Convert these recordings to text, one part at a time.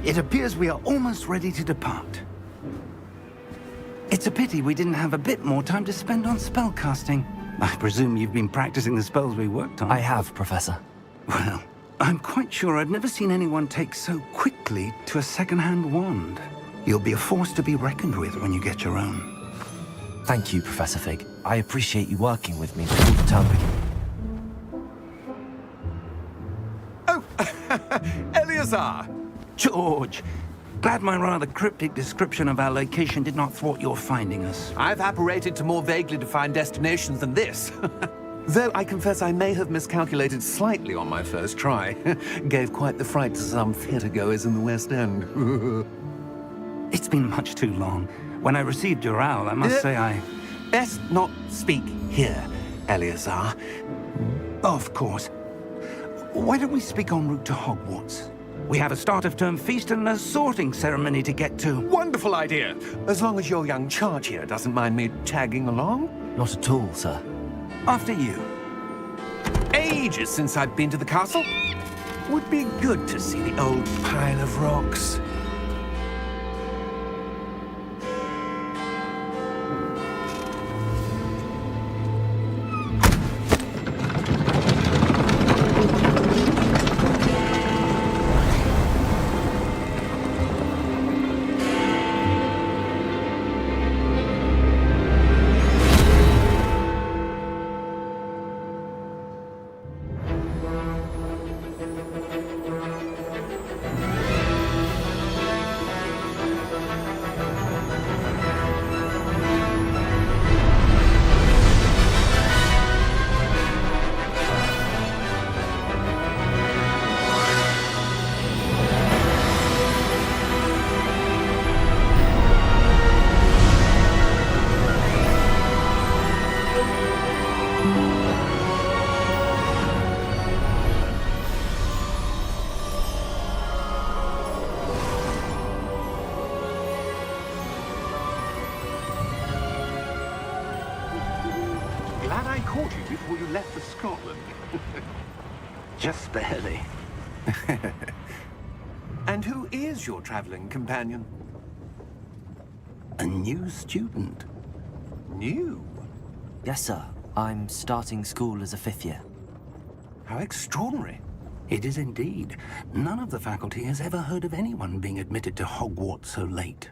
It appears we are almost ready to depart. It's a pity we didn't have a bit more time to spend on spellcasting. I presume you've been practicing the spells we worked on. I have, Professor. Well, I'm quite sure I've never seen anyone take so quickly to a second-hand wand. You'll be a force to be reckoned with when you get your own. Thank you, Professor Fig. I appreciate you working with me before the term begins. Oh, Eleazar! George, glad my rather cryptic description of our location did not thwart your finding us. I've apparated to more vaguely defined destinations than this. Though I confess I may have miscalculated slightly on my first try. Gave quite the fright to some theatre-goers in the West End. It's been much too long. When I received your owl, I must say I... Best not speak here, Eleazar. Of course. Why don't we speak en route to Hogwarts? We have a start-of-term feast and a sorting ceremony to get to. Wonderful idea! As long as your young charge here doesn't mind me tagging along. Not at all, sir. After you. Ages since I've been to the castle. Would be good to see the old pile of rocks. Glad I caught you before you left for Scotland. Just barely. And who is your traveling companion? A new student. New? Yes, sir. I'm starting school as a 5th year. How extraordinary. It is indeed. None of the faculty has ever heard of anyone being admitted to Hogwarts so late.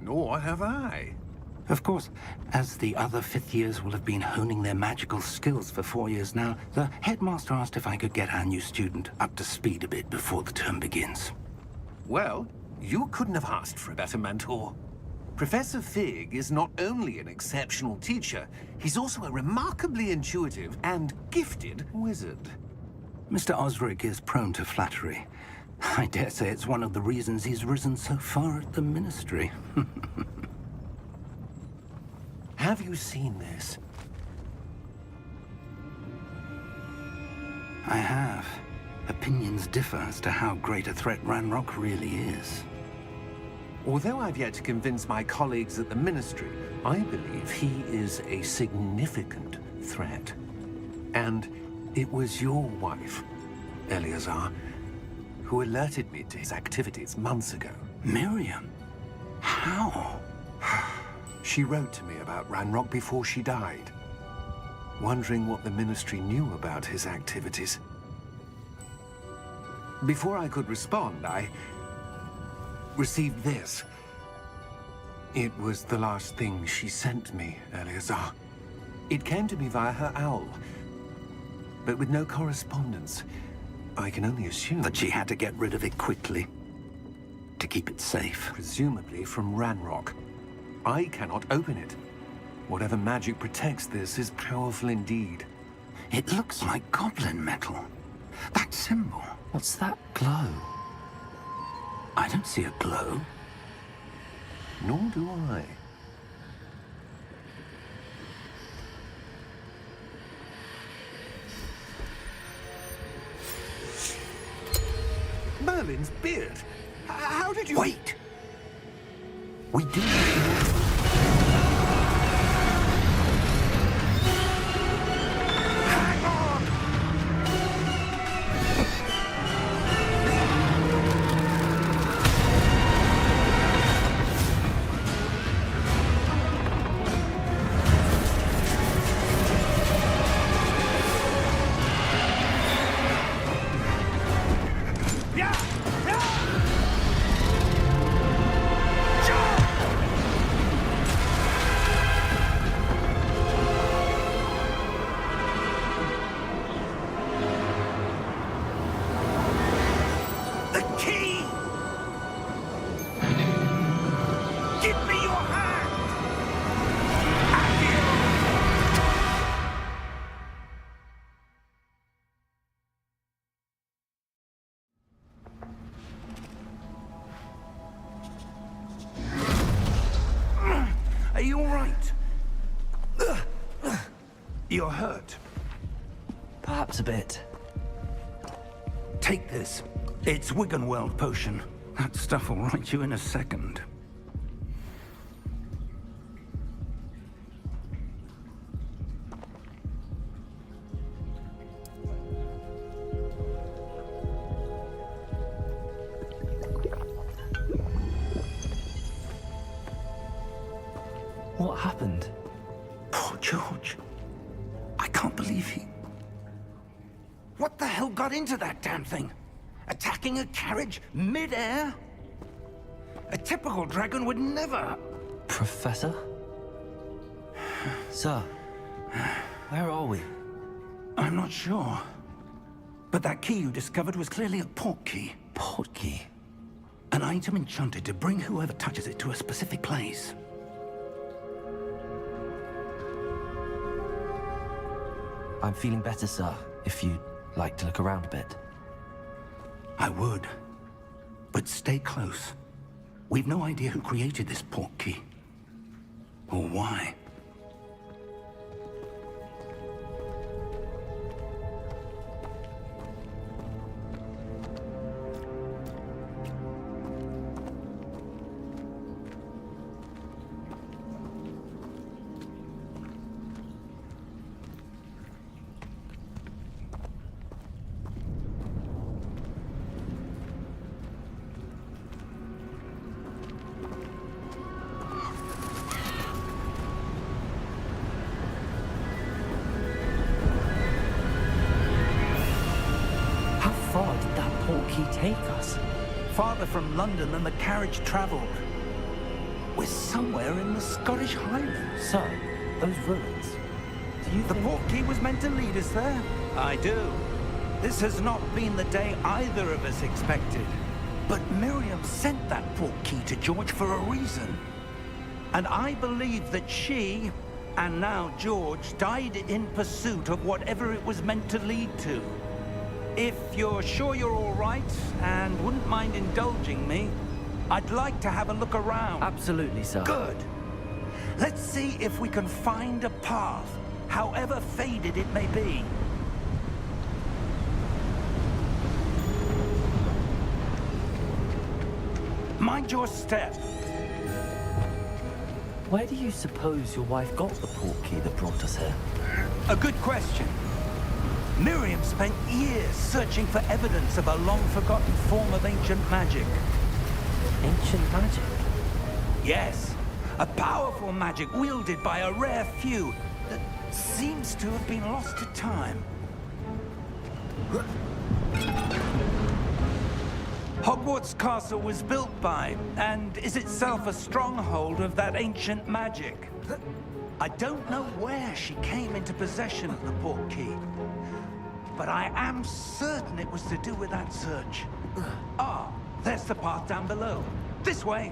Nor have I. Of course, as the other 5th years will have been honing their magical skills for 4 years now, the headmaster asked if I could get our new student up to speed a bit before the term begins. Well, you couldn't have asked for a better mentor. Professor Fig is not only an exceptional teacher, he's also a remarkably intuitive and gifted wizard. Mr. Osric is prone to flattery. I dare say it's one of the reasons he's risen so far at the Ministry. Have you seen this? I have. Opinions differ as to how great a threat Ranrock really is. Although I've yet to convince my colleagues at the Ministry, I believe he is a significant threat. And it was your wife, Eleazar, who alerted me to his activities months ago. Miriam? How? She wrote to me about Ranrock before she died, wondering what the Ministry knew about his activities. Before I could respond, I received this. It was the last thing she sent me, Eleazar. It came to me via her owl, but with no correspondence. I can only assume That she had to get rid of it quickly to keep it safe. presumably from Ranrock. I cannot open it. Whatever magic protects this is powerful indeed. It looks like goblin metal. That symbol. What's that glow? I don't see a glow. Nor do I. Merlin's beard. How did you... Wait! We do need to... Hang on! Yeah! Yeah! The key! Give me your hand! Are you all right? You're hurt. Perhaps a bit. Take this. It's Wiggenweld potion. That stuff will right you in a second. What happened? Poor George. I can't believe he... What the hell got into that damn thing? Attacking a carriage mid-air? A typical dragon would never... Professor? Sir, where are we? I'm not sure. But that key you discovered was clearly a portkey. Portkey? An item enchanted to bring whoever touches it to a specific place. I'm feeling better, sir, if you'd like to look around a bit. I would. But stay close. We've no idea who created this portkey. Or why. How far did that portkey take us? Farther from London than the carriage traveled. We're somewhere in the Scottish Highlands. Sir, those ruins. Do you The think... portkey was meant to lead us there? I do. This has not been the day either of us expected. But Miriam sent that portkey to George for a reason. And I believe that she, and now George, died in pursuit of whatever it was meant to lead to. If you're sure you're all right, and wouldn't mind indulging me, I'd like to have a look around. Absolutely, sir. Good. Let's see if we can find a path, however faded it may be. Mind your step. Where do you suppose your wife got the portkey that brought us here? A good question. Miriam spent years searching for evidence of a long-forgotten form of ancient magic. Ancient magic? Yes, a powerful magic wielded by a rare few that seems to have been lost to time. Hogwarts Castle was built by, and is itself a stronghold of that ancient magic. I don't know where she came into possession of the portkey, but I am certain it was to do with that search. Ah, there's the path down below. This way.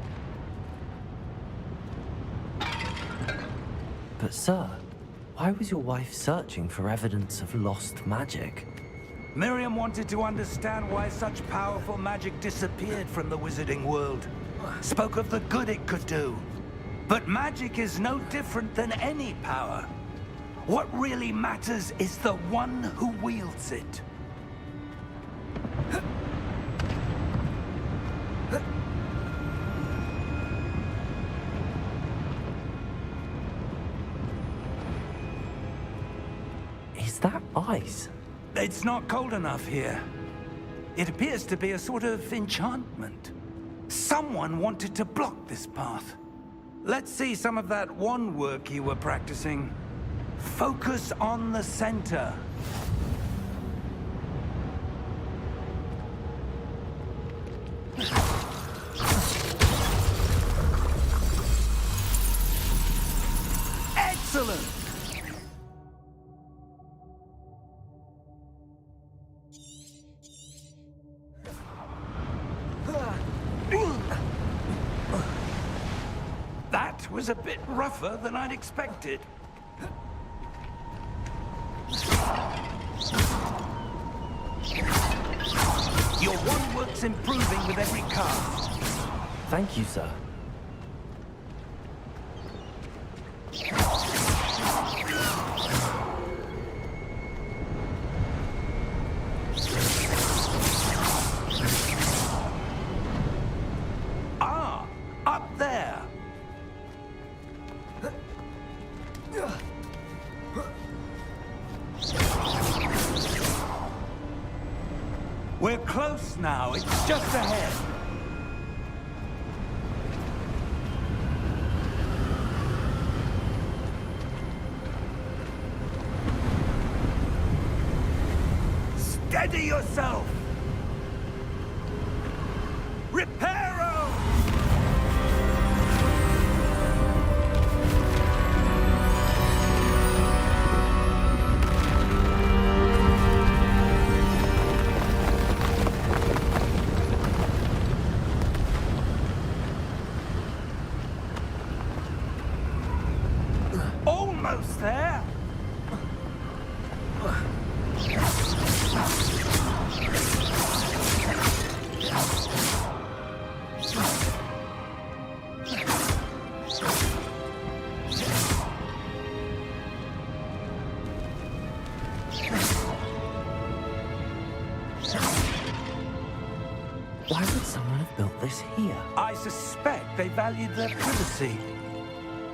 But sir, why was your wife searching for evidence of lost magic? Miriam wanted to understand why such powerful magic disappeared from the wizarding world. Spoke of the good it could do. But magic is no different than any power. What really matters is the one who wields it. Is that ice? It's not cold enough here. It appears to be a sort of enchantment. Someone wanted to block this path. Let's see some of that wand work you were practicing. Focus on the center. Excellent! That was a bit rougher than I'd expected. Your wand work's improving with every cast. Thank you, sir. Ah, up there. We're close now. It's just ahead. Steady yourself. Reparo! Almost there. Why would someone have built this here? I suspect they valued their privacy.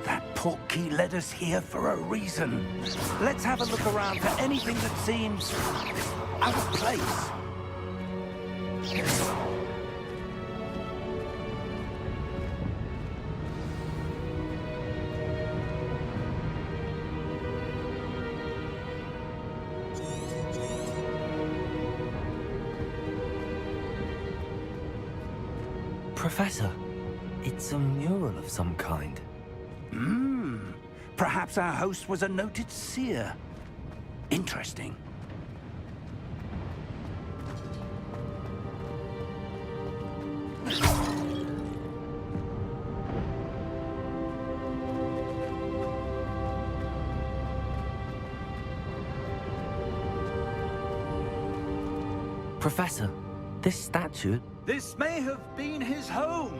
That portkey led us here for a reason. Let's have a look around for anything that seems out of place. Professor, it's a mural of some kind. Perhaps our host was a noted seer. Interesting. Professor, this statue... This may have been his home.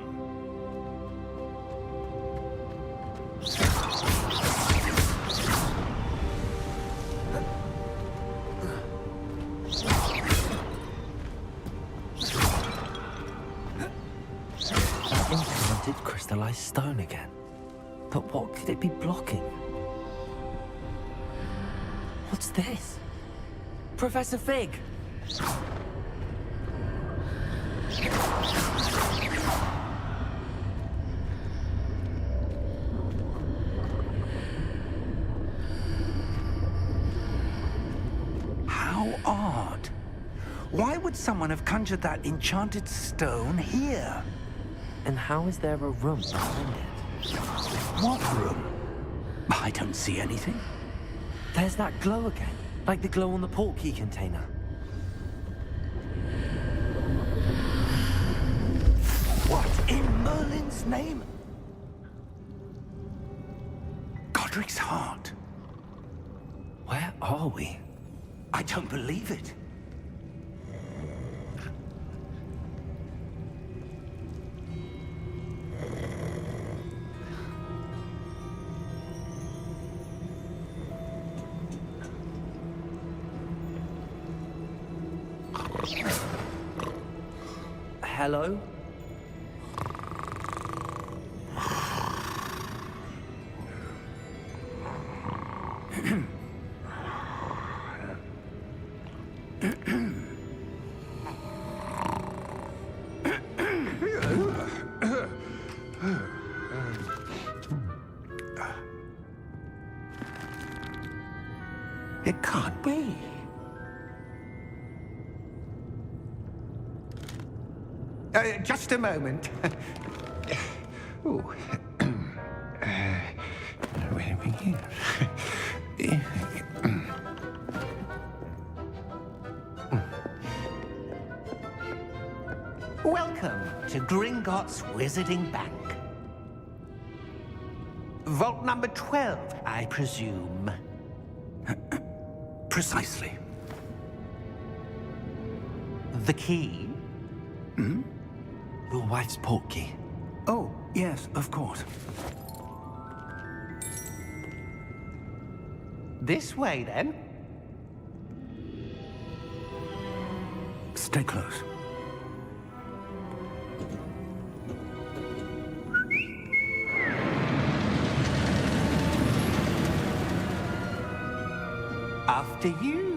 Enchanted crystallized stone again. But what could it be blocking? What's this? Professor Fig! How odd. Why would someone have conjured that enchanted stone here? And how is there a room behind it? What room? I don't see anything. There's that glow again, like the glow on the portkey container. What in Merlin's name? Godric's heart. Where are we? I don't believe it. Hello? It can't be. Just a moment. Ooh. Where are we here? Welcome to Gringotts Wizarding Bank. Vault number 12, I presume. Precisely. The key? Your wife's portkey. Oh, yes, of course. This way, then. Stay close. After you.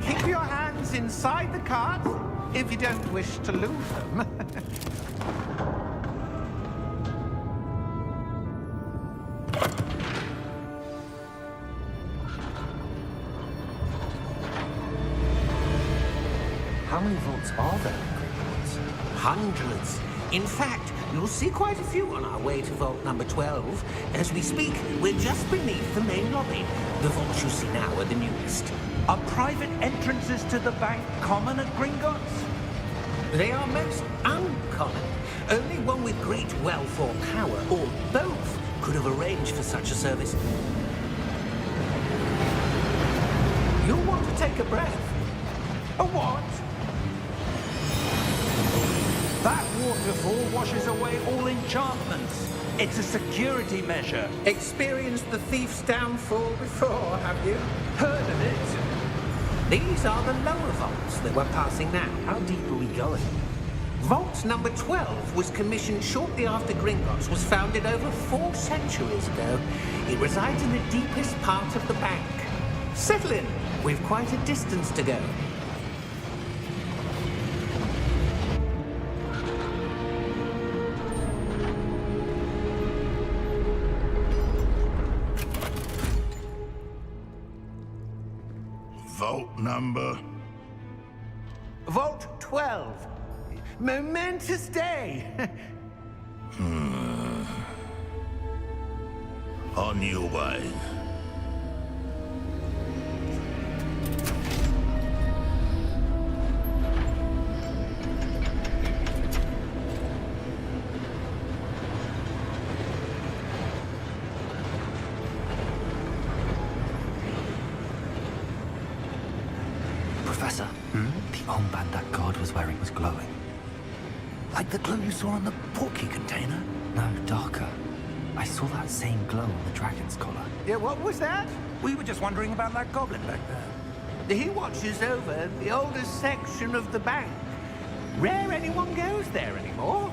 Keep your hands inside the cart if you don't wish to lose them. How many vaults are there in Gringotts? Hundreds. In fact, you'll see quite a few on our way to vault number 12. As we speak, we're just beneath the main lobby. The vaults you see now are the newest. Are private entrances to the bank common at Gringotts? They are most uncommon. Only one with great wealth or power, or both, could have arranged for such a service. You'll want to take a breath. A what? That waterfall washes away all enchantments. It's a security measure. Experienced the thief's downfall before, have you? Heard of it? These are the lower vaults that we're passing now. How deep are we going? Vault number 12 was commissioned shortly after Gringotts was founded over 4 centuries ago. It resides in the deepest part of the bank. Settle in. We've quite a distance to go. Vault number? Vault 12. Momentous day. On your way. Professor, the armband that guard was wearing was glowing. Like the glow you saw on the portkey container? No, darker. I saw that same glow on the dragon's collar. Yeah, what was that? We were just wondering about that goblin back there. He watches over the oldest section of the bank. Rare anyone goes there anymore.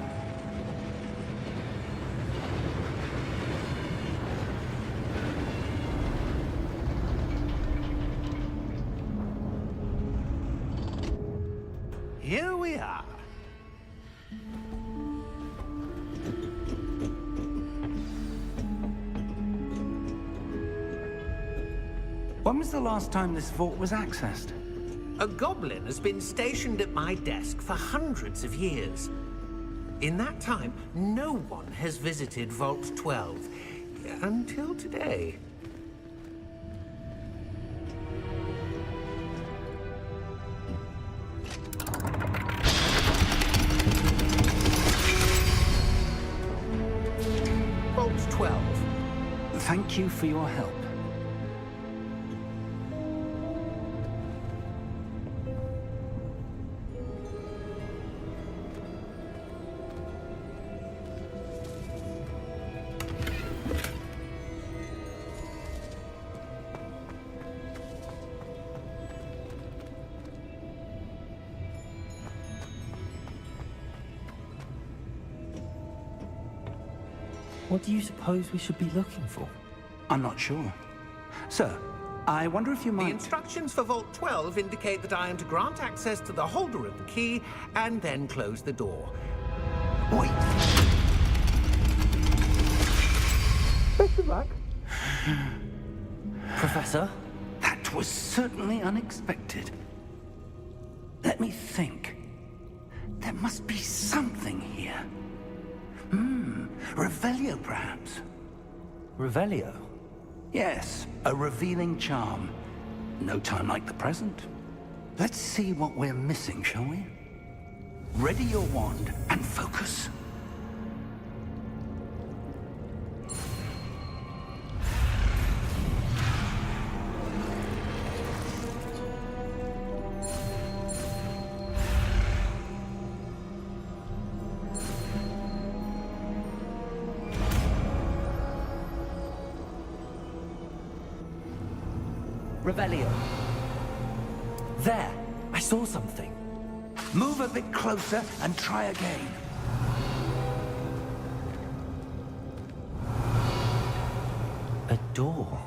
Here we are. When was the last time this vault was accessed? A goblin has been stationed at my desk for hundreds of years. In that time, no one has visited Vault 12. Until today. Vault 12. Thank you for your help. What do you suppose we should be looking for? I'm not sure. Sir, I wonder if you The might... instructions for Vault 12 indicate that I am to grant access to the holder of the key and then close the door. Wait! Best of luck. Professor? That was certainly unexpected. Let me think. There must be something here. Revelio, perhaps? Revelio? Yes, a revealing charm. No time like the present. Let's see what we're missing, shall we? Ready your wand and focus. Revelio. There! I saw something. Move a bit closer and try again. A door.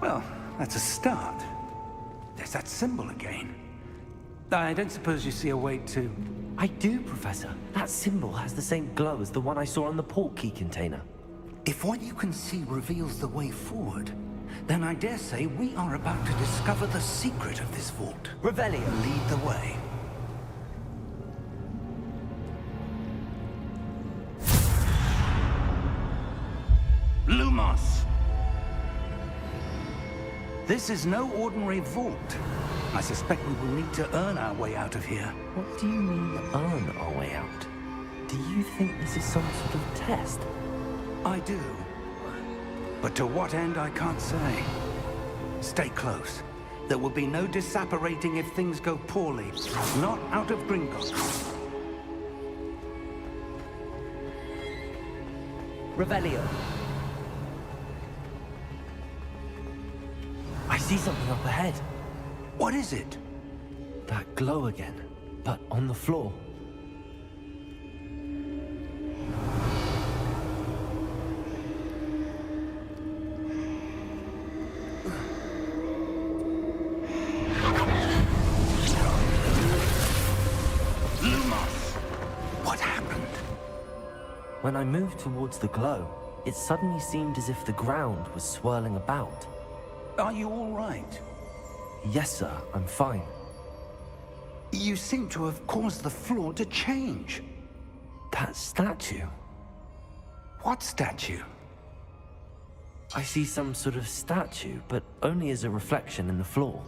Well, that's a start. There's that symbol again. I don't suppose you see a way to... I do, Professor. That symbol has the same glow as the one I saw on the port key container. If what you can see reveals the way forward, then I dare say we are about to discover the secret of this vault. Revelio. Lead the way. Lumos! This is no ordinary vault. I suspect we will need to earn our way out of here. What do you mean, earn our way out? Do you think this is some sort of test? I do. But to what end, I can't say. Stay close. There will be no disapparating if things go poorly. Not out of Gringotts. Revelio. I see something up ahead. What is it? That glow again, but on the floor. Lumos! What happened? When I moved towards the glow, it suddenly seemed as if the ground was swirling about. Are you all right? Yes, sir, I'm fine. You seem to have caused the floor to change. That statue. What statue? I see some sort of statue, but only as a reflection in the floor.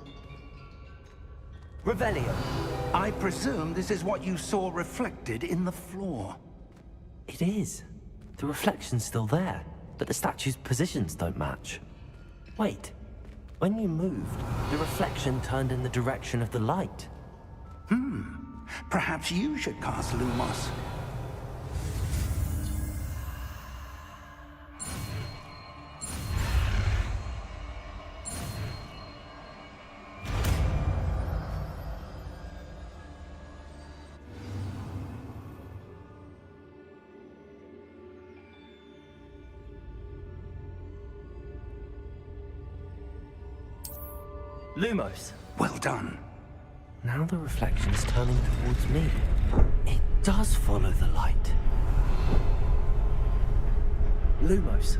Revelio. I presume this is what you saw reflected in the floor. It is. The reflection's still there, but the statue's positions don't match. Wait. When you moved, the reflection turned in the direction of the light. Perhaps you should cast Lumos. Lumos. Well done. Now the reflection's turning towards me. It does follow the light. Lumos.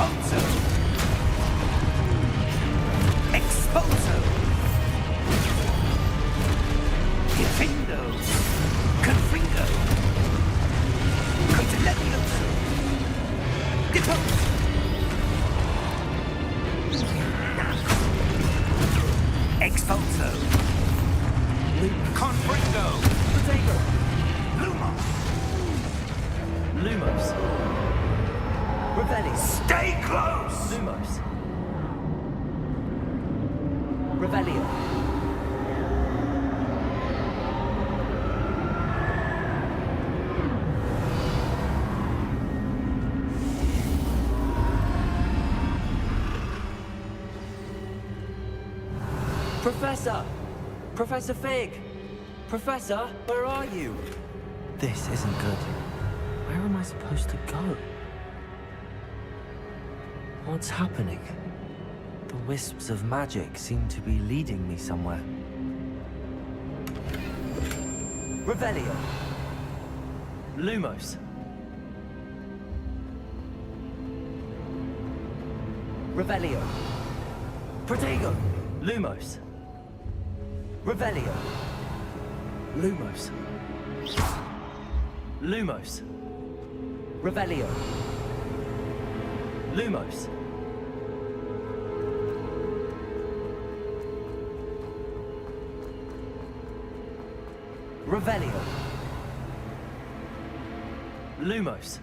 Expulso! Expulso! Defindo! Confringo! Contelevioso! Depose! Expulso! Confringo! Protego! Lumos! Lumos. Revelio. Stay close! Lumos. Revelio. Professor! Professor Fig! Professor, where are you? This isn't good. Where am I supposed to go? What's happening? The wisps of magic seem to be leading me somewhere. Revelio. Lumos. Revelio. Protego. Lumos. Revelio. Lumos. Lumos. Revelio. Lumos. Revelio. Lumos.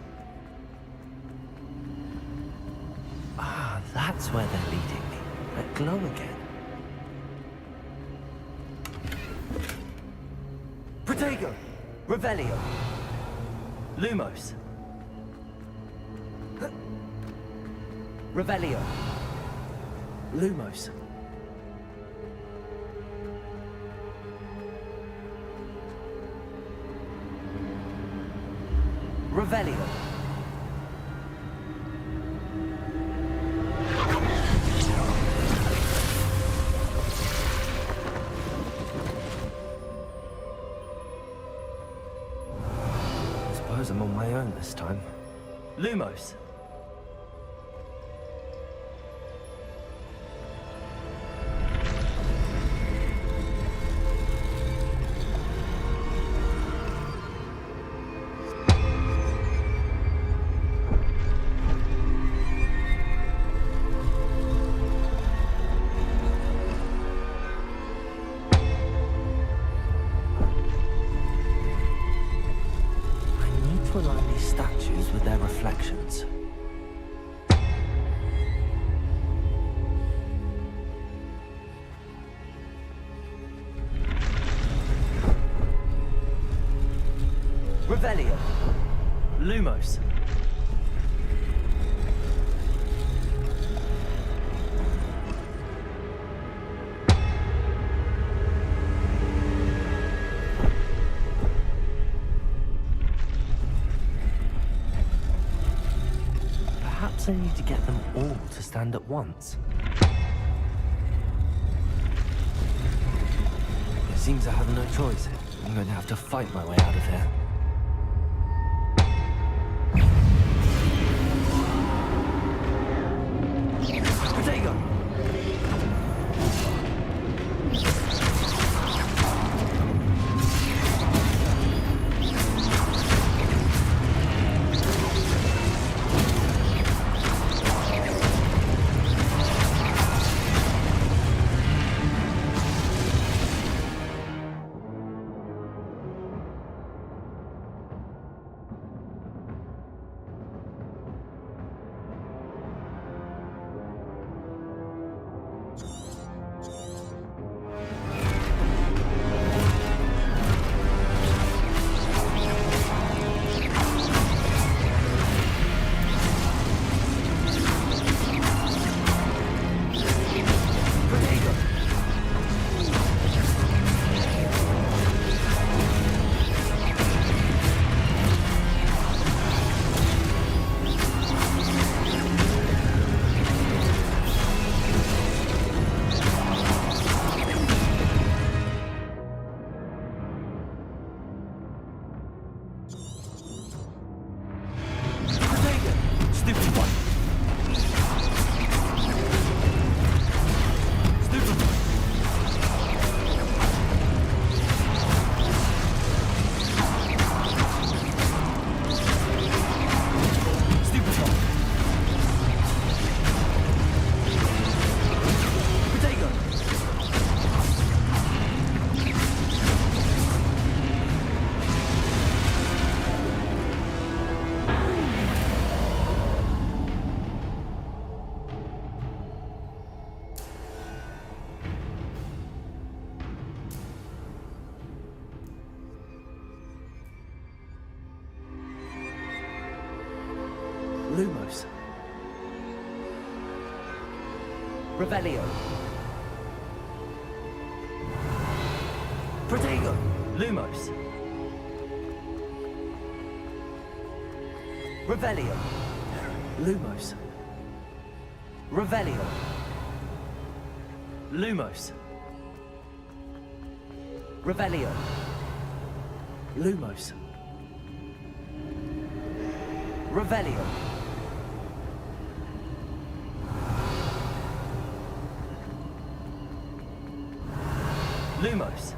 Ah, that's where they're leading me. That glow again. Protego. Revelio. Lumos. Revelio. Lumos. Revelio. Suppose I'm on my own this time. Lumos. Align these statues with their reflections. Revelio. Lumos. Perhaps I need to get them all to stand at once. It seems I have no choice. I'm going to have to fight my way out of here. Protego! Revelio. Protego. Lumos. Revelio. Lumos. Revelio. Lumos. Revelio. Lumos. Revelio. Lumos.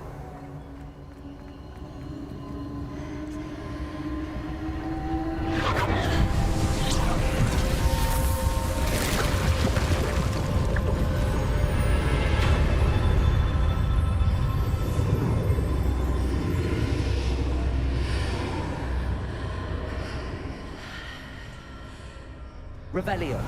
Revelio.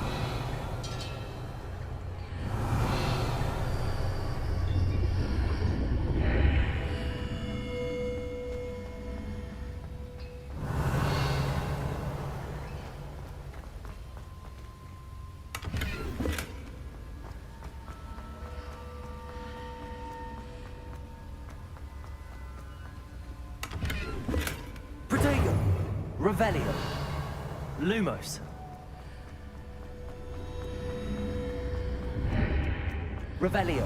Protego. Revelio. Lumos. Revelio.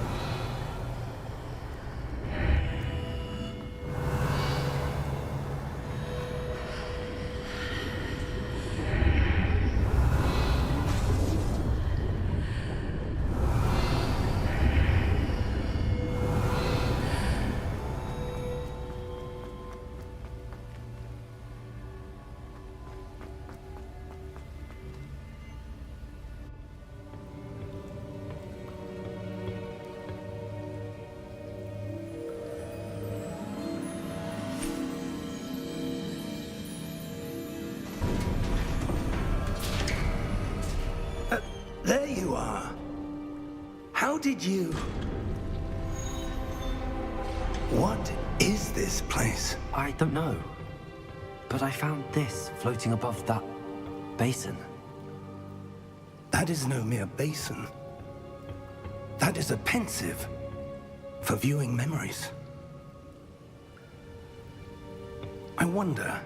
There you are. How did you... What is this place? I don't know. But I found this floating above that basin. That is no mere basin. That is a pensive for viewing memories. I wonder...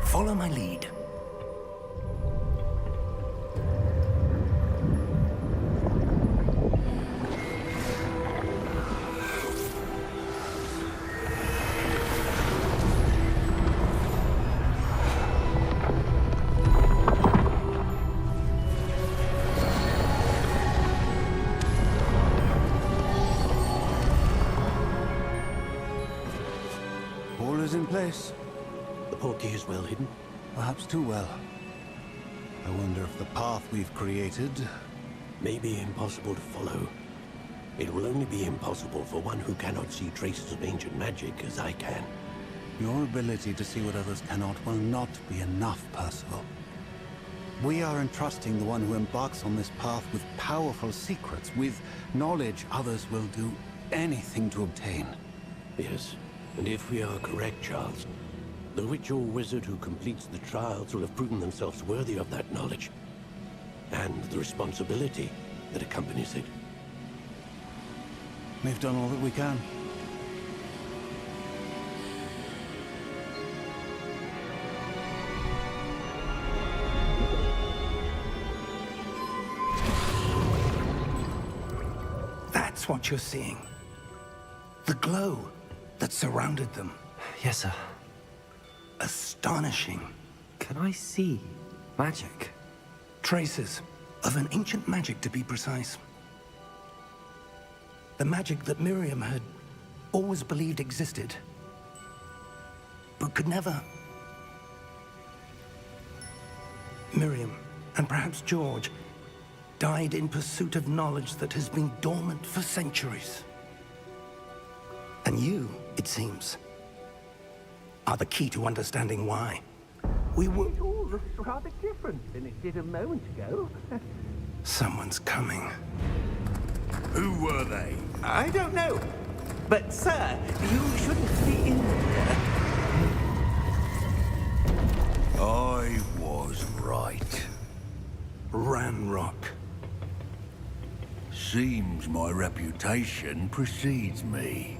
Follow my lead. All is in place. The portkey is well hidden. Perhaps too well. I wonder if the path we've created... May be impossible to follow. It will only be impossible for one who cannot see traces of ancient magic as I can. Your ability to see what others cannot will not be enough, Percival. We are entrusting the one who embarks on this path with powerful secrets, with knowledge others will do anything to obtain. Yes, and if we are correct, Charles, the witch or wizard who completes the trials will have proven themselves worthy of that knowledge, and the responsibility that accompanies it. We've done all that we can. That's what you're seeing. The glow that surrounded them. Yes, sir. Astonishing. Can I see magic? Traces of an ancient magic, to be precise. The magic that Miriam had always believed existed, but could never. Miriam, and perhaps George, died in pursuit of knowledge that has been dormant for centuries. And you, it seems, are the key to understanding why. We were... It all looks rather different than it did a moment ago. Someone's coming. Who were they? I don't know. But, sir, you shouldn't be in here. I was right. Ranrock. Seems my reputation precedes me.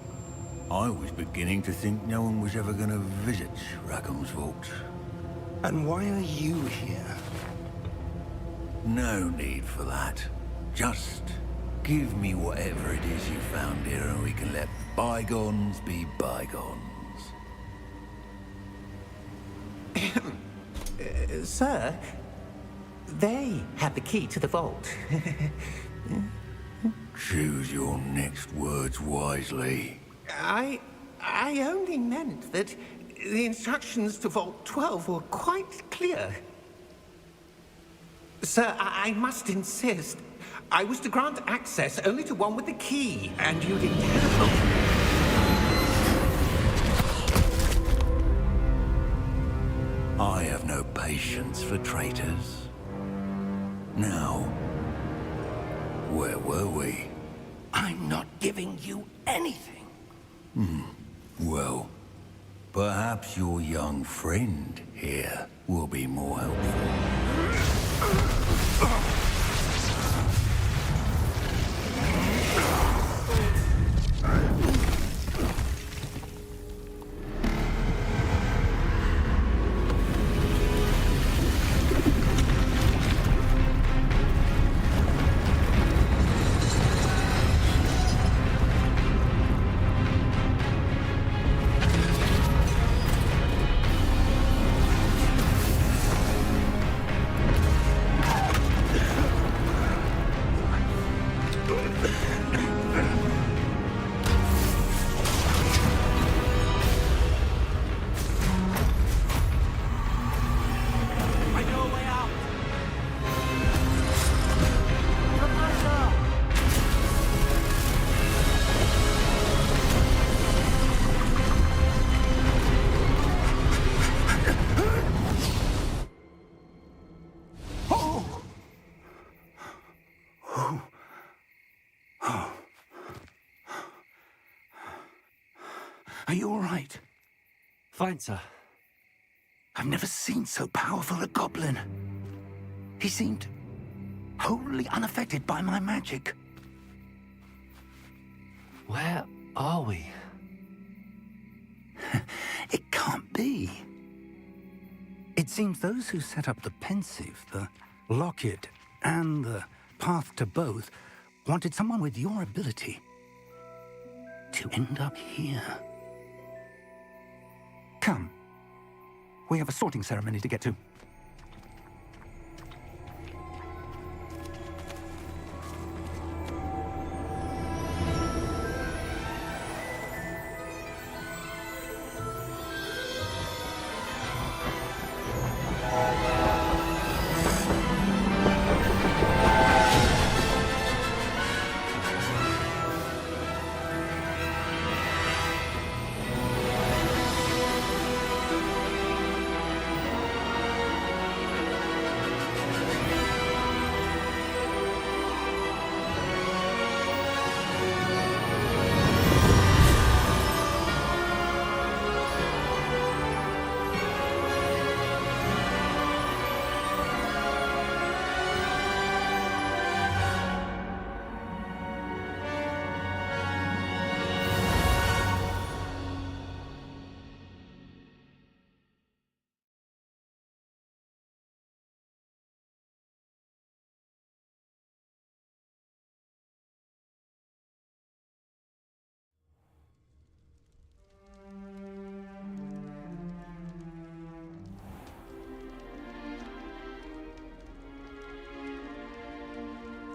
I was beginning to think no one was ever going to visit Rackham's vault. And why are you here? No need for that. Just give me whatever it is you found here and we can let bygones be bygones. Sir, they have the key to the vault. Choose your next words wisely. I only meant that the instructions to Vault 12 were quite clear. Sir, I must insist. I was to grant access only to one with the key, and you didn't have I have no patience for traitors. Now, where were we? I'm not giving you anything. Well, perhaps your young friend here will be more helpful. Are you all right? Fine, sir. I've never seen so powerful a goblin. He seemed wholly unaffected by my magic. Where are we? It can't be. It seems those who set up the pensive, the locket, and the path to both wanted someone with your ability to end up here. Come. We have a sorting ceremony to get to.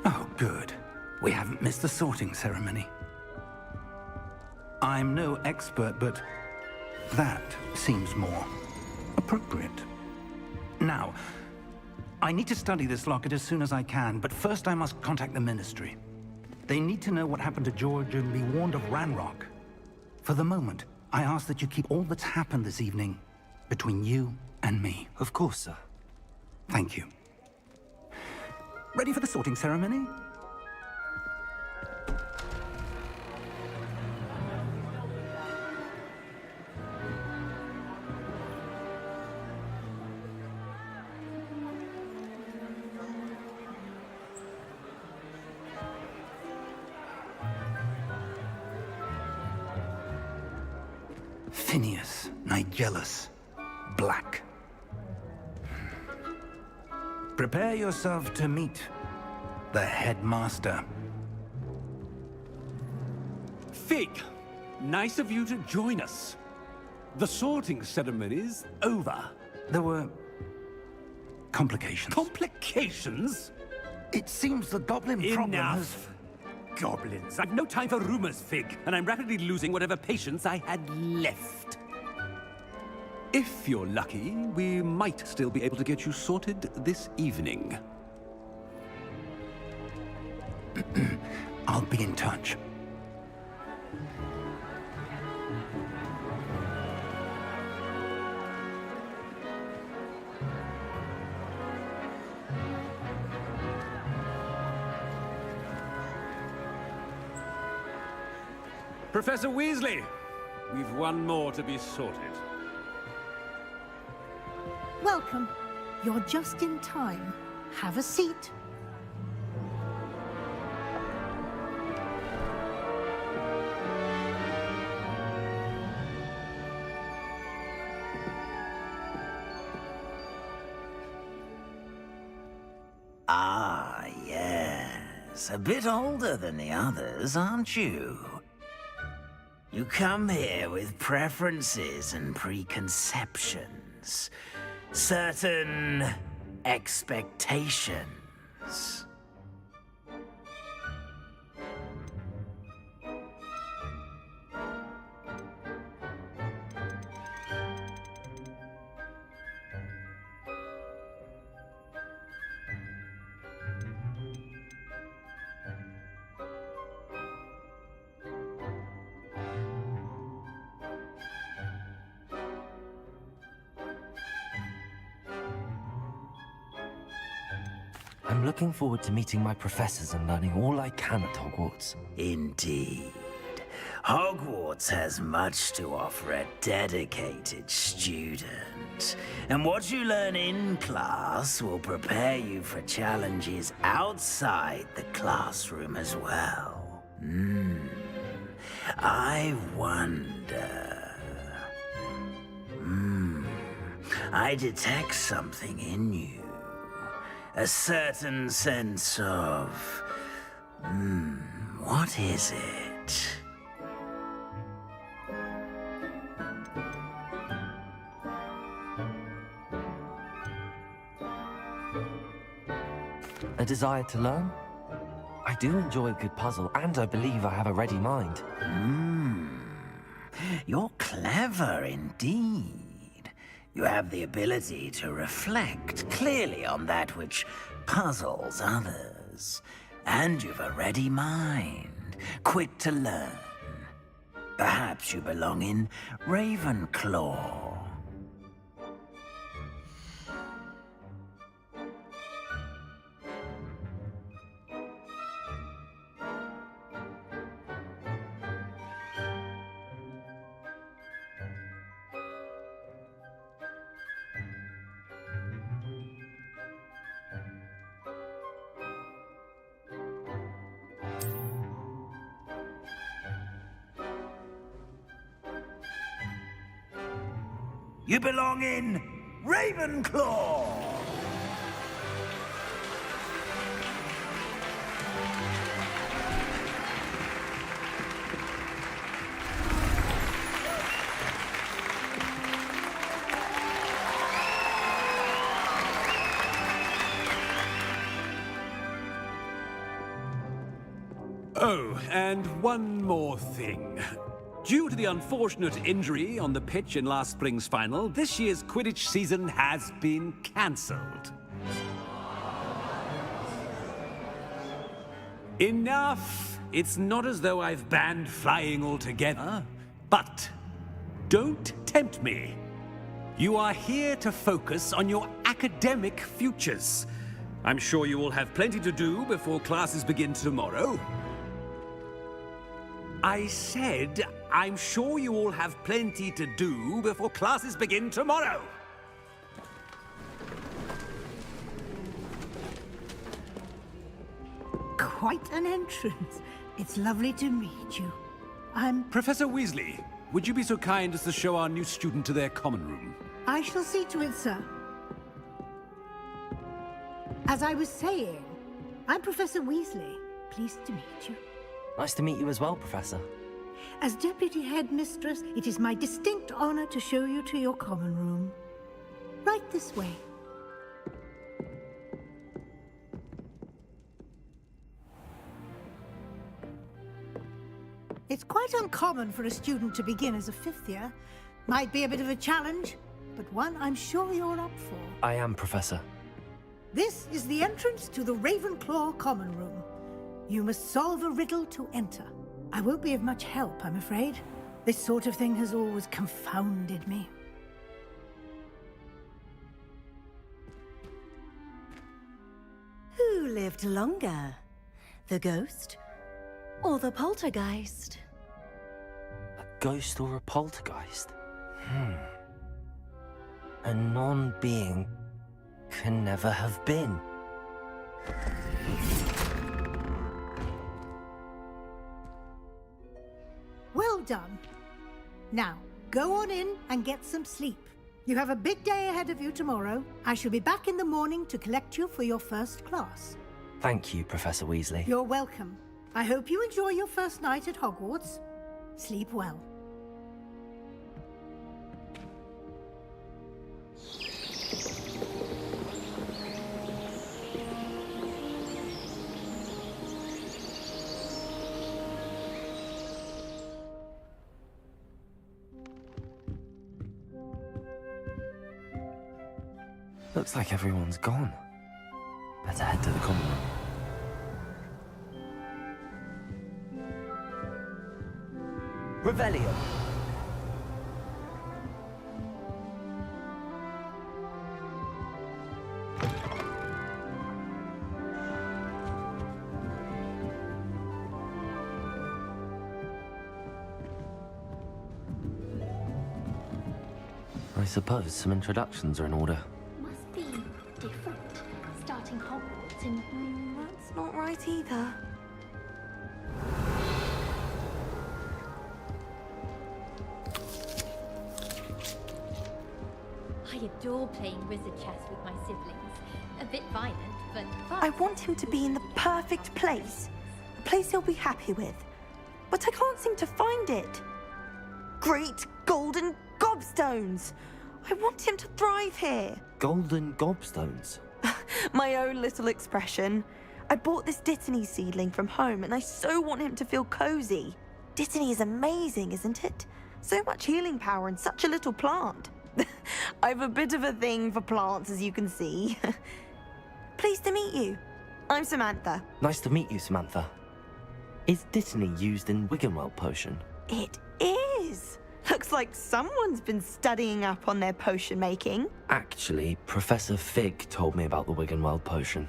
Oh, good. We haven't missed the sorting ceremony. I'm no expert, but that seems more appropriate. Now, I need to study this locket as soon as I can, but first I must contact the Ministry. They need to know what happened to George and be warned of Ranrock. For the moment, I ask that you keep all that's happened this evening between you and me. Of course, sir. Thank you. Ready for the sorting ceremony? Tinius, Nigellus, Black. Prepare yourself to meet the headmaster. Fig, nice of you to join us. The sorting ceremony's over. There were complications. Complications? It seems the goblin problem has... Enough! Goblins. I've no time for rumors, Fig, and I'm rapidly losing whatever patience I had left. If you're lucky, we might still be able to get you sorted this evening. I'll be in touch. Professor Weasley, we've one more to be sorted. Welcome. You're just in time. Have a seat. Ah, yes. A bit older than the others, aren't you? You come here with preferences and preconceptions. Certain expectations. I'm looking forward to meeting my professors and learning all I can at Hogwarts. Indeed. Hogwarts has much to offer a dedicated student. And what you learn in class will prepare you for challenges outside the classroom as well. I wonder... I detect something in you. A certain sense of... what is it? A desire to learn? I do enjoy a good puzzle, and I believe I have a ready mind. You're clever indeed. You have the ability to reflect clearly on that which puzzles others. And you've a ready mind, quick to learn. Perhaps you belong in Ravenclaw. You belong in Ravenclaw! Oh, and one more thing. Due to the unfortunate injury on the pitch in last spring's final, this year's Quidditch season has been cancelled. Enough! It's not as though I've banned flying altogether, but don't tempt me. You are here to focus on your academic futures. I'm sure you will have plenty to do before classes begin tomorrow. I said, I'm sure you all have plenty to do before classes begin tomorrow. Quite an entrance. It's lovely to meet you. I'm... Professor Weasley, would you be so kind as to show our new student to their common room? I shall see to it, sir. As I was saying, I'm Professor Weasley. Pleased to meet you. Nice to meet you as well, Professor. As Deputy Headmistress, it is my distinct honor to show you to your common room. Right this way. It's quite uncommon for a student to begin as a fifth year. Might be a bit of a challenge, but one I'm sure you're up for. I am, Professor. This is the entrance to the Ravenclaw common room. You must solve a riddle to enter. I won't be of much help, I'm afraid. This sort of thing has always confounded me. Who lived longer? The ghost or the poltergeist? A ghost or a poltergeist? A non-being can never have been. Well done. Now, go on in and get some sleep. You have a big day ahead of you tomorrow. I shall be back in the morning to collect you for your first class. Thank you, Professor Weasley. You're welcome. I hope you enjoy your first night at Hogwarts. Sleep well. Looks like everyone's gone. Better head to the common room. Revelio. I suppose some introductions are in order. Must be different. Starting Hogwarts in... That's not right either. I adore playing wizard chess with my siblings. A bit violent, but fun. I want him to be in the perfect place. A place he'll be happy with. But I can't seem to find it. Great golden gobstones! I want him to thrive here. Golden gobstones? My own little expression. I bought this Dittany seedling from home and I so want him to feel cozy. Dittany is amazing, isn't it? So much healing power in such a little plant. I've a bit of a thing for plants, as you can see. Pleased to meet you. I'm Samantha. Nice to meet you, Samantha. Is Dittany used in Wiggenweld potion? It is. Looks like someone's been studying up on their potion making. Actually, Professor Fig told me about the Wiggenweld potion.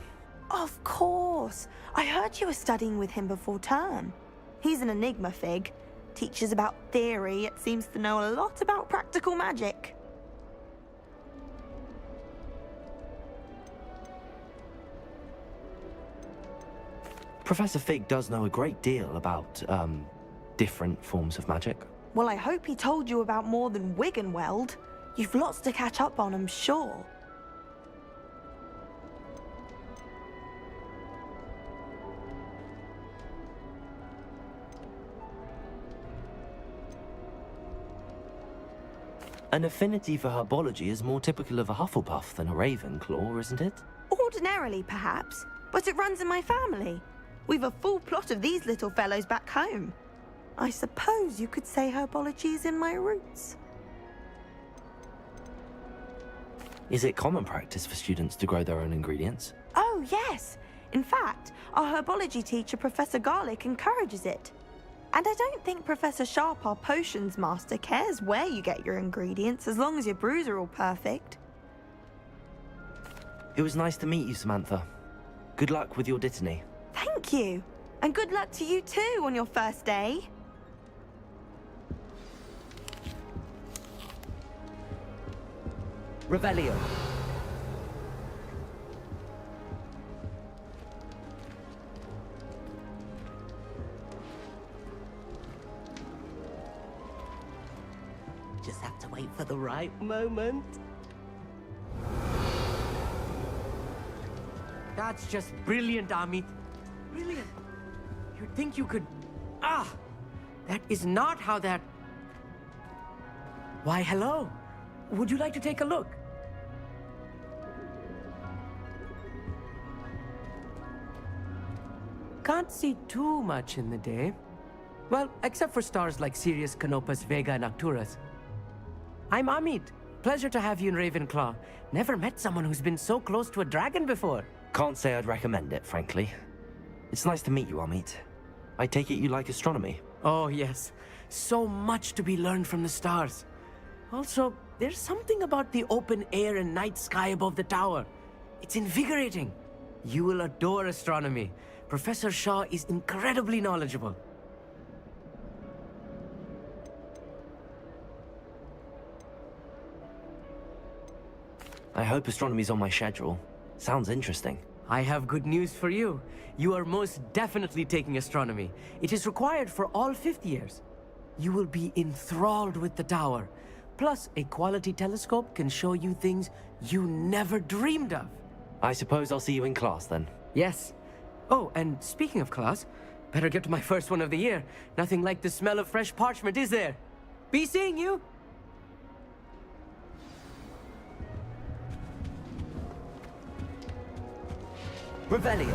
Of course. I heard you were studying with him before term. He's an enigma, Fig. Teaches about theory, yet seems to know a lot about practical magic. Professor Fig does know a great deal about, different forms of magic. Well, I hope he told you about more than Wiggenweld. You've lots to catch up on, I'm sure. An affinity for herbology is more typical of a Hufflepuff than a Ravenclaw, isn't it? Ordinarily, perhaps, but it runs in my family. We've a full plot of these little fellows back home. I suppose you could say herbology is in my roots. Is it common practice for students to grow their own ingredients? Oh, yes. In fact, our herbology teacher, Professor Garlick, encourages it. And I don't think Professor Sharp, our potions master, cares where you get your ingredients, as long as your brews are all perfect. It was nice to meet you, Samantha. Good luck with your Dittany. Thank you. And good luck to you too on your first day. Revelio. Just have to wait for the right moment. That's just brilliant, Amit. Brilliant. You'd think you could... that is not how that... Why, hello. Would you like to take a look? Can't see too much in the day. Well, except for stars like Sirius, Canopus, Vega, and Arcturus. I'm Amit. Pleasure to have you in Ravenclaw. Never met someone who's been so close to a dragon before. Can't say I'd recommend it, frankly. It's nice to meet you, Amit. I take it you like astronomy? Oh, yes. So much to be learned from the stars. Also, there's something about the open air and night sky above the tower. It's invigorating. You will adore astronomy. Professor Shaw is incredibly knowledgeable. I hope astronomy's on my schedule. Sounds interesting. I have good news for you. You are most definitely taking astronomy. It is required for all fifth years. You will be enthralled with the tower. Plus, a quality telescope can show you things you never dreamed of. I suppose I'll see you in class then. Yes. Oh, and speaking of class, better get to my first one of the year. Nothing like the smell of fresh parchment, is there? Be seeing you! Revelio.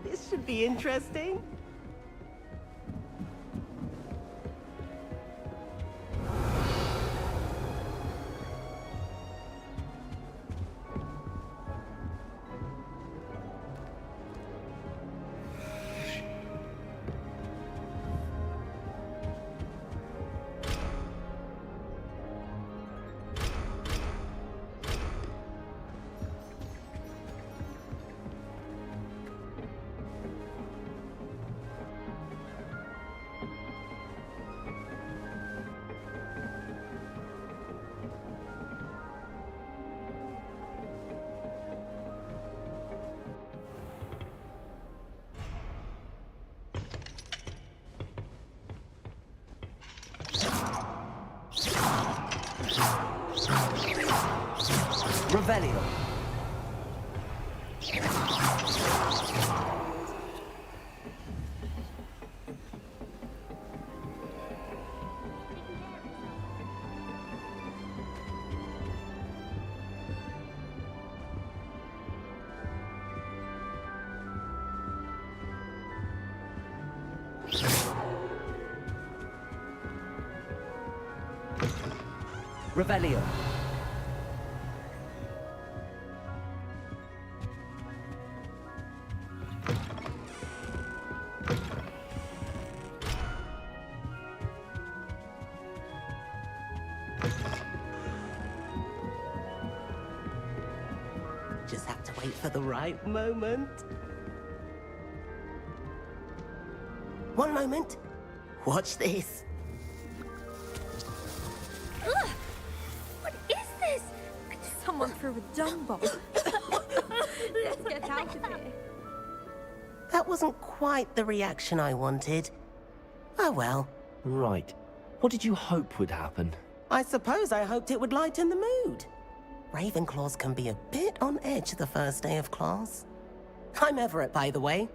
This should be interesting. Revelio. Revelio. Just have to wait for the right moment. One moment. Watch this. Ugh! What is this? Someone threw a dung bomb. Let's get out of here. That wasn't quite the reaction I wanted. Oh well. Right. What did you hope would happen? I suppose I hoped it would lighten the mood. Ravenclaws can be a bit on edge the first day of class. I'm Everett, by the way.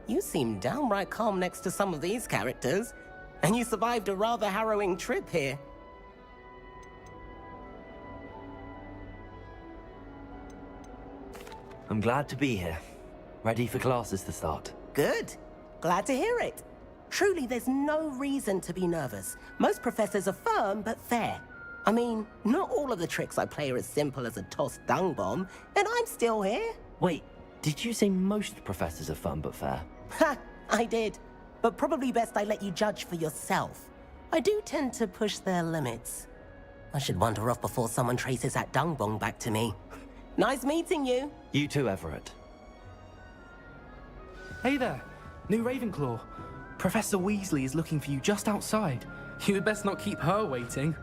You seem downright calm next to some of these characters, and you survived a rather harrowing trip here. I'm glad to be here. Ready for classes to start. Good. Glad to hear it. Truly, there's no reason to be nervous. Most professors are firm but fair. I mean, not all of the tricks I play are as simple as a tossed dung bomb, and I'm still here. Wait, did you say most professors are fun but fair? Ha! I did. But probably best I let you judge for yourself. I do tend to push their limits. I should wander off before someone traces that dung bomb back to me. Nice meeting you. You too, Everett. Hey there, new Ravenclaw. Professor Weasley is looking for you just outside. You'd best not keep her waiting.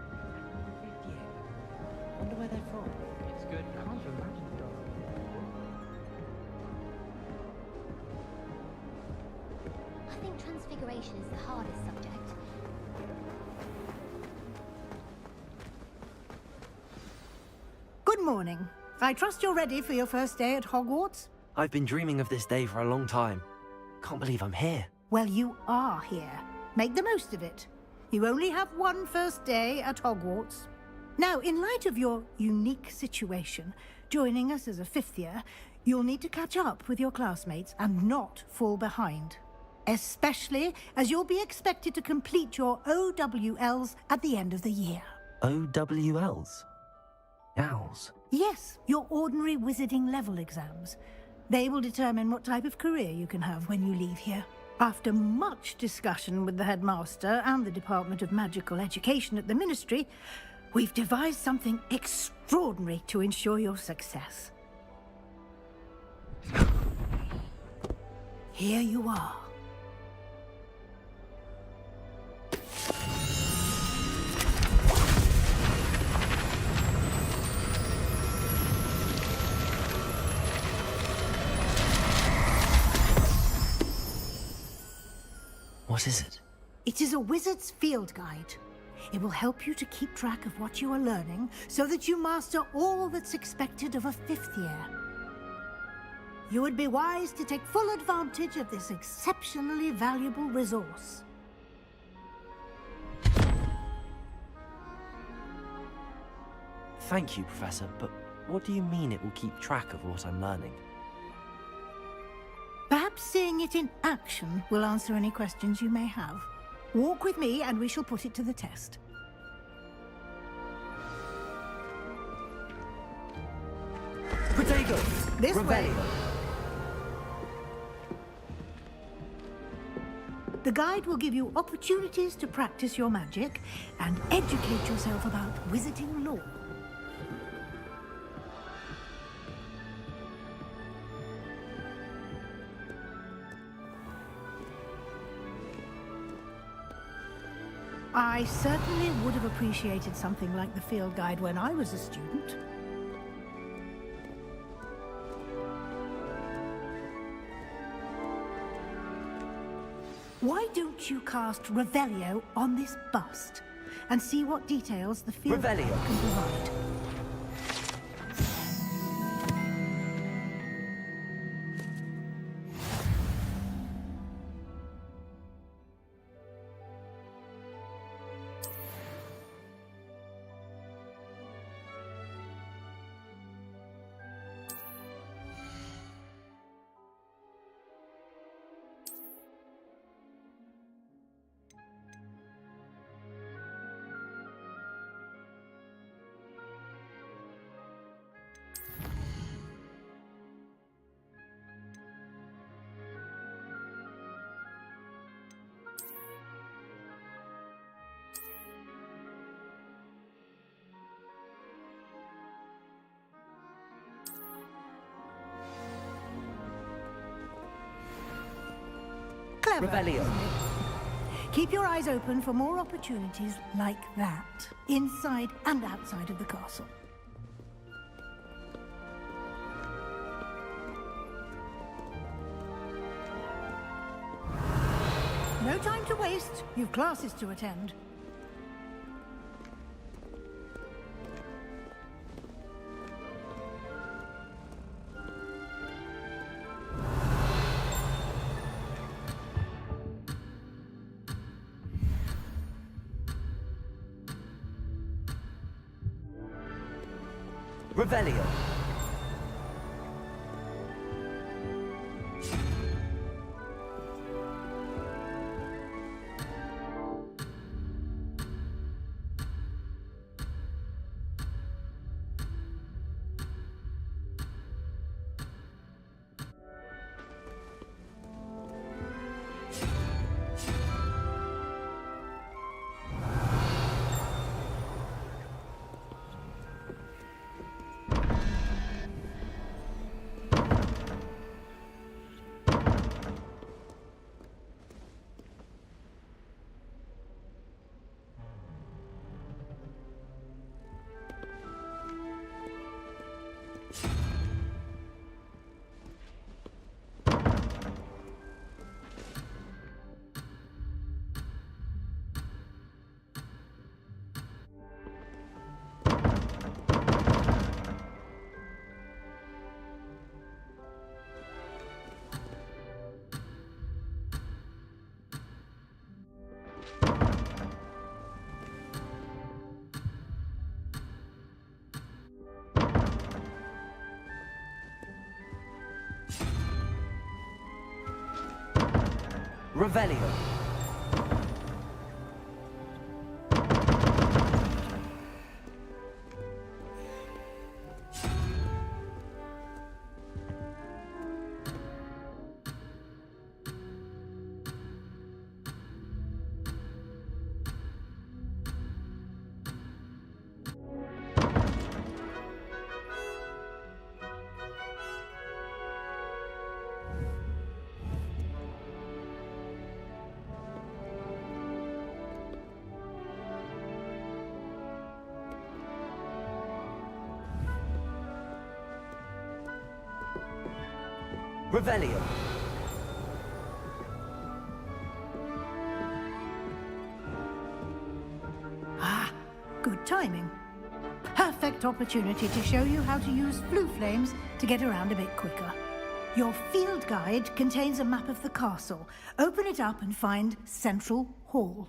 Wonder where they're from. It's good. I can't imagine though. I think education is the hardest subject. Good morning. I trust you're ready for your first day at Hogwarts? I've been dreaming of this day for a long time. Can't believe I'm here. Well, you are here. Make the most of it. You only have one first day at Hogwarts. Now, in light of your unique situation, joining us as a fifth year, you'll need to catch up with your classmates and not fall behind. Especially as you'll be expected to complete your OWLs at the end of the year. OWLs? Owls? Yes, your ordinary wizarding level exams. They will determine what type of career you can have when you leave here. After much discussion with the headmaster and the Department of Magical Education at the Ministry, we've devised something extraordinary to ensure your success. Here you are. What is it? It is a wizard's field guide. It will help you to keep track of what you are learning so that you master all that's expected of a fifth year. You would be wise to take full advantage of this exceptionally valuable resource. Thank you, Professor, but what do you mean it will keep track of what I'm learning? Perhaps seeing it in action will answer any questions you may have. Walk with me and we shall put it to the test. Protego! This way. The guide will give you opportunities to practice your magic and educate yourself about wizarding lore. I certainly would have appreciated something like the field guide when I was a student. Why don't you cast Revelio on this bust and see what details the field guide can provide? Clever. Revelio. Keep your eyes open for more opportunities like that, inside and outside of the castle. No time to waste. You've classes to attend. Revelio. Revelio. Revelio. Ah, good timing. Perfect opportunity to show you how to use flue flames to get around a bit quicker. Your field guide contains a map of the castle. Open it up and find Central Hall.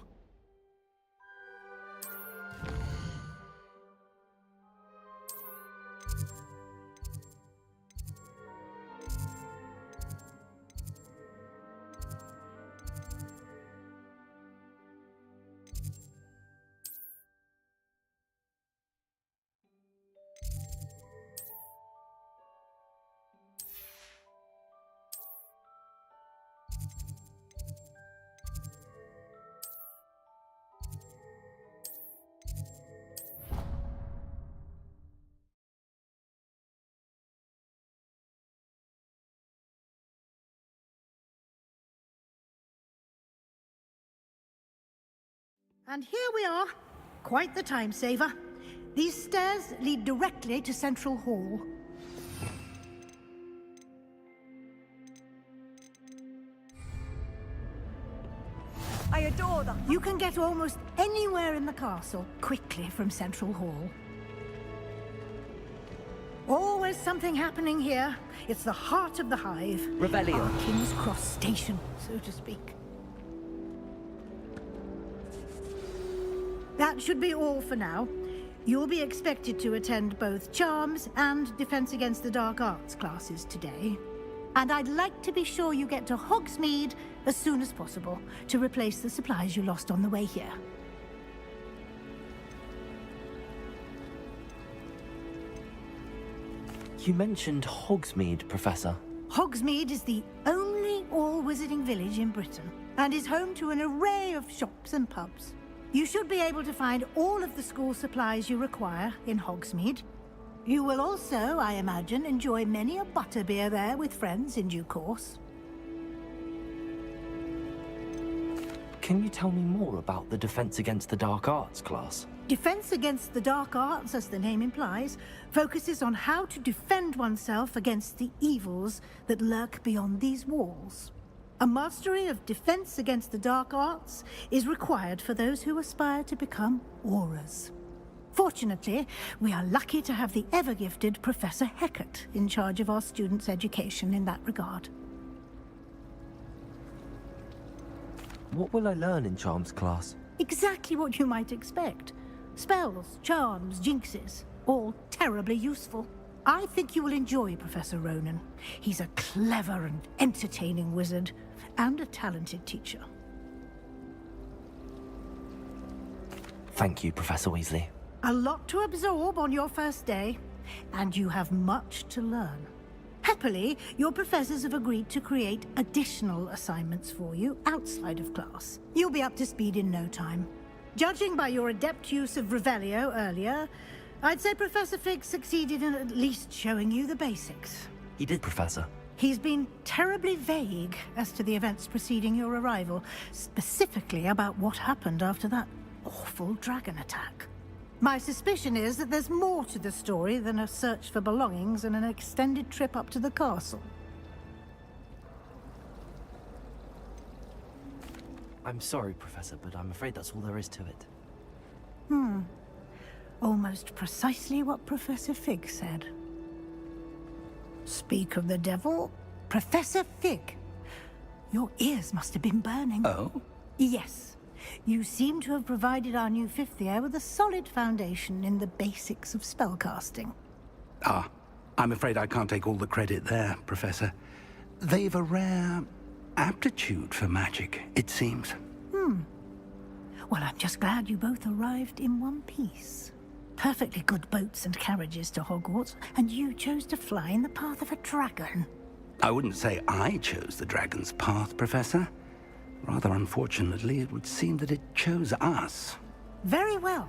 And here we are. Quite the time saver. These stairs lead directly to Central Hall. I adore them. You can get almost anywhere in the castle quickly from Central Hall. Always something happening here. It's the heart of the hive. Revelio. Our King's Cross station, so to speak. That should be all for now. You'll be expected to attend both Charms and Defense Against the Dark Arts classes today. And I'd like to be sure you get to Hogsmeade as soon as possible to replace the supplies you lost on the way here. You mentioned Hogsmeade, Professor. Hogsmeade is the only all-wizarding village in Britain and is home to an array of shops and pubs. You should be able to find all of the school supplies you require in Hogsmeade. You will also, I imagine, enjoy many a butterbeer there with friends in due course. Can you tell me more about the Defense Against the Dark Arts class? Defense Against the Dark Arts, as the name implies, focuses on how to defend oneself against the evils that lurk beyond these walls. A mastery of Defense Against the Dark Arts is required for those who aspire to become Aurors. Fortunately, we are lucky to have the ever-gifted Professor Hecat in charge of our students' education in that regard. What will I learn in Charms class? Exactly what you might expect. Spells, charms, jinxes, all terribly useful. I think you will enjoy Professor Ronan. He's a clever and entertaining wizard, and a talented teacher. Thank you, Professor Weasley. A lot to absorb on your first day, and you have much to learn. Happily, your professors have agreed to create additional assignments for you outside of class. You'll be up to speed in no time. Judging by your adept use of Revelio earlier, I'd say Professor Fig succeeded in at least showing you the basics. He did, Professor. He's been terribly vague as to the events preceding your arrival, specifically about what happened after that awful dragon attack. My suspicion is that there's more to the story than a search for belongings and an extended trip up to the castle. I'm sorry, Professor, but I'm afraid that's all there is to it. Almost precisely what Professor Fig said. Speak of the devil, Professor Fig. Your ears must have been burning. Oh? Yes. You seem to have provided our new fifth year with a solid foundation in the basics of spellcasting. Ah, I'm afraid I can't take all the credit there, Professor. They've a rare aptitude for magic, it seems. Well, I'm just glad you both arrived in one piece. Perfectly good boats and carriages to Hogwarts, and you chose to fly in the path of a dragon. I wouldn't say I chose the dragon's path, Professor. Rather unfortunately, it would seem that it chose us. Very well.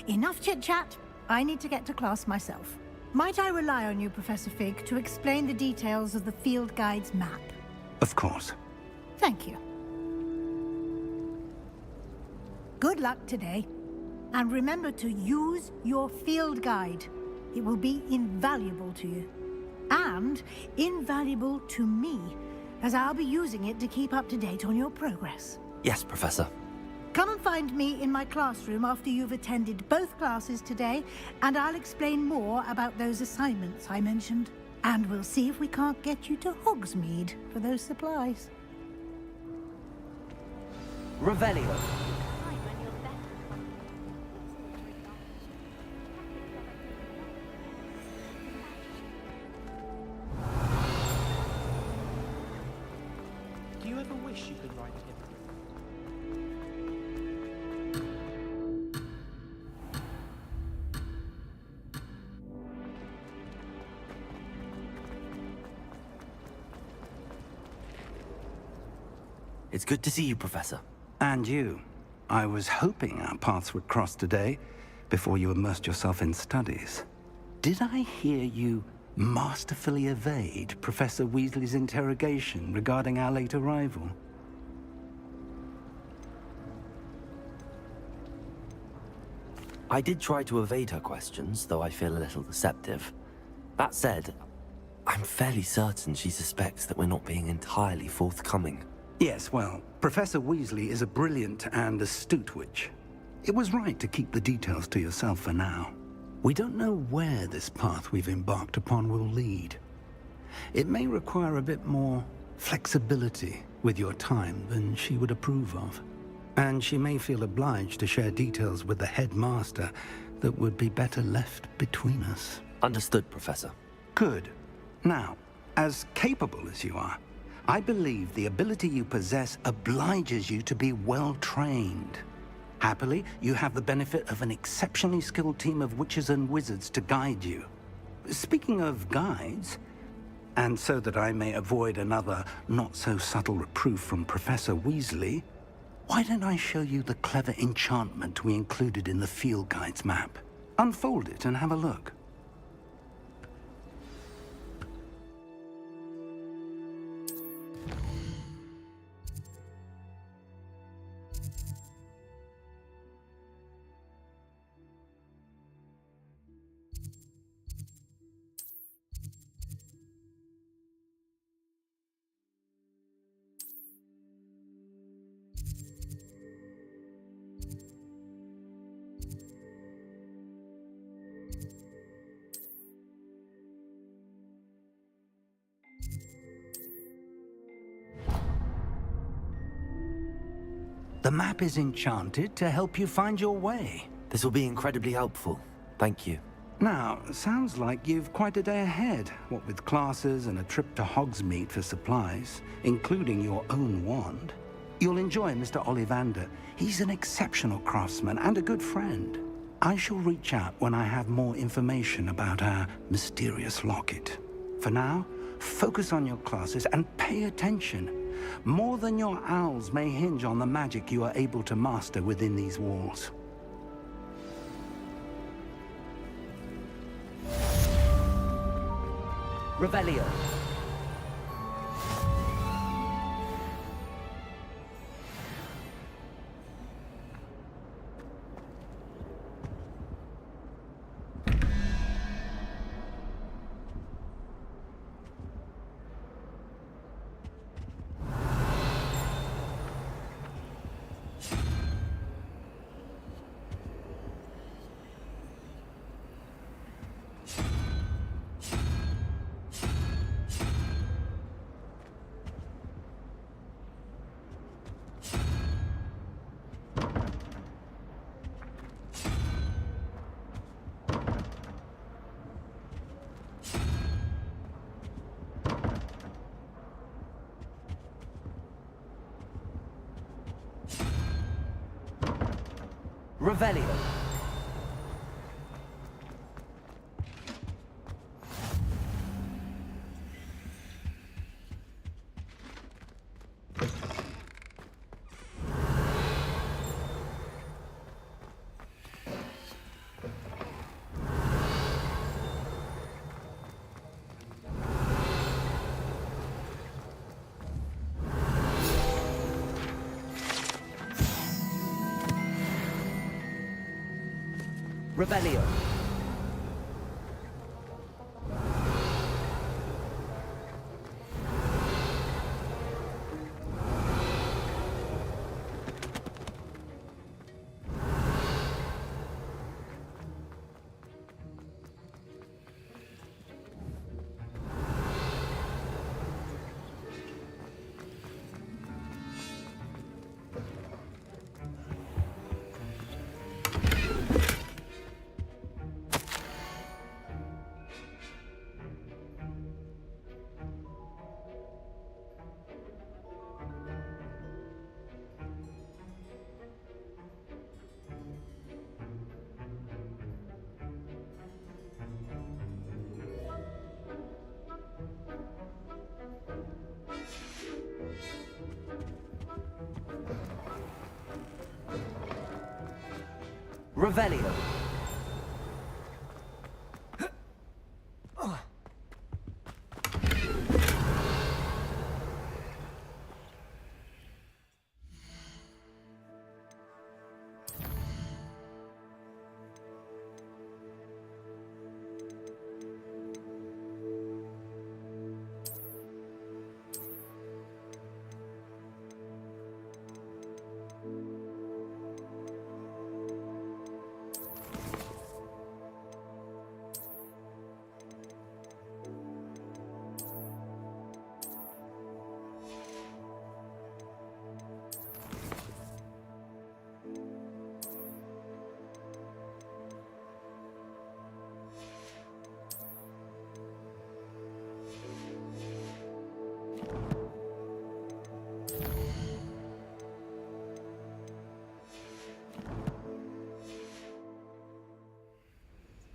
Enough chit-chat. I need to get to class myself. Might I rely on you, Professor Fig, to explain the details of the field guide's map? Of course. Thank you. Good luck today. And remember to use your field guide. It will be invaluable to you. And invaluable to me, as I'll be using it to keep up to date on your progress. Yes, Professor. Come and find me in my classroom after you've attended both classes today, and I'll explain more about those assignments I mentioned. And we'll see if we can't get you to Hogsmeade for those supplies. Revelio. Do you ever wish you could write him? It's good to see you, Professor. And you. I was hoping our paths would cross today, before you immersed yourself in studies. Did I hear you masterfully evade Professor Weasley's interrogation regarding our late arrival? I did try to evade her questions, though I feel a little deceptive. That said, I'm fairly certain she suspects that we're not being entirely forthcoming. Yes, well, Professor Weasley is a brilliant and astute witch. It was right to keep the details to yourself for now. We don't know where this path we've embarked upon will lead. It may require a bit more flexibility with your time than she would approve of. And she may feel obliged to share details with the headmaster that would be better left between us. Understood, Professor. Good. Now, as capable as you are, I believe the ability you possess obliges you to be well-trained. Happily, you have the benefit of an exceptionally skilled team of witches and wizards to guide you. Speaking of guides, and so that I may avoid another not-so-subtle reproof from Professor Weasley, why don't I show you the clever enchantment we included in the field guide's map? Unfold it and have a look. The map is enchanted to help you find your way. This will be incredibly helpful. Thank you. Now, sounds like you've quite a day ahead, what with classes and a trip to Hogsmeade for supplies, including your own wand. You'll enjoy Mr. Ollivander. He's an exceptional craftsman and a good friend. I shall reach out when I have more information about our mysterious locket. For now, focus on your classes and pay attention. More than your owls may hinge on the magic you are able to master within these walls. Revelio. Revelio. Revelio. Revelio.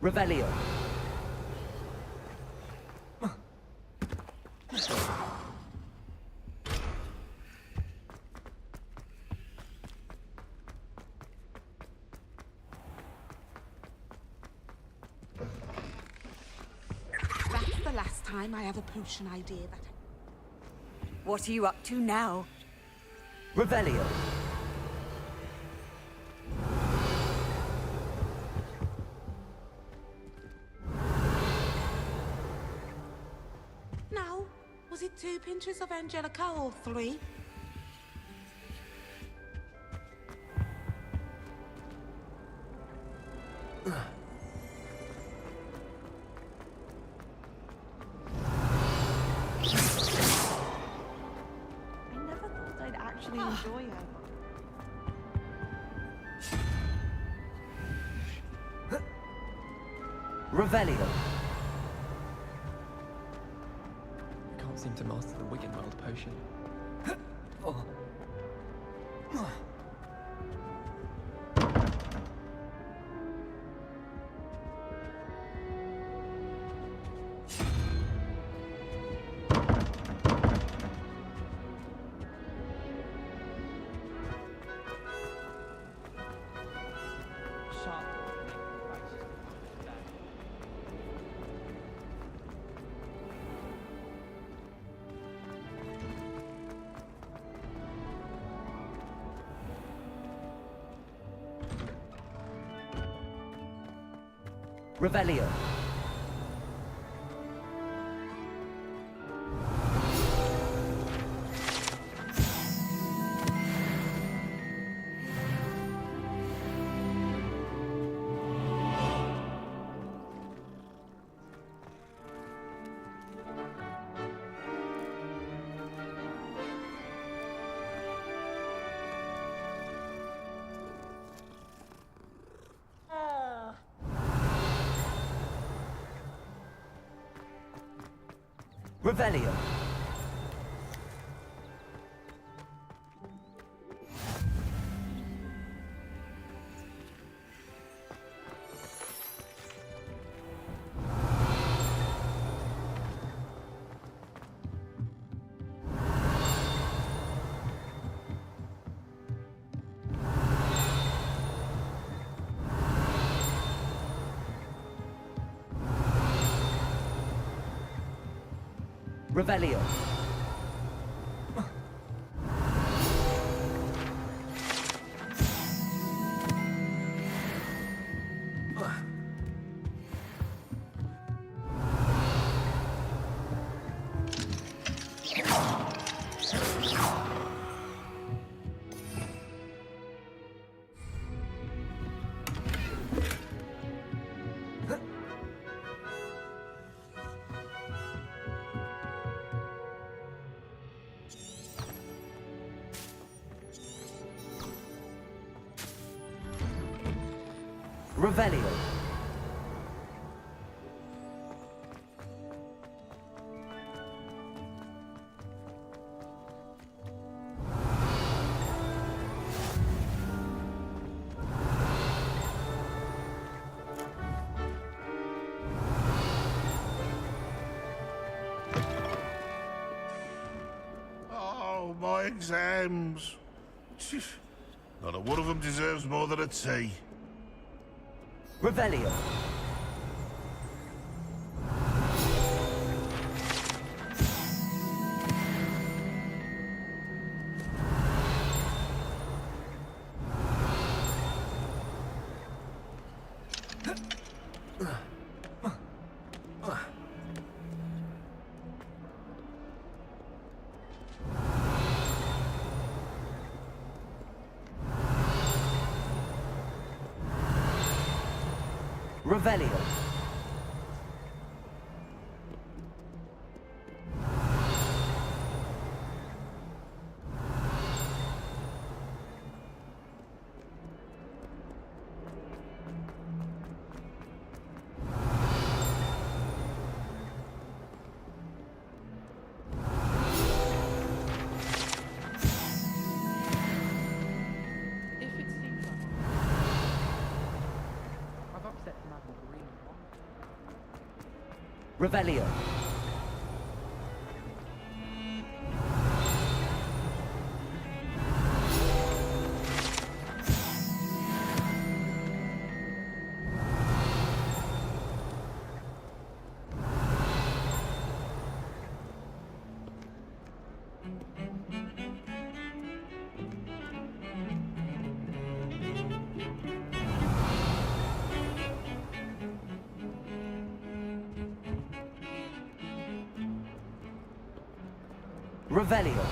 Revelio. That's the last time I have a potion idea that... What are you up to now? Revelio. Now, was it 2 pinches of Angelica or 3? Actually enjoy it. Revelio. I can't seem to master the Wiggenweld potion. Revelio. Revelio. Revelio. Revelio. Oh, my exams. Not a one of them deserves more than a tea. Revelio. Revelio. Revelio. Revelio.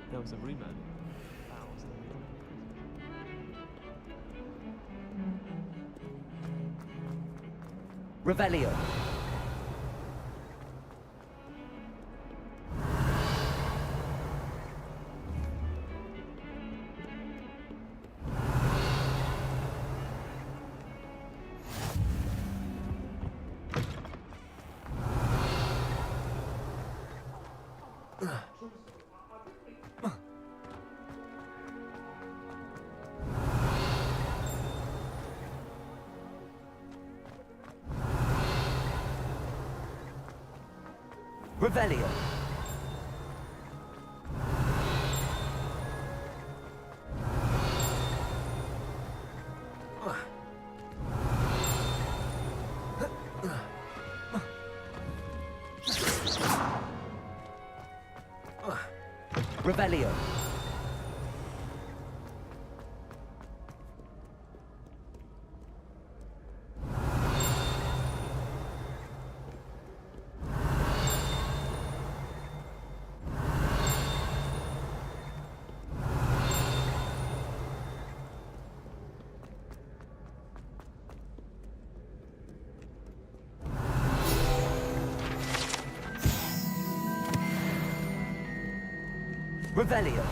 There was a rumor. Revelio. Revelio. Revelio. Revelio.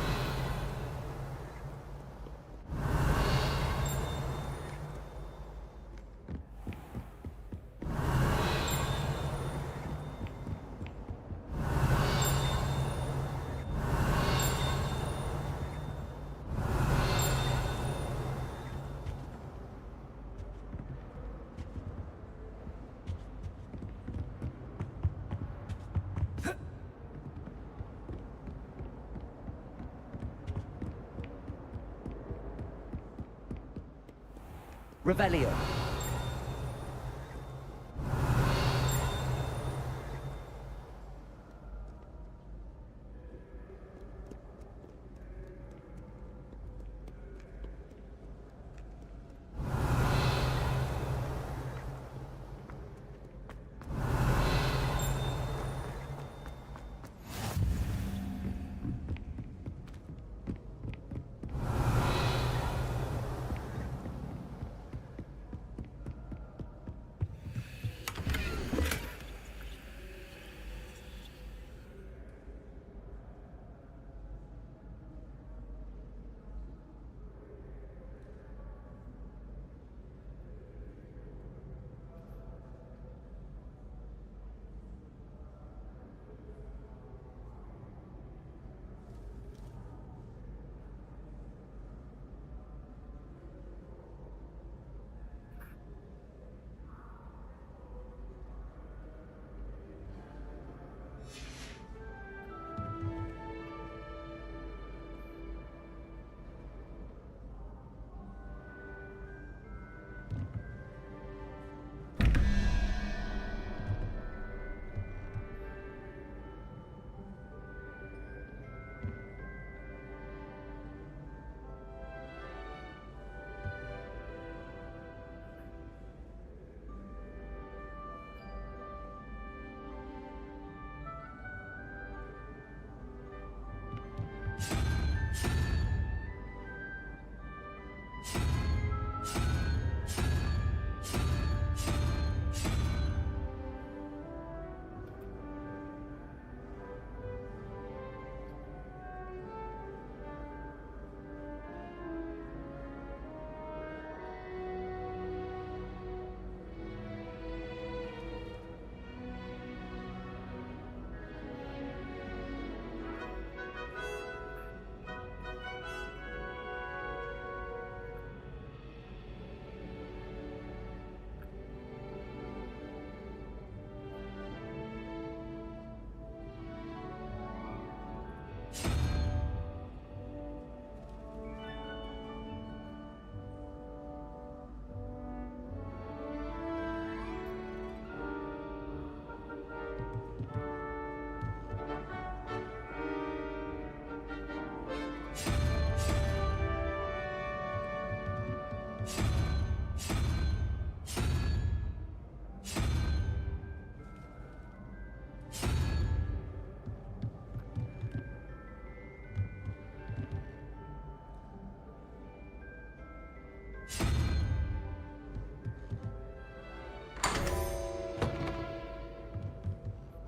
Revelio.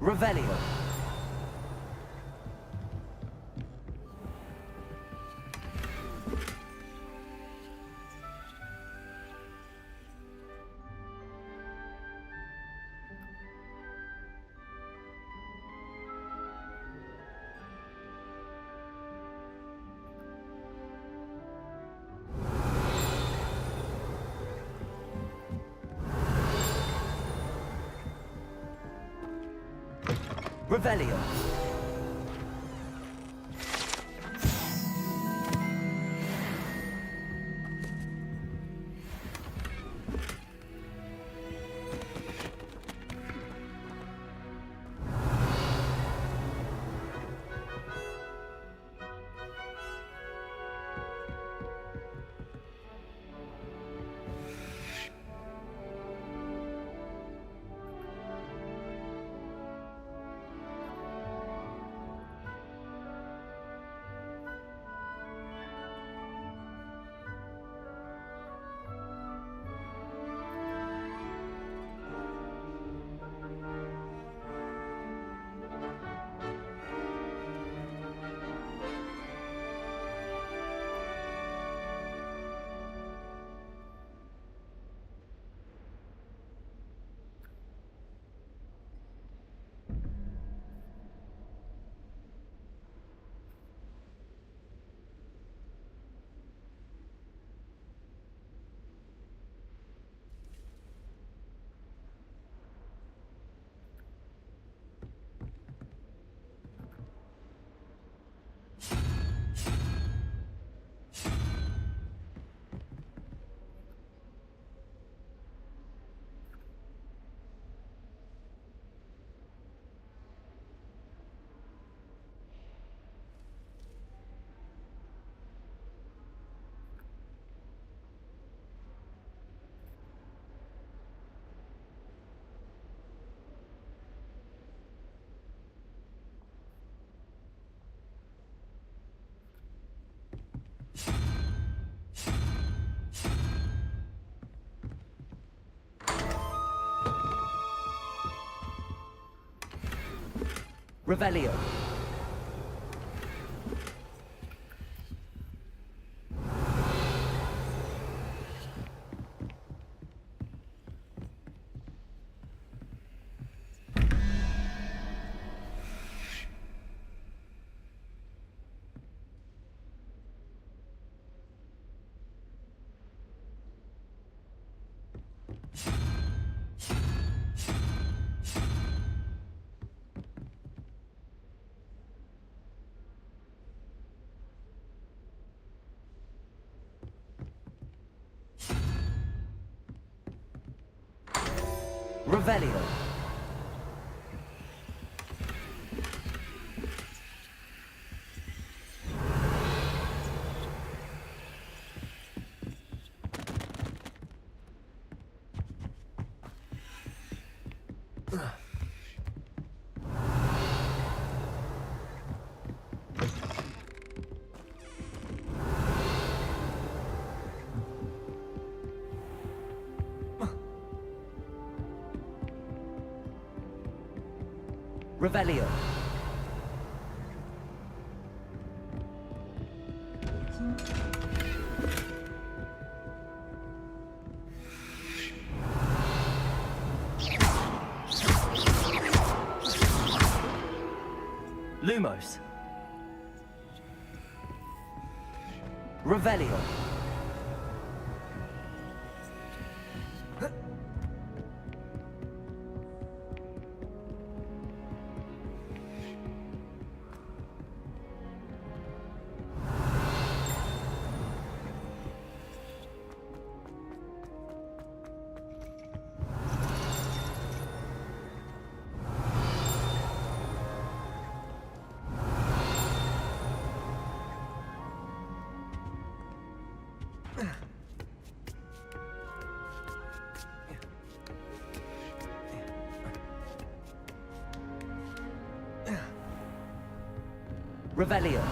Revelio. Revelio. Revelio. Revelio. Revelio. Lumos. Revelio. Revelio.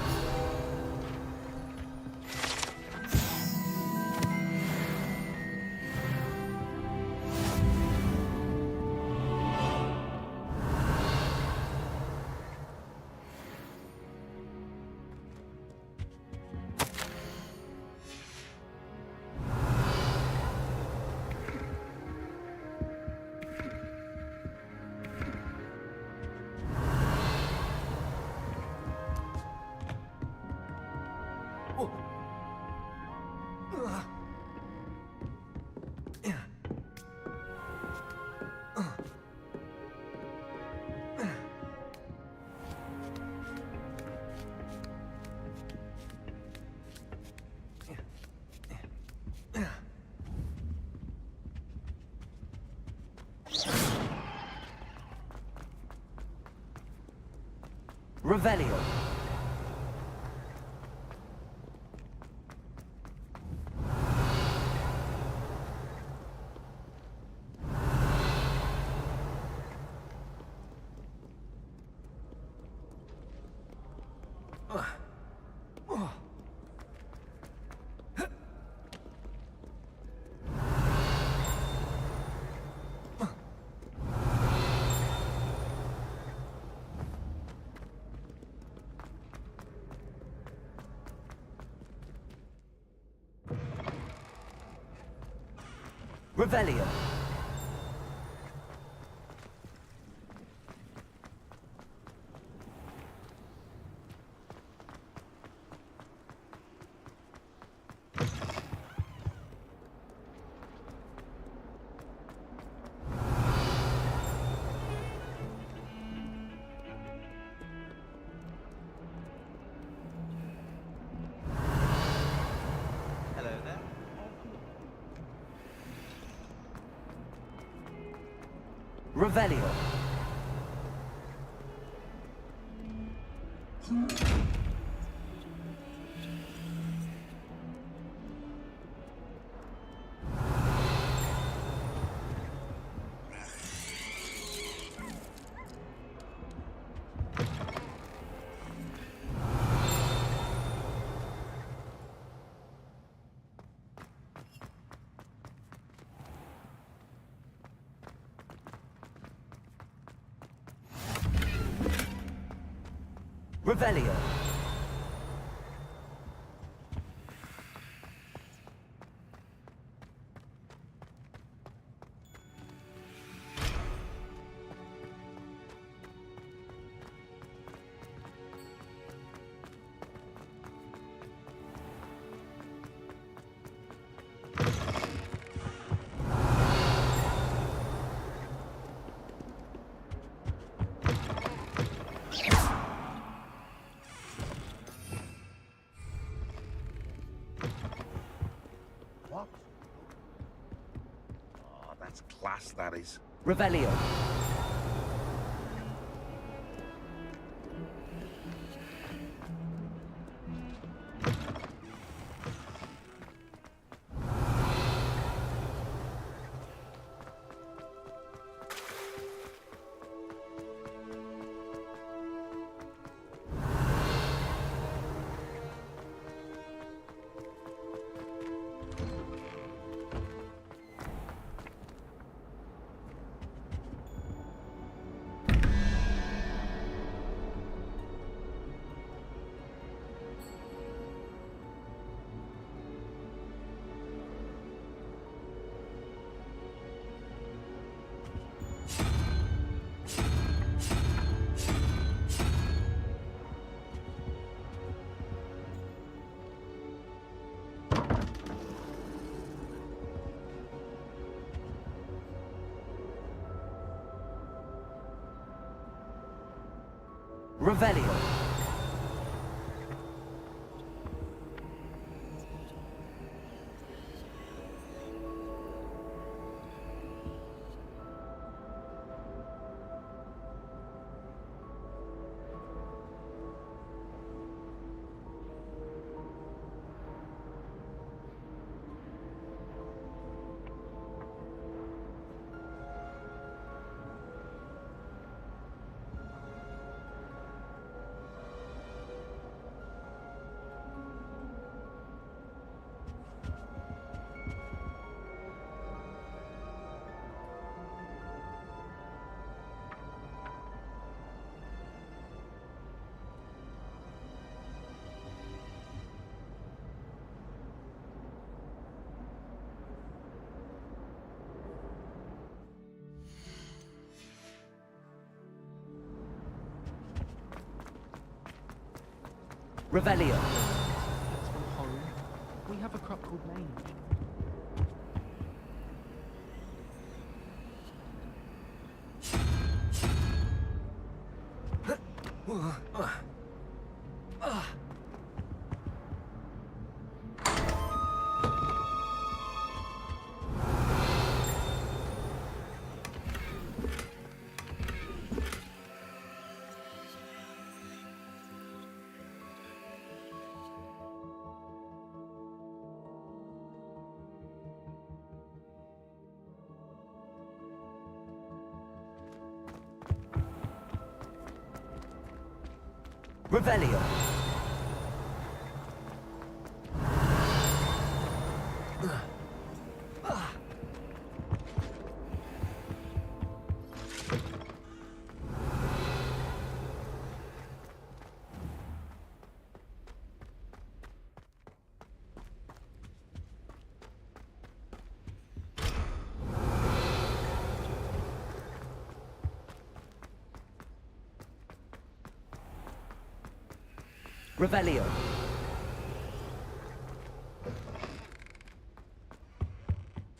Revelio. Revelio. Hello there. Revelio. Revelio. What? Oh, that's class, that is. Revelio. Revelio. Revelio. That's from home. We have a crop called Mange. Revelio. Revelio.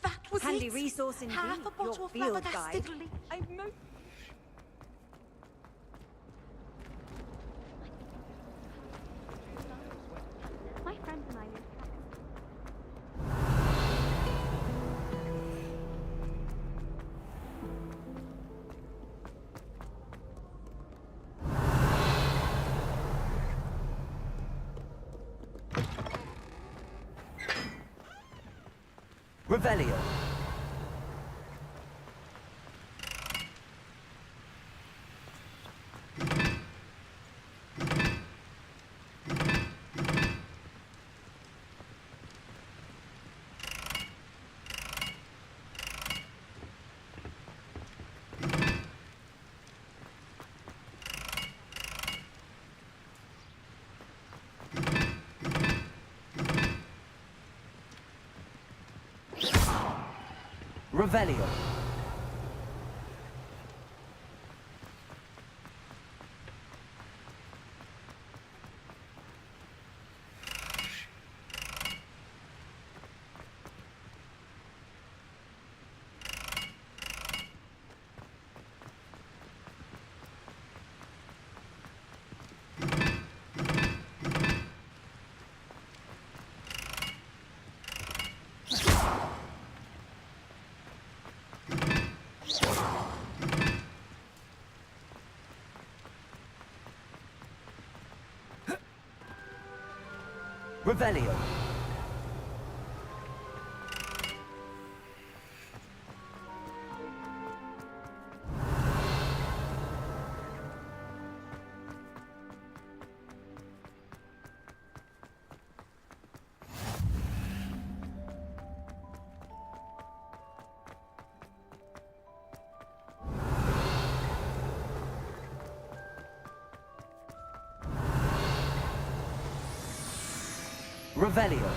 That was Handy it. resource indeed. Half a Your bottle of field flabbergasted guide. I've no... My friends and I live Revelio. Revelio. Revelio. Revelio.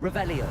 Revelio.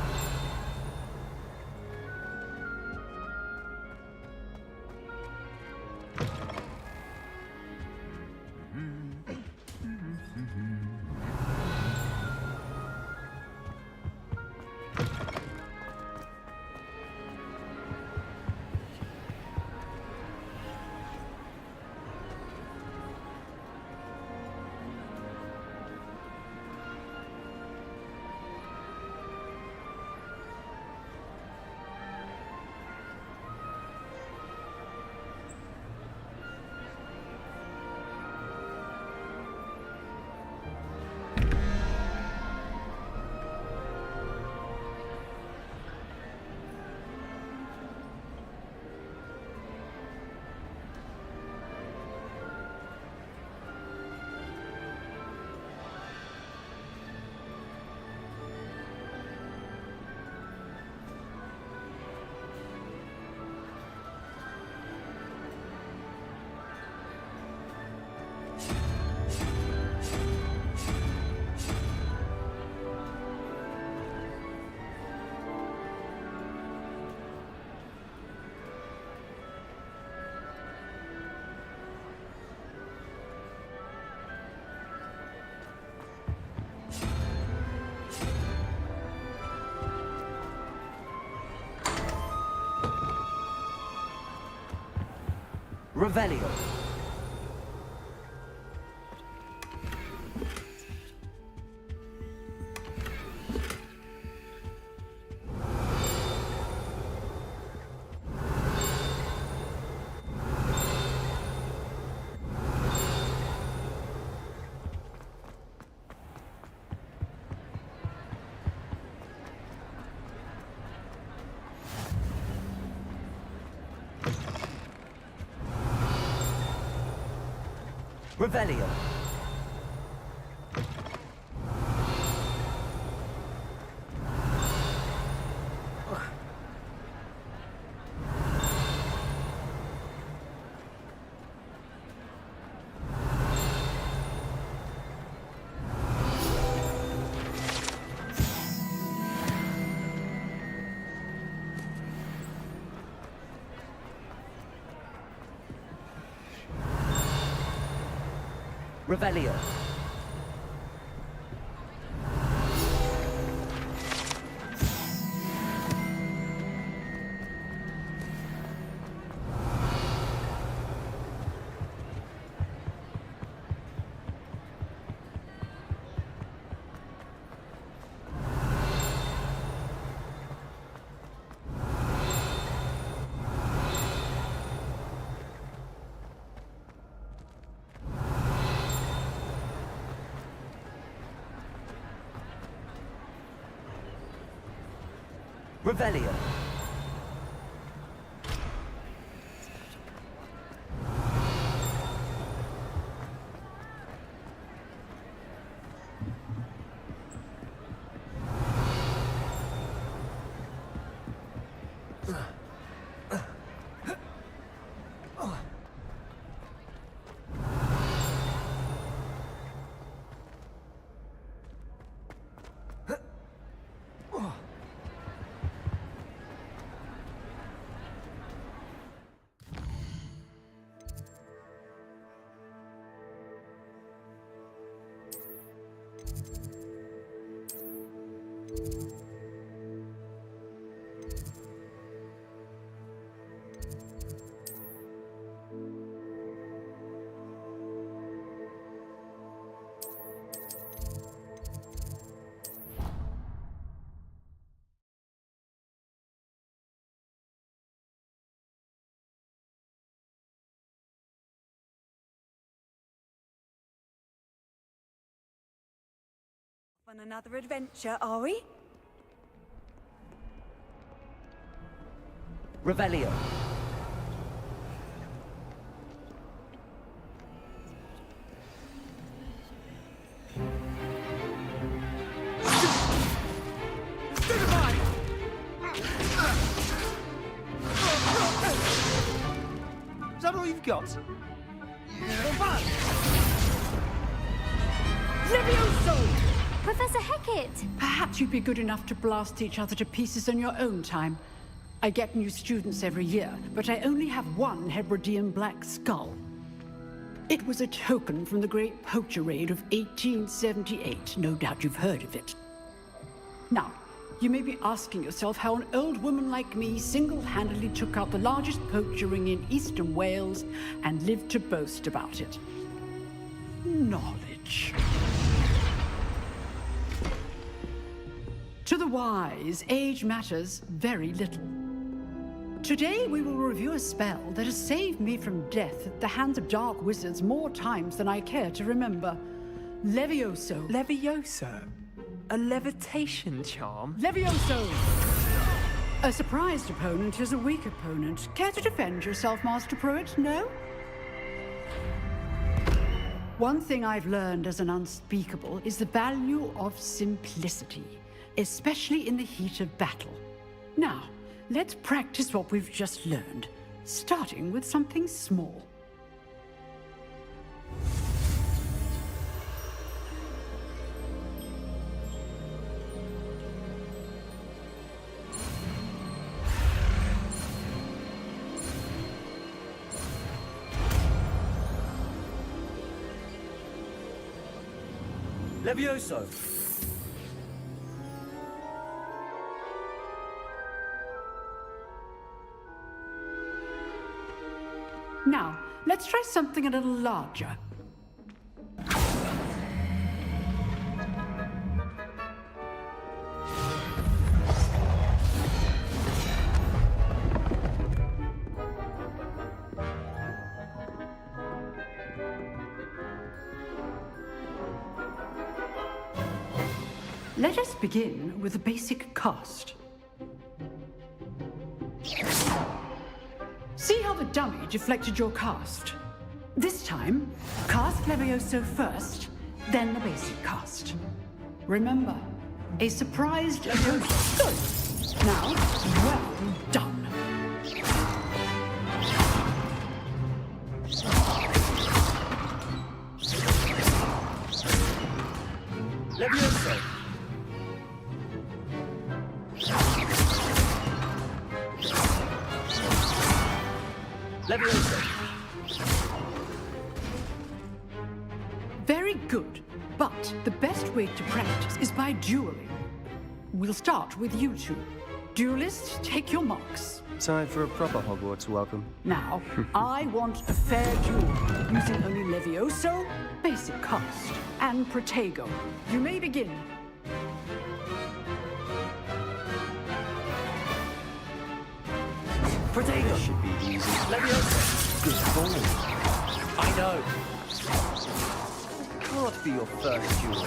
Revelio. Revelio. Revelio. Revelio. On another adventure, are we? Revelio. Is that all you've got? Levioso! Professor Hecat! Perhaps you'd be good enough to blast each other to pieces in your own time. I get new students every year, but I only have one Hebridean black skull. It was a token from the Great Poacher Raid of 1878. No doubt you've heard of it. Now, you may be asking yourself how an old woman like me single-handedly took out the largest poacher ring in eastern Wales and lived to boast about it. Knowledge. To the wise, age matters very little. Today we will review a spell that has saved me from death at the hands of dark wizards more times than I care to remember. Levioso. Levioso? A levitation charm? Levioso! A surprised opponent is a weak opponent. Care to defend yourself, Master Pruitt? No? One thing I've learned as an unspeakable is the value of simplicity, especially in the heat of battle. Now, let's practice what we've just learned, starting with something small. Levioso. Now, let's try something a little larger. Let us begin with a basic cast. See how the dummy deflected your cast? This time, cast Levioso first, then the basic cast. Remember, a surprised opponent. Good. Now, well done. Levioso. Levioso. Very good, but the best way to practice is by dueling. We'll start with you two. Duelists, take your marks. Time for a proper Hogwarts welcome. Now, I want a fair duel, using only Levioso, basic cast, and Protego. You may begin. Protego. Should be easy. Levioso. Good ball. I know. not be your first duel.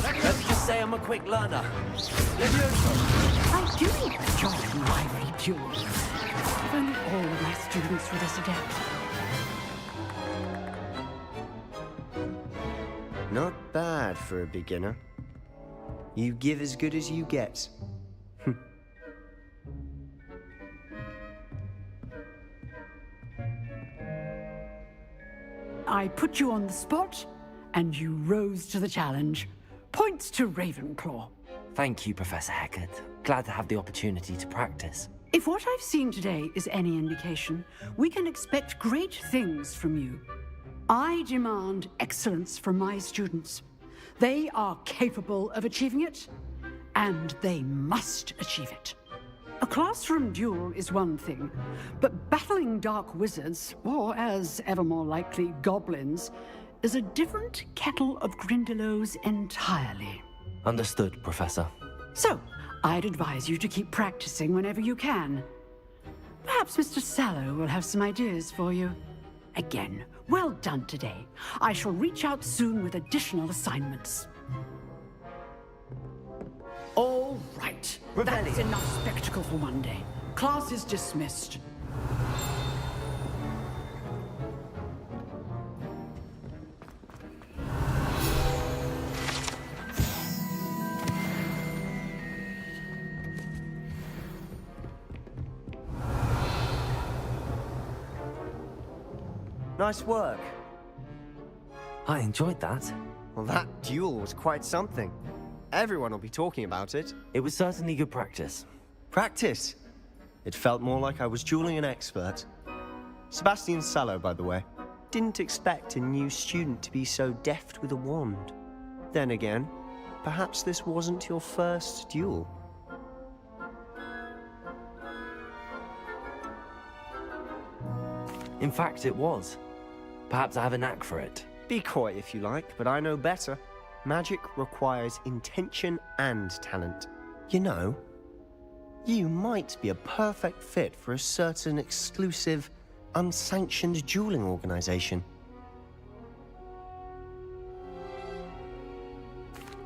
Let's just say I'm a quick learner. I do enjoy lively duels. If only all of my students were this adept. Not bad for a beginner. You give as good as you get. I put you on the spot, and you rose to the challenge. Points to Ravenclaw. Thank you, Professor Hecat. Glad to have the opportunity to practice. If what I've seen today is any indication, we can expect great things from you. I demand excellence from my students. They are capable of achieving it, and they must achieve it. A classroom duel is one thing, but battling dark wizards, or as ever more likely, goblins, is a different kettle of Grindylows entirely. Understood, Professor. So, I'd advise you to keep practicing whenever you can. Perhaps Mr. Sallow will have some ideas for you. Again, well done today. I shall reach out soon with additional assignments. All right. That's enough spectacle for one day. Class is dismissed. Nice work. I enjoyed that. Well, that duel was quite something. Everyone will be talking about it. It was certainly good practice. Practice? It felt more like I was dueling an expert. Sebastian Sallow, by the way. Didn't expect a new student to be so deft with a wand. Then again, perhaps this wasn't your first duel. In fact, it was. Perhaps I have a knack for it. Be coy if you like, but I know better. Magic requires intention and talent. You know, you might be a perfect fit for a certain exclusive, unsanctioned dueling organization.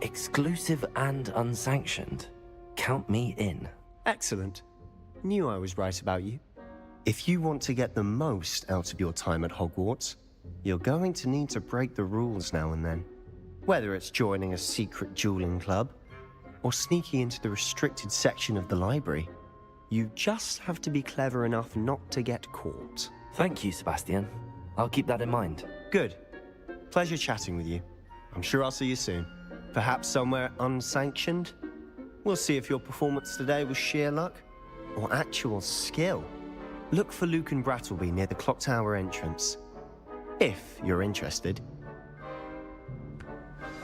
Exclusive and unsanctioned. Count me in. Excellent. Knew I was right about you. If you want to get the most out of your time at Hogwarts, you're going to need to break the rules now and then. Whether it's joining a secret dueling club, or sneaking into the restricted section of the library, you just have to be clever enough not to get caught. Thank you, Sebastian. I'll keep that in mind. Good. Pleasure chatting with you. I'm sure I'll see you soon. Perhaps somewhere unsanctioned? We'll see if your performance today was sheer luck, or actual skill. Look for Luke and Brattleby near the clock tower entrance. If you're interested.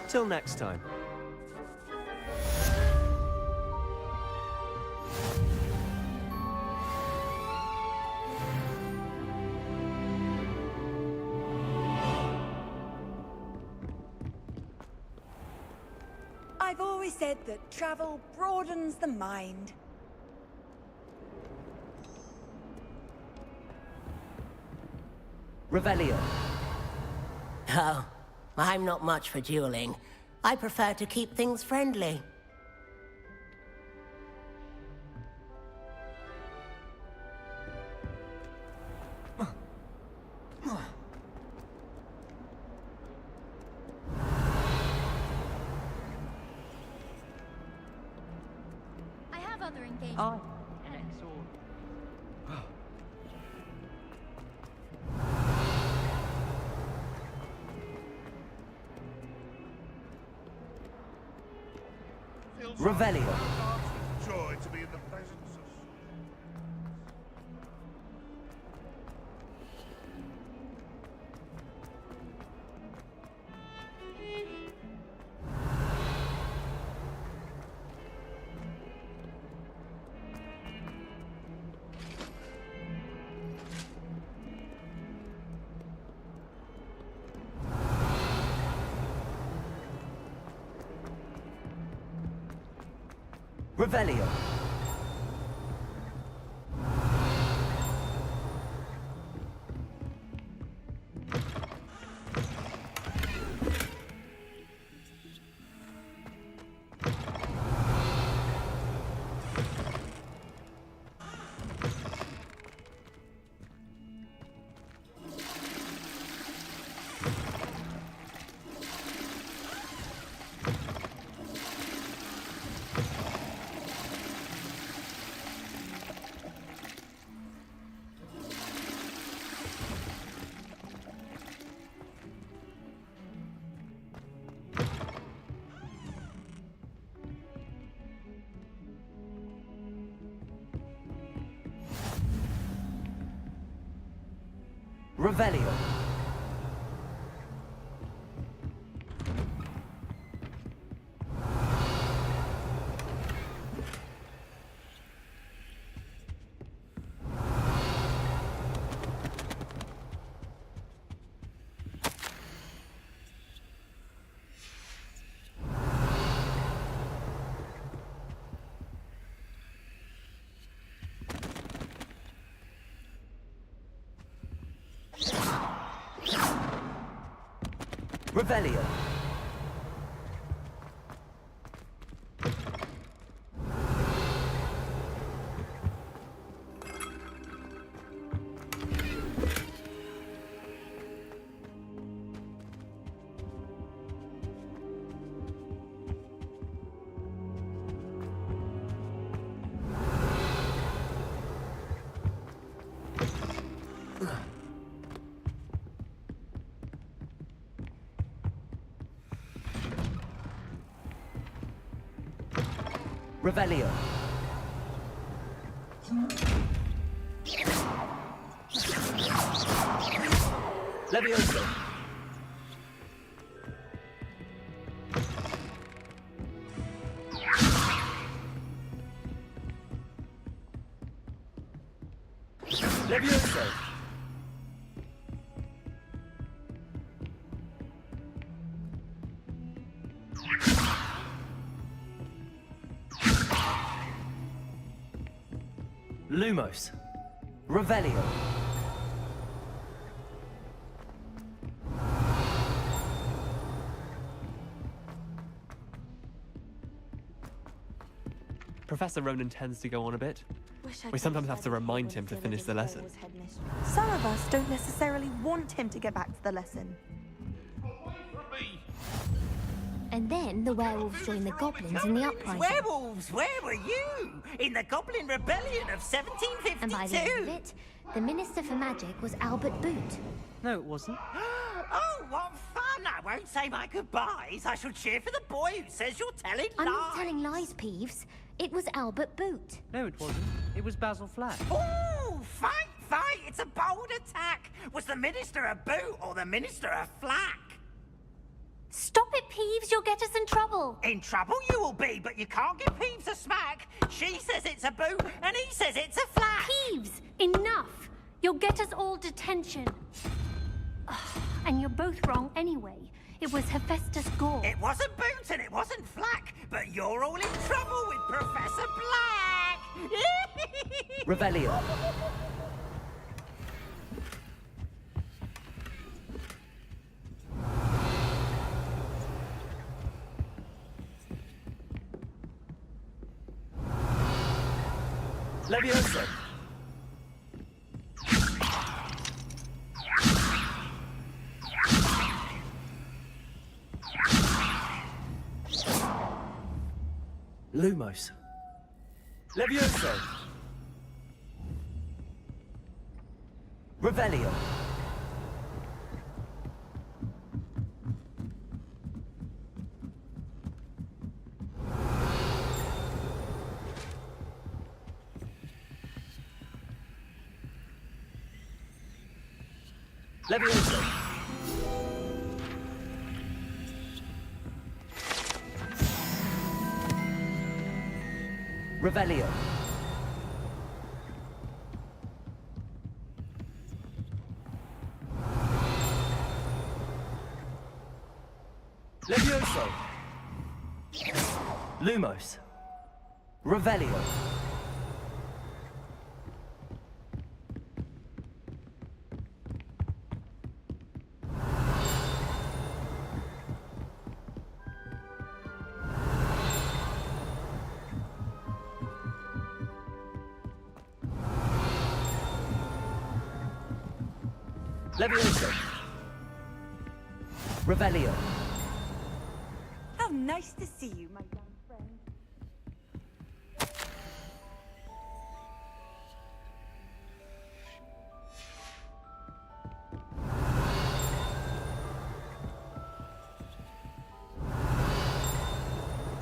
Till next time. I've always said that travel broadens the mind. Revelio. Oh, I'm not much for dueling. I prefer to keep things friendly. I have other engagements. Oh. Revelio. Joy to be in the presence of... Revelio. Revelio. Revelio. Revelio. Levioso. Levioso. Lumos. Revelio. Professor Ronan tends to go on a bit. Wish I We could sometimes have have to remind him to finish the lesson. Some of us don't necessarily want him to get back to the lesson. And then the werewolves joined the goblins in the uprising. Werewolves, where were you? In the Goblin Rebellion of 1752? And by the end of it, the Minister for Magic was Albert Boot. No, it wasn't. Oh, what fun! I won't say my goodbyes. I shall cheer for the boy who says you're telling I'm lies. not telling lies, Peeves. It was Albert Boot. No, it wasn't. It was Basil Flack. Oh, fight! It's a bold attack. Was the Minister a boot or the Minister a flack? Stop it, Peeves. You'll get us in trouble. In trouble you will be, but you can't give Peeves a smack. She says it's a boot, and he says it's a flack. Peeves, enough. You'll get us all detention. And you're both wrong anyway. It was Hephaestus Gore. It wasn't boot and it wasn't flack, but you're all in trouble with Professor Black. Revelio. Levioso. Lumos. Levioso. Revelio. Levioso. Revelio. Levioso. Lumos. Revelio. Levioso. Revelio. How nice to see you, my young friend.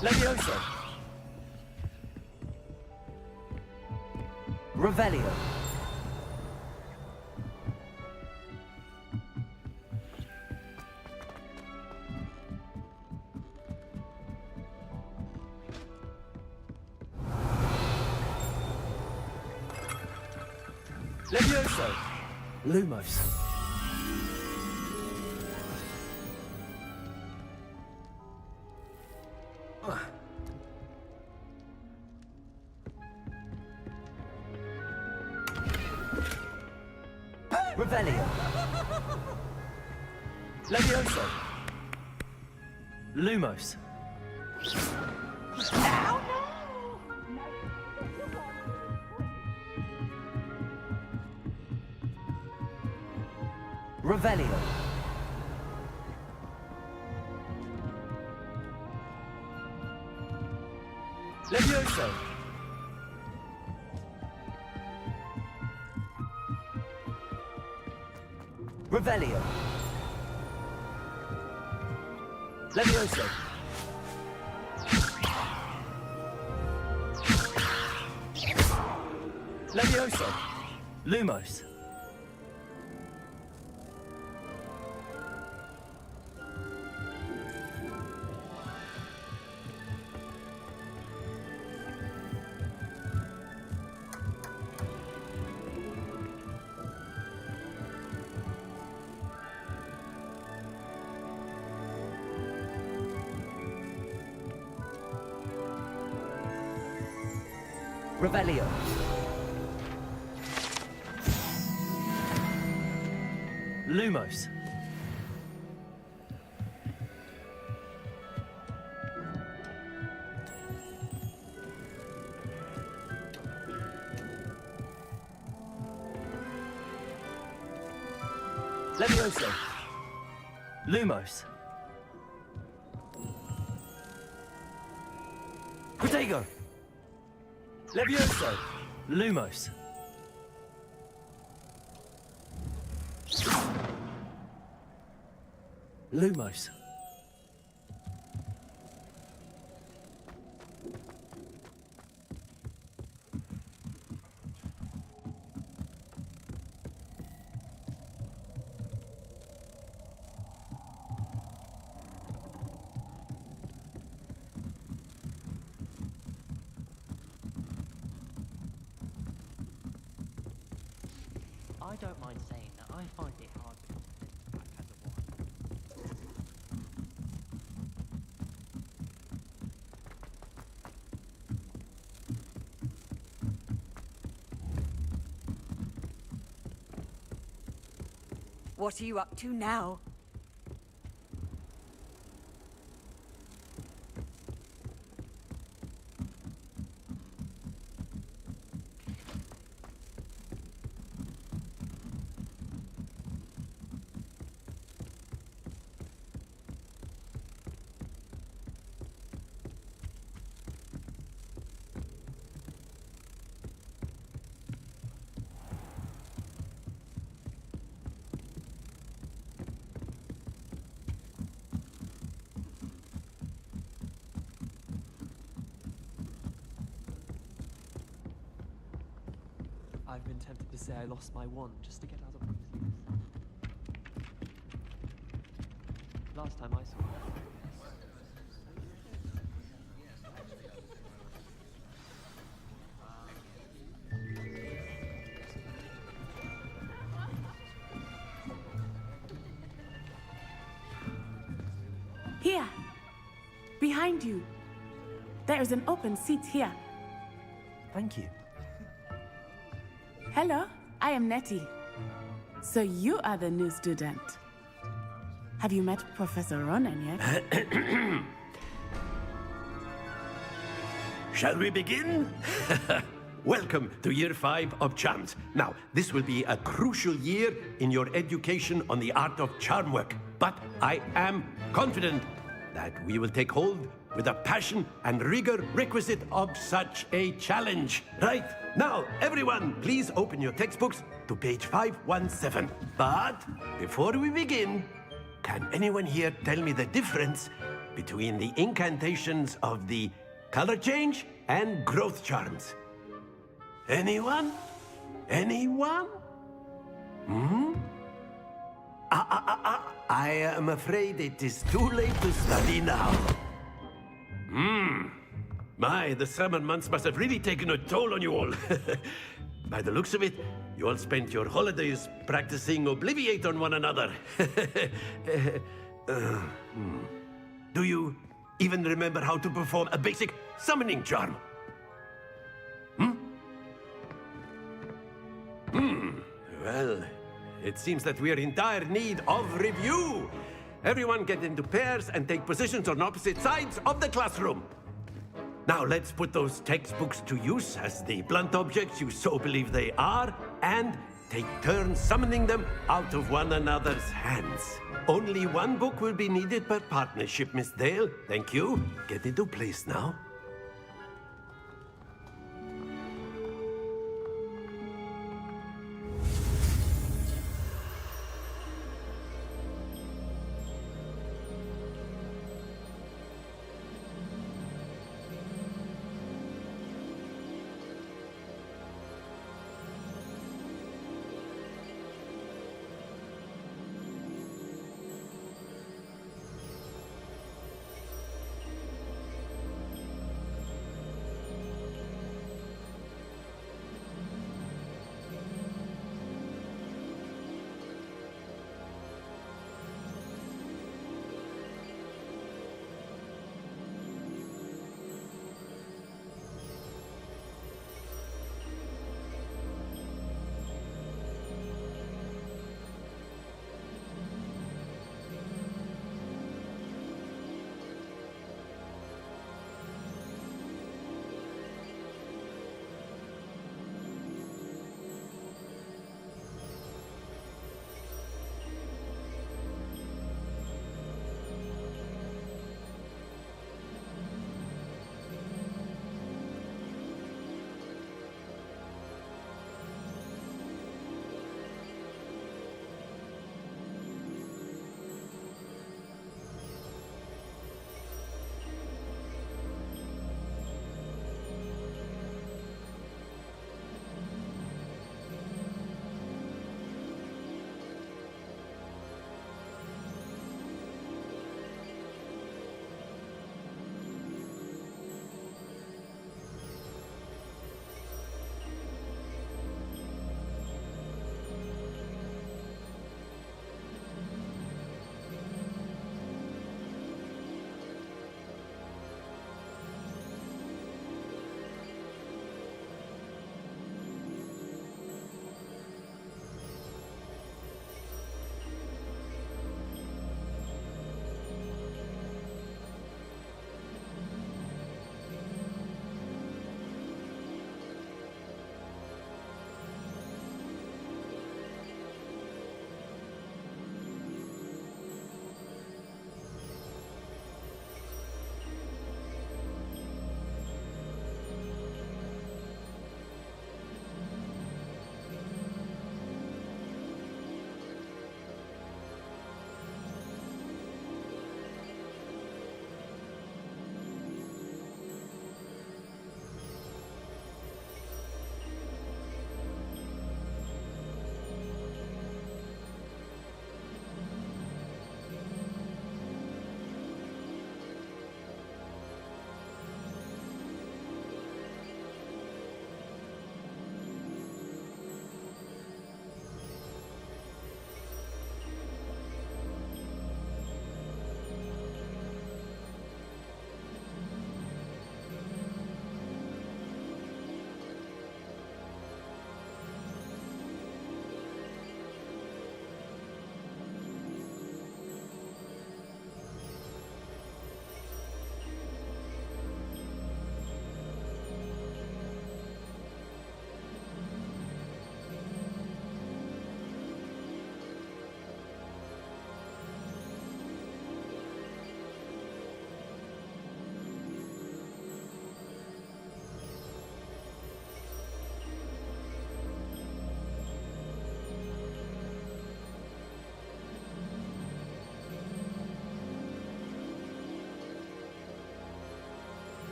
Levioso. Revelio. Levioso! Lumos. Revelio. Levioso. Lumos. Revelio. Levioso. Revelio. Levioso. Levioso. Lumos. Revelio. Lumos. Levioso. Lumos. Protego. Levioso. Lumos. Lumos. I don't mind saying that I find it hard to concentrate back as a one. What are you up to now? I've been tempted to say I lost my wand just to get out of Weasley's. Last time I saw it. Here. Behind you. There is an open seat here. Thank you. Hello, I am Nettie. So you are the new student. Have you met Professor Ronan yet? Shall we begin? Welcome to Year 5 of Charms. Now, this will be a crucial year in your education on the art of charm work. But I am confident that we will take hold with the passion and rigor requisite of such a challenge. Right, now, everyone, please open your textbooks to page 517. But before we begin, can anyone here tell me the difference between the incantations of the color change and growth charms? Anyone? Anyone? I am afraid it is too late to study now. My, the summer months must have really taken a toll on you all. By the looks of it, You all spent your holidays practicing Obliviate on one another. Do you even remember how to perform a basic summoning charm? Well, it seems that we are in dire need of review. Everyone get into pairs and take positions on opposite sides of the classroom. Now let's put those textbooks to use as the blunt objects you so believe they are, and take turns summoning them out of one another's hands. Only one book will be needed per partnership, Miss Dale. Thank you. Get into place now.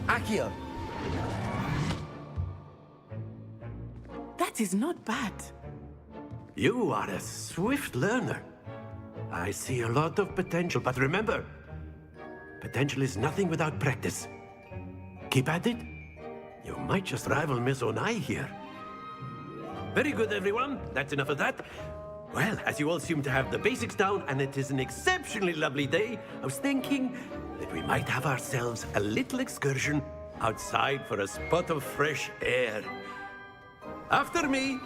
Accio! That is not bad. You are a swift learner. I see a lot of potential, but remember, potential is nothing without practice. Keep at it. You might just rival Miss Onai here. Very good, everyone. That's enough of that. Well, as you all seem to have the basics down, and it is an exceptionally lovely day, I was thinking that we might have ourselves a little excursion outside for a spot of fresh air. After me.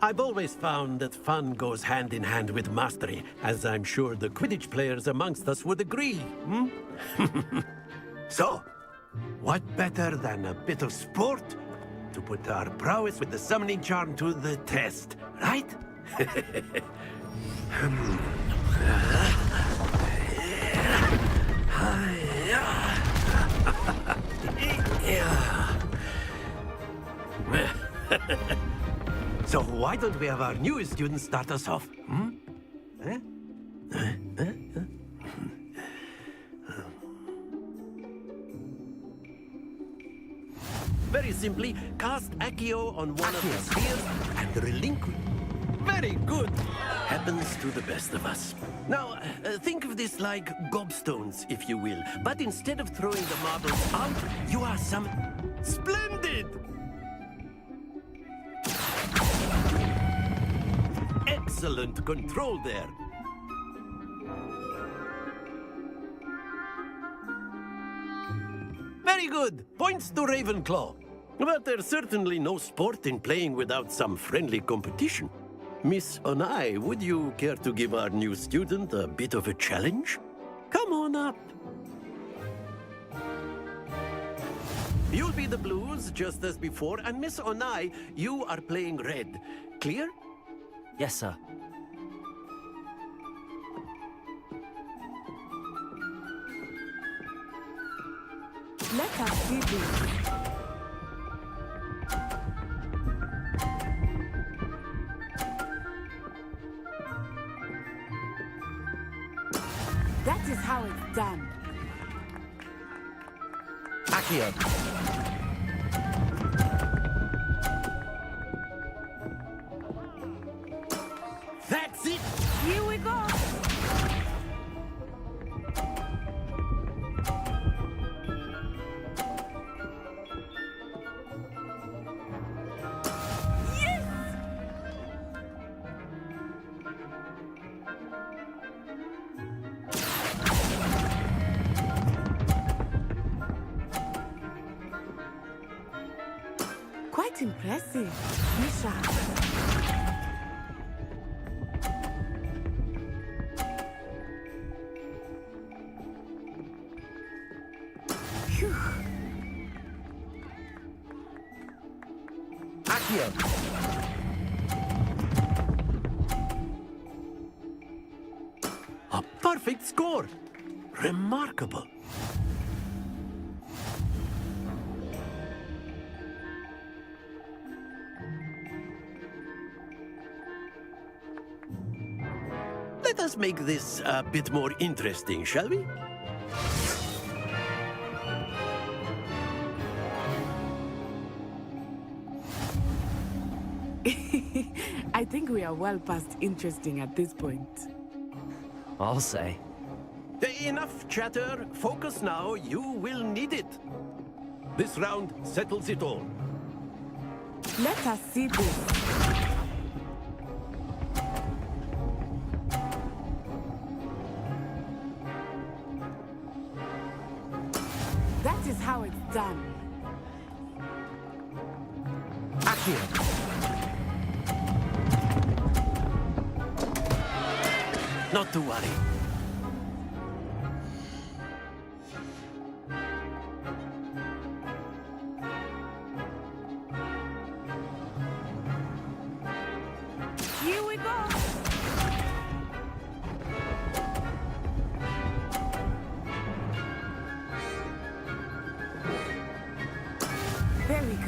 I've always found that fun goes hand in hand with mastery, as I'm sure the Quidditch players amongst us would agree. So, what better than a bit of sport to put our prowess with the summoning charm to the test, right? So why don't we have our newest student start us off? Very simply, cast Accio on one of the spheres and relinquish. Very good. Happens to the best of us. Now, think of this like gobstones, if you will. But instead of throwing the marbles out, you are some... Splendid! Excellent control there. Very good. Points to Ravenclaw. But there's certainly no sport in playing without some friendly competition. Miss Onai, would you care to give our new student a bit of a challenge? Come on up. You'll be the blues, just as before, and Miss Onai, you are playing red. Clear? Yes, sir. Let us see this. That is how it's done. Accio! That's it! Here we go! Quite impressive, Misha. Phew. Accio! A perfect score! Remarkable. Let us make this a bit more interesting, shall we? I think we are well past interesting at this point. I'll say. Enough chatter. Focus now. You will need it. This round settles it all. Let us see this. That is how it's done. Accio! Not to worry. Here we go.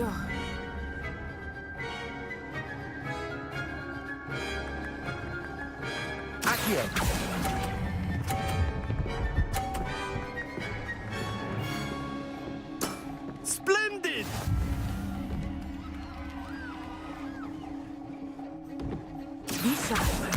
go. Accio! Splendid! Be sharp.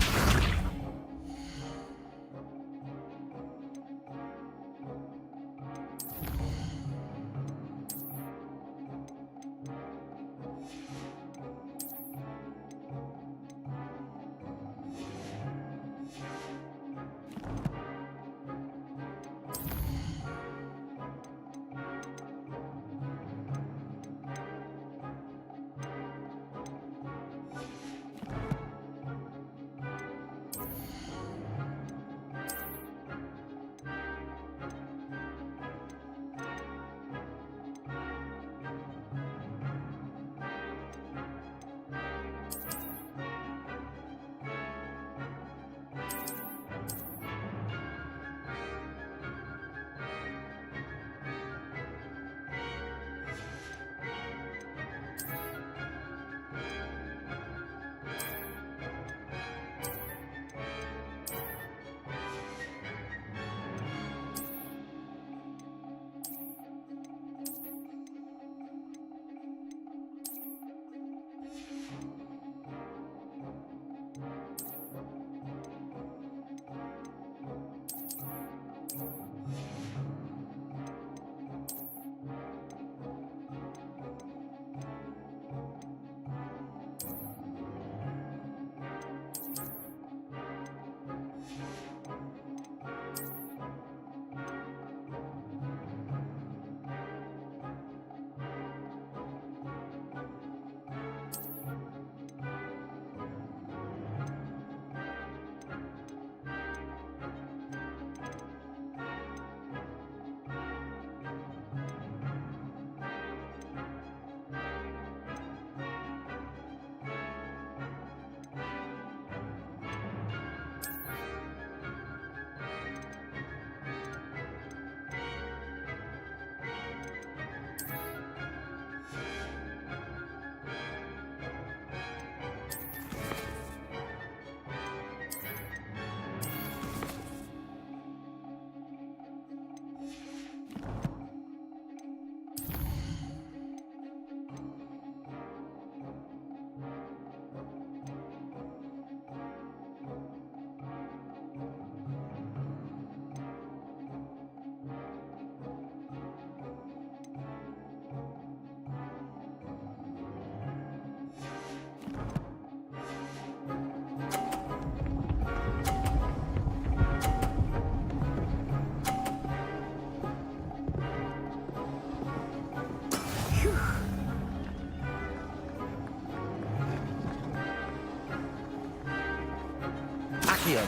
Accio!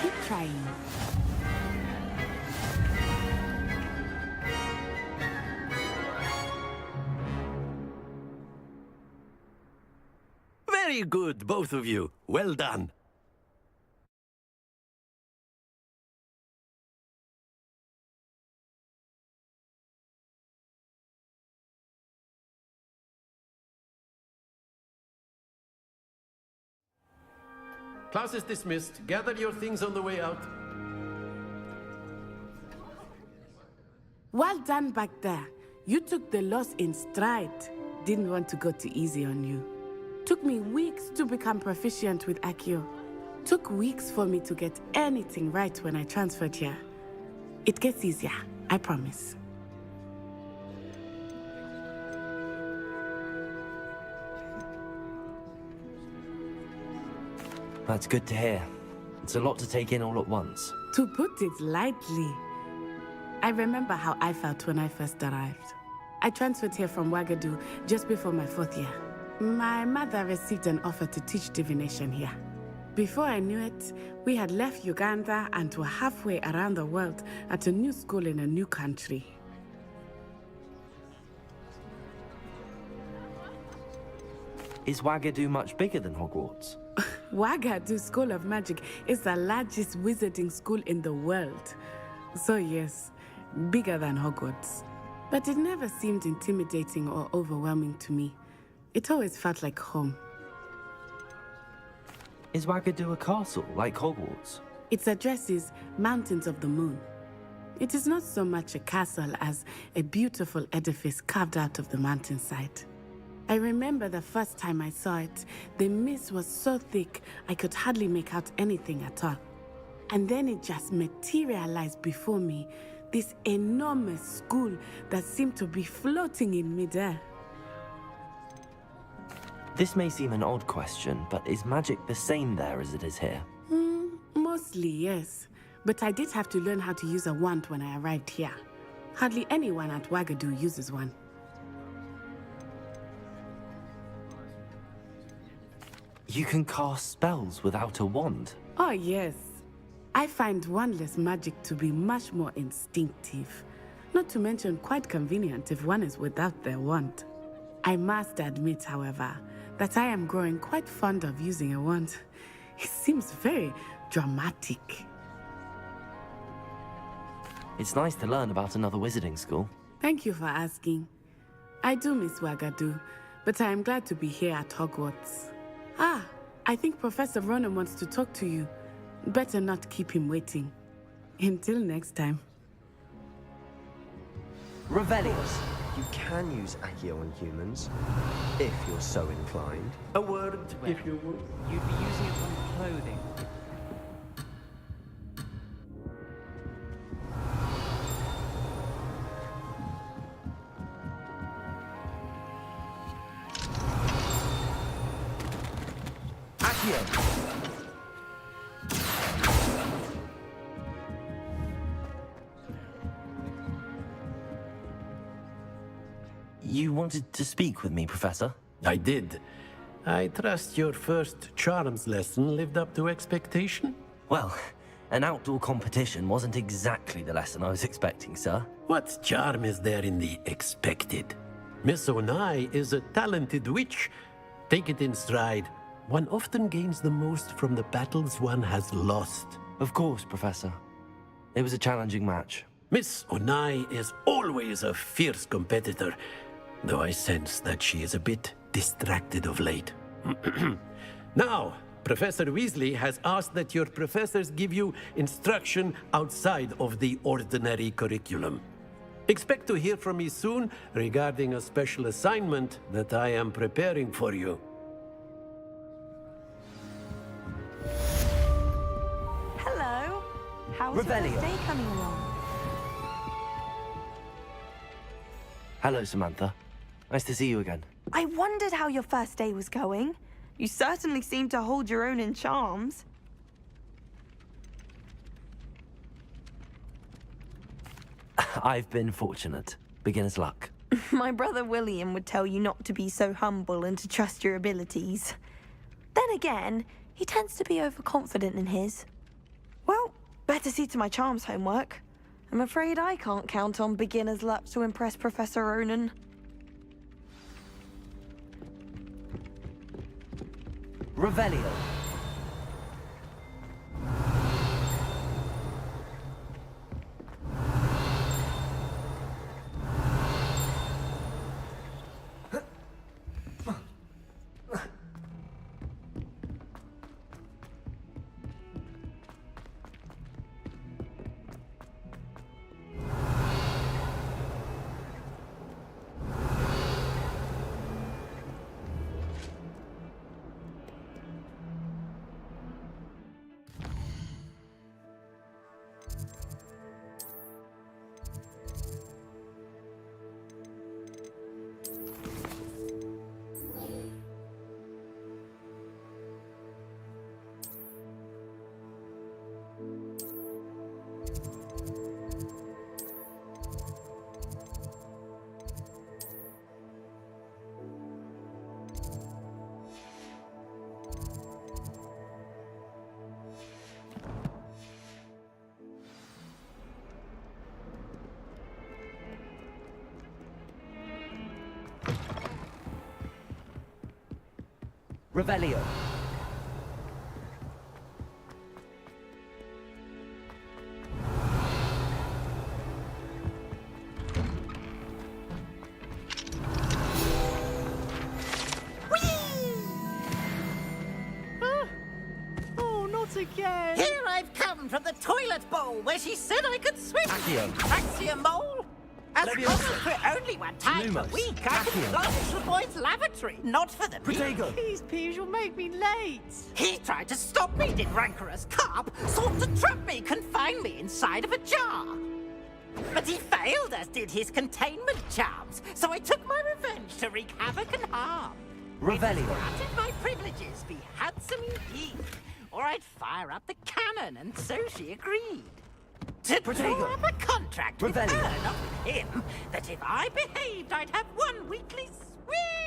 Keep trying. Very good, both of you. Well done. Class is dismissed. Gather your things on the way out. Well done back there. You took the loss in stride. Didn't want to go too easy on you. Took me weeks to become proficient with Accio. Took weeks for me to get anything right when I transferred here. It gets easier, I promise. That's good to hear. It's a lot to take in all at once. To put it lightly, I remember how I felt when I first arrived. I transferred here from Ouagadougou just before my 4th year. My mother received an offer to teach divination here. Before I knew it, we had left Uganda and were halfway around the world at a new school in a new country. Is Ouagadougou much bigger than Hogwarts? Ouagadougou School of Magic is the largest wizarding school in the world. So yes, bigger than Hogwarts. But it never seemed intimidating or overwhelming to me. It always felt like home. Is Wagadu a castle, like Hogwarts? Its address is Mountains of the Moon. It is not so much a castle as a beautiful edifice carved out of the mountainside. I remember the first time I saw it, the mist was so thick I could hardly make out anything at all. And then it just materialized before me, this enormous school that seemed to be floating in midair. This may seem an odd question, but is magic the same there as it is here? Mostly, yes. But I did have to learn how to use a wand when I arrived here. Hardly anyone at Wagadu uses one. You can cast spells without a wand? Oh, yes. I find wandless magic to be much more instinctive. Not to mention quite convenient if one is without their wand. I must admit, however, that I am growing quite fond of using a wand. It seems very dramatic. It's nice to learn about another wizarding school. Thank you for asking. I do miss Wagadu, but I am glad to be here at Hogwarts. Ah, I think Professor Ronan wants to talk to you. Better not keep him waiting. Until next time. Revelius. You can use Accio on humans, if you're so inclined. A word, if you would. You'd be using it on clothing. You wanted to speak with me, Professor? I did. I trust your first charms lesson lived up to expectation? Well, an outdoor competition wasn't exactly the lesson I was expecting, sir. What charm is there in the expected? Miss Onai is a talented witch. Take it in stride. One often gains the most from the battles one has lost. Of course, Professor. It was a challenging match. Miss Onai is always a fierce competitor, though I sense that she is a bit distracted of late. Now, Professor Weasley has asked that your professors give you instruction outside of the ordinary curriculum. Expect to hear from me soon regarding a special assignment that I am preparing for you. Hello. How's your Revelio. first day coming along? Hello, Samantha. Nice to see you again. I wondered how your first day was going. You certainly seem to hold your own in charms. I've been fortunate. Beginner's luck. My brother William would tell you not to be so humble and to trust your abilities. Then again, he tends to be overconfident in his. Well, better see to my charms homework. I'm afraid I can't count on beginner's luck to impress Professor Ronan. Revelio. Revelio. again. Here I've come from the toilet bowl where she said I could swim. Accio. Accio mole. As Leviosa. for only one time Lumos. a week, I can Accio. flush the boy's lavatory, not for the Protego. These peas will make me late. He tried to stop me, did rancorous carp, sought to trap me, confine me inside of a jar. But he failed, as did his containment charms, so I took my revenge to wreak havoc and harm. Revelio. Granted my privileges be handsome indeed, or I'd fire up the cannon, and so she agreed. To Protego. draw up a contract with Revelio. her, not with him, that if I behaved, I'd have one weekly swing.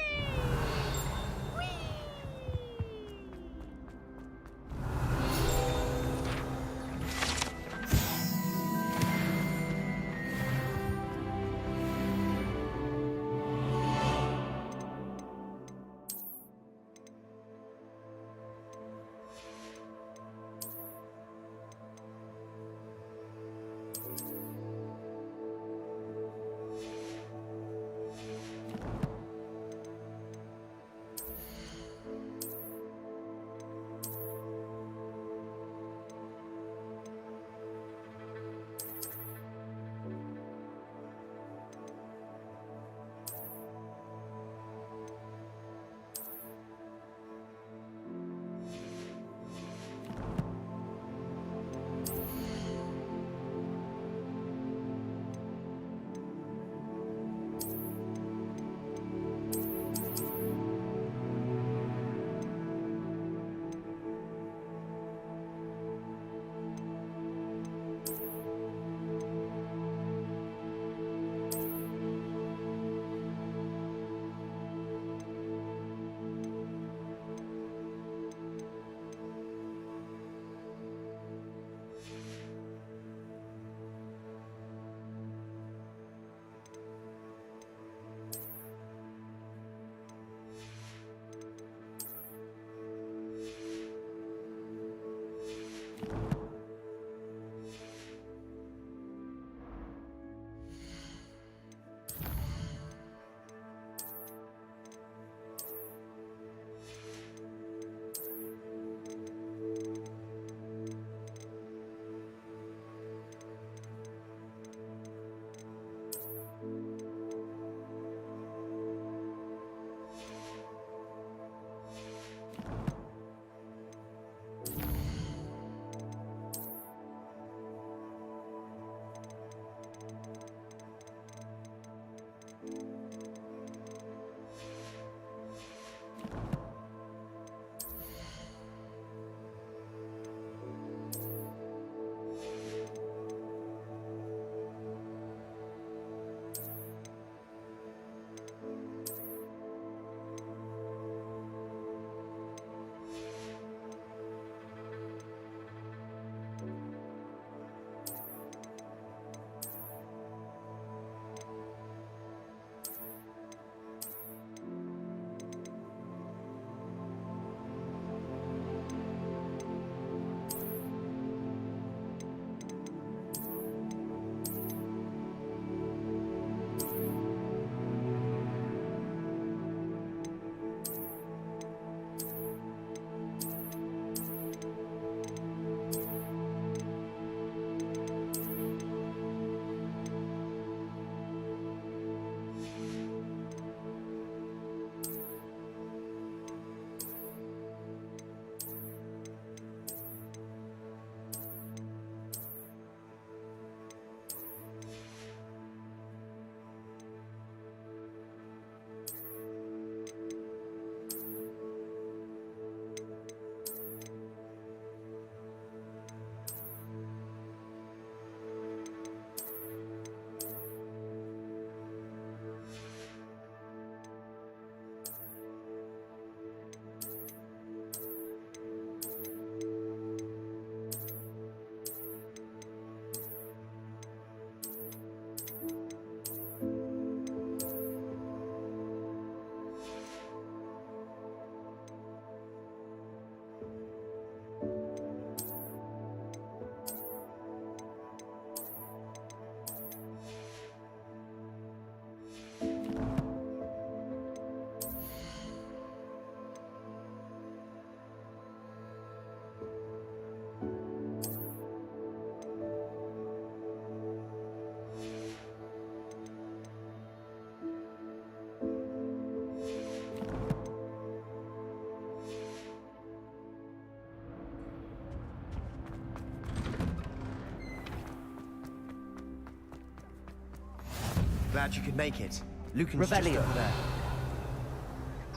Glad you could make it. Lucan's just Revelio. over there.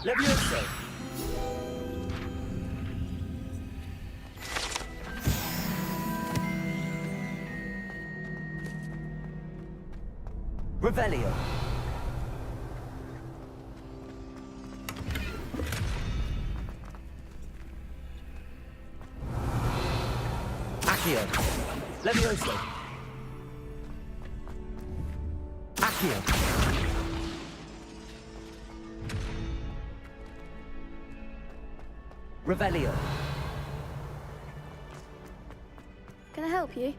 Levioso! Revelio. Accio. Levioso. Accio. Revelio. Can I help you?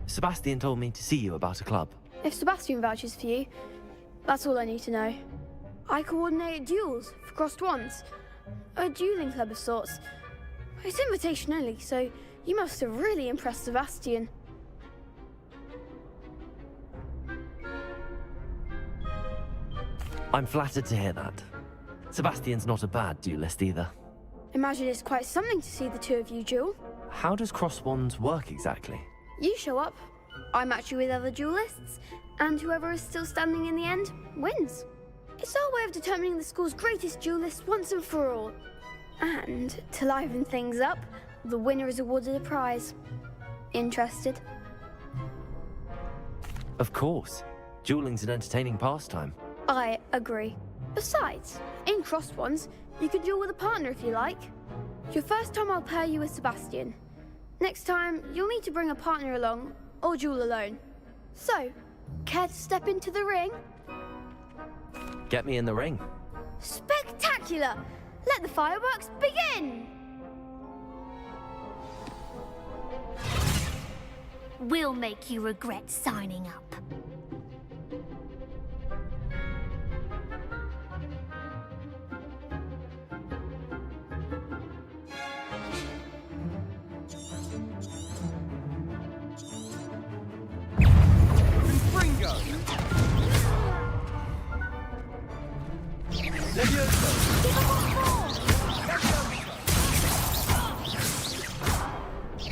Sebastian told me to see you about a club. If Sebastian vouches for you, that's all I need to know. I coordinate duels for crossed wands. A dueling club of sorts. It's invitation only, so you must have really impressed Sebastian. I'm flattered to hear that. Sebastian's not a bad duelist either. Imagine it's quite something to see the two of you duel. How does cross wands work exactly? You show up, I match you with other duelists, and whoever is still standing in the end wins. It's our way of determining the school's greatest duelist once and for all. And to liven things up, the winner is awarded a prize. Interested? Of course. Dueling's an entertaining pastime. I agree. Besides, in crossed ones, you can duel with a partner if you like. Your first time I'll pair you with Sebastian. Next time, you'll need to bring a partner along, or duel alone. So, care to step into the ring? Get me in the ring. Spectacular! Let the fireworks begin! We'll make you regret signing up. Ringo! Levioso!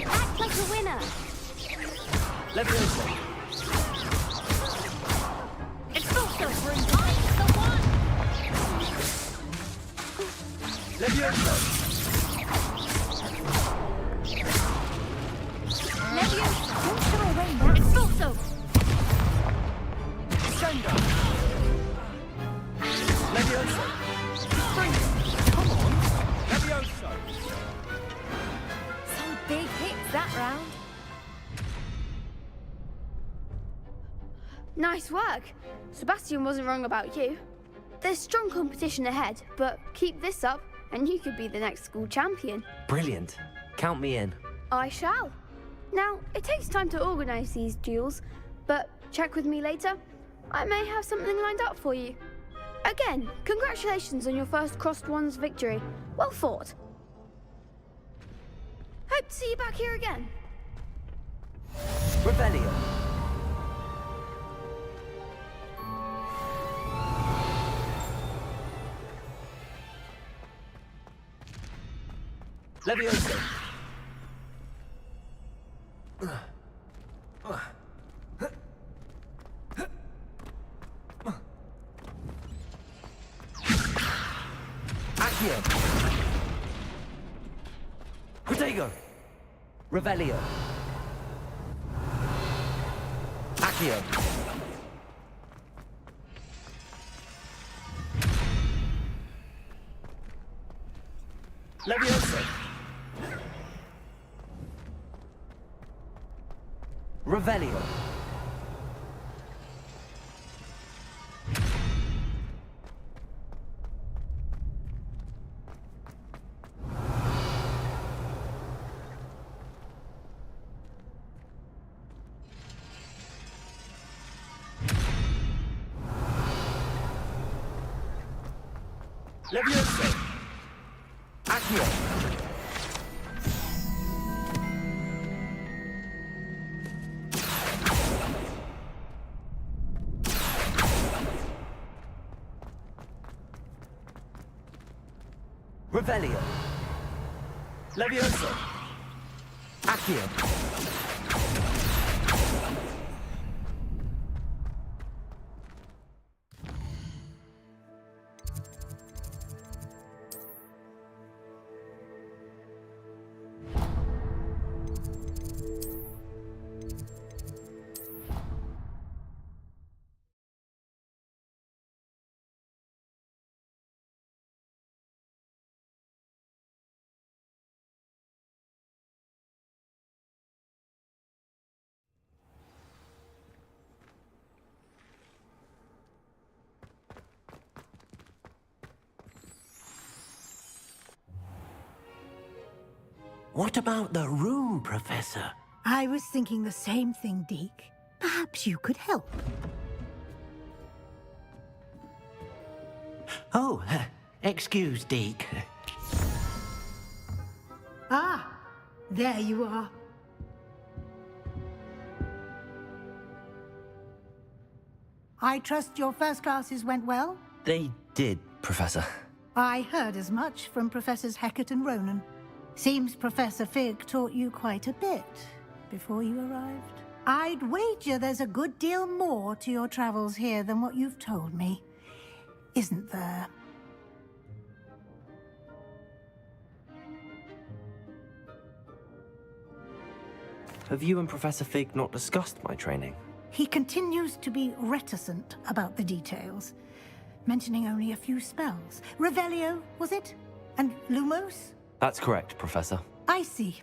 Act like a winner. Levioso! It's also I'm the one. Levioso! Levioso, don't throw away now. It's also. Sendo! Levioso! Come on! Levioso! Some big hits that round. Nice work. Sebastian wasn't wrong about you. There's strong competition ahead, but keep this up and you could be the next school champion. Brilliant. Count me in. I shall. Now, it takes time to organise these duels, but check with me later. I may have something lined up for you. Again, congratulations on your first crossed wands victory. Well fought. Hope to see you back here again. Revelio. Levioso. Accio. Protego. Revelio. Accio. Levioso. Revelio. Levioso. Accio. Revelio. Levioso. Accio. What about the room, Professor? I was thinking the same thing, Deke. Perhaps you could help. Oh, excuse, Deke. Ah, there you are. I trust your first classes went well? They did, Professor. I heard as much from Professors Hecat and Ronan. Seems Professor Fig taught you quite a bit before you arrived. I'd wager there's a good deal more to your travels here than what you've told me. Isn't there? Have you and Professor Fig not discussed my training? He continues to be reticent about the details, mentioning only a few spells. Revelio, was it? And Lumos? That's correct, Professor. I see.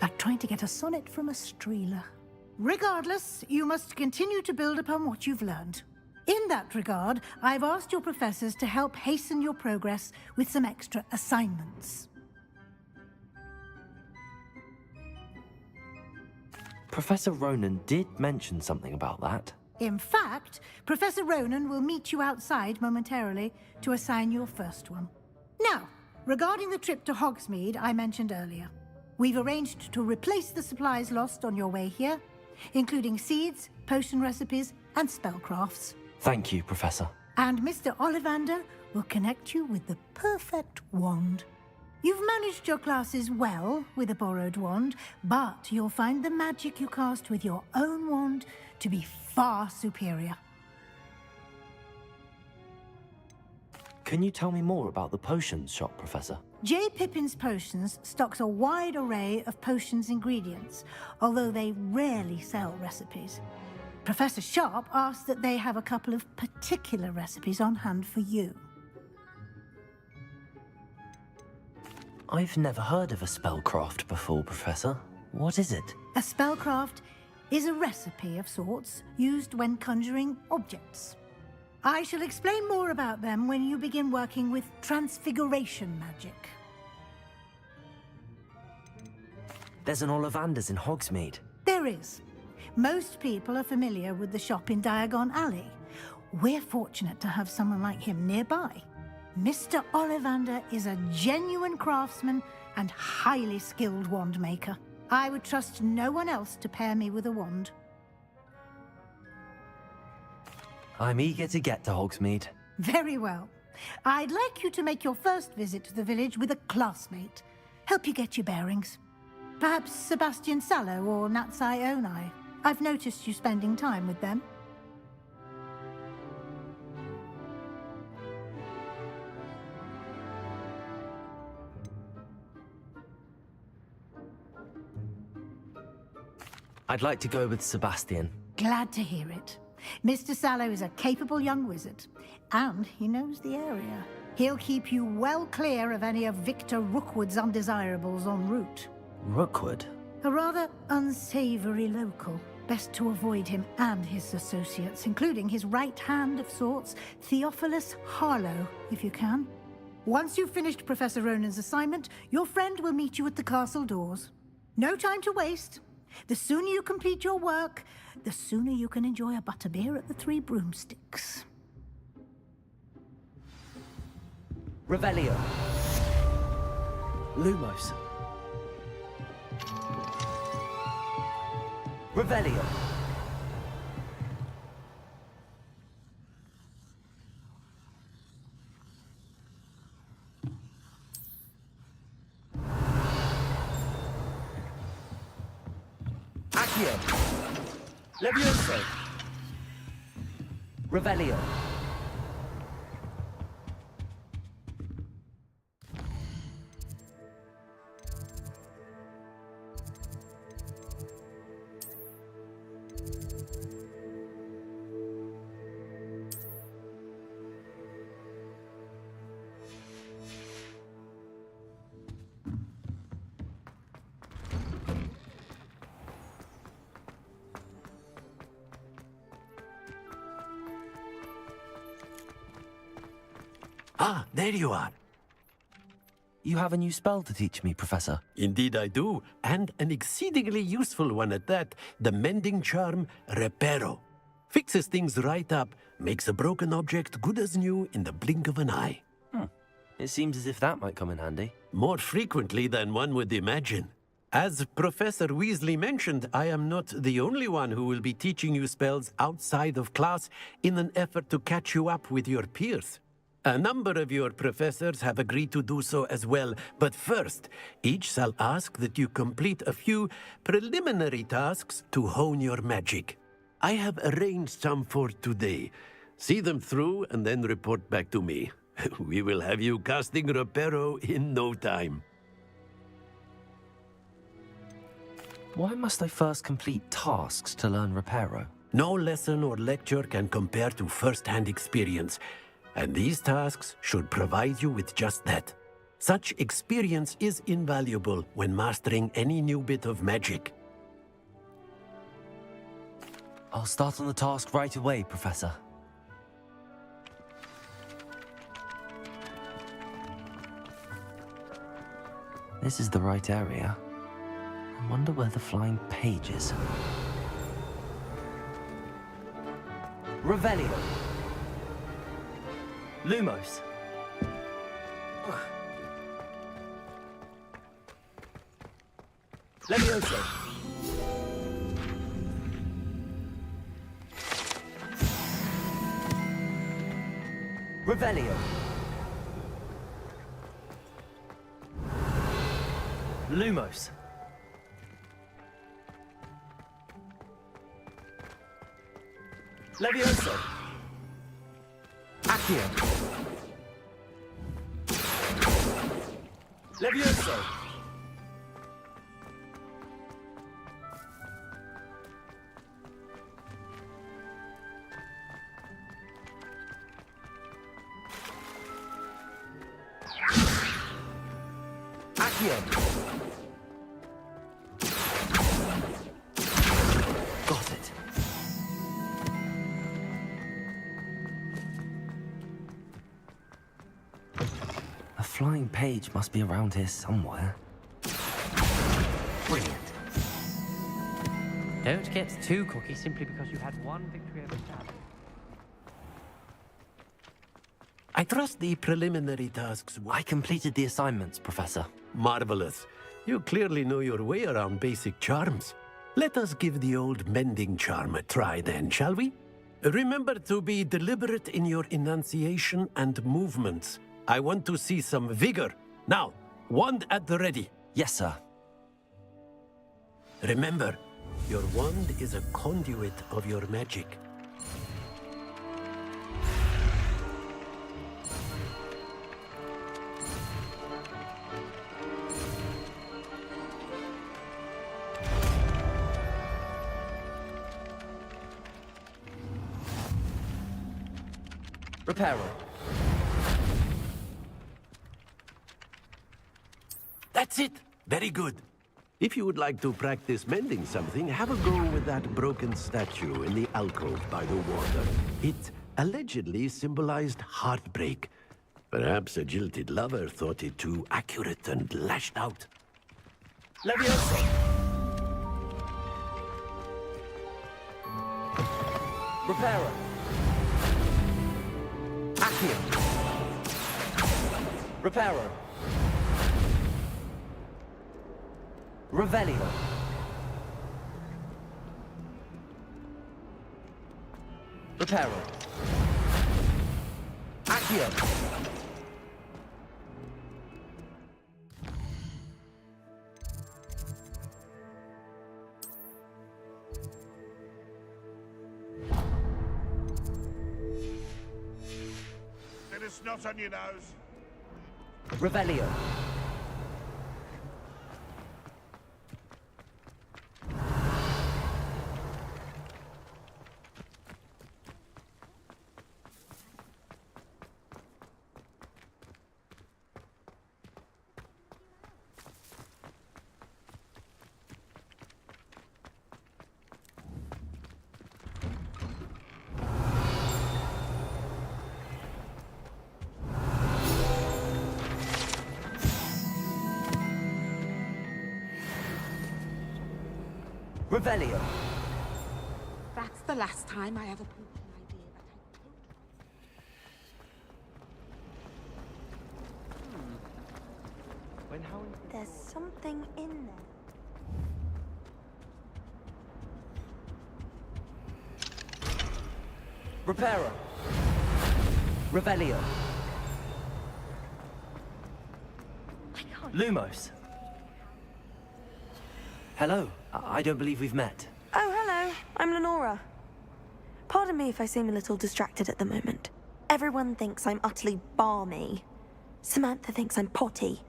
Like trying to get a sonnet from a streeler. Regardless, you must continue to build upon what you've learned. In that regard, I've asked your professors to help hasten your progress with some extra assignments. Professor Ronan did mention something about that. In fact, Professor Ronan will meet you outside momentarily to assign your first one. Now, regarding the trip to Hogsmeade I mentioned earlier, we've arranged to replace the supplies lost on your way here, including seeds, potion recipes, and spellcrafts. Thank you, Professor. And Mr. Ollivander will connect you with the perfect wand. You've managed your classes well with a borrowed wand, but you'll find the magic you cast with your own wand to be far superior. Can you tell me more about the potions shop, Professor? J. Pippin's Potions stocks a wide array of potions ingredients, although they rarely sell recipes. Professor Sharp asks that they have a couple of particular recipes on hand for you. I've never heard of a spellcraft before, Professor. What is it? A spellcraft is a recipe of sorts used when conjuring objects. I shall explain more about them when you begin working with transfiguration magic. There's an Ollivander's in Hogsmeade. There is. Most people are familiar with the shop in Diagon Alley. We're fortunate to have someone like him nearby. Mr. Ollivander is a genuine craftsman and highly skilled wand maker. I would trust no one else to pair me with a wand. I'm eager to get to Hogsmeade. Very well. I'd like you to make your first visit to the village with a classmate. Help you get your bearings. Perhaps Sebastian Sallow or Natsai Onai. I've noticed you spending time with them. I'd like to go with Sebastian. Glad to hear it. Mr. Sallow is a capable young wizard, and he knows the area. He'll keep you well clear of any of Victor Rookwood's undesirables en route. Rookwood? A rather unsavory local. Best to avoid him and his associates, including his right hand of sorts, Theophilus Harlow, if you can. Once you've finished Professor Ronan's assignment, your friend will meet you at the castle doors. No time to waste. The sooner you complete your work, the sooner you can enjoy a butterbeer at the Three Broomsticks. Revelio. Lumos. Revelio. Accio. Levioso. Revelio. Ah, there you are. You have a new spell to teach me, Professor. Indeed I do, and an exceedingly useful one at that. The mending charm, Reparo. Fixes things right up, makes a broken object good as new in the blink of an eye. It seems as if that might come in handy. More frequently than one would imagine. As Professor Weasley mentioned, I am not the only one who will be teaching you spells outside of class in an effort to catch you up with your peers. A number of your professors have agreed to do so as well, but first, each shall ask that you complete a few preliminary tasks to hone your magic. I have arranged some for today. See them through and then report back to me. We will have you casting Reparo in no time. Why must I first complete tasks to learn Reparo? No lesson or lecture can compare to first-hand experience, and these tasks should provide you with just that. Such experience is invaluable when mastering any new bit of magic. I'll start on the task right away, Professor. This is the right area. I wonder where the flying page is. Revelio. Lumos. Levioso. Revelio. Lumos. Levioso. Accio. Levioso. Accio. Got it. A flying page must be around here somewhere. Brilliant. Don't get too cocky simply because you had one victory over Shadow. I trust the preliminary tasks. I completed the assignments, Professor. Marvelous. You clearly know your way around basic charms. Let us give the old mending charm a try then, shall we? Remember to be deliberate in your enunciation and movements. I want to see some vigor. Now, wand at the ready. Yes, sir. Remember, your wand is a conduit of your magic. Reparo. That's it. Very good. If you would like to practice mending something, have a go with that broken statue in the alcove by the water. It allegedly symbolized heartbreak. Perhaps a jilted lover thought it too accurate and lashed out. Levioso. Reparo. Accio. Reparo. Revelio. Reparo. Accio. Bit of snot on your nose. Revelio. Revelio. That's the last time I have a potion idea that There's something in there. Reparo. Revelio. Lumos. Hello. I don't believe we've met. Oh, hello. I'm Lenora. Pardon me if I seem a little distracted at the moment. Everyone thinks I'm utterly balmy. Samantha thinks I'm potty.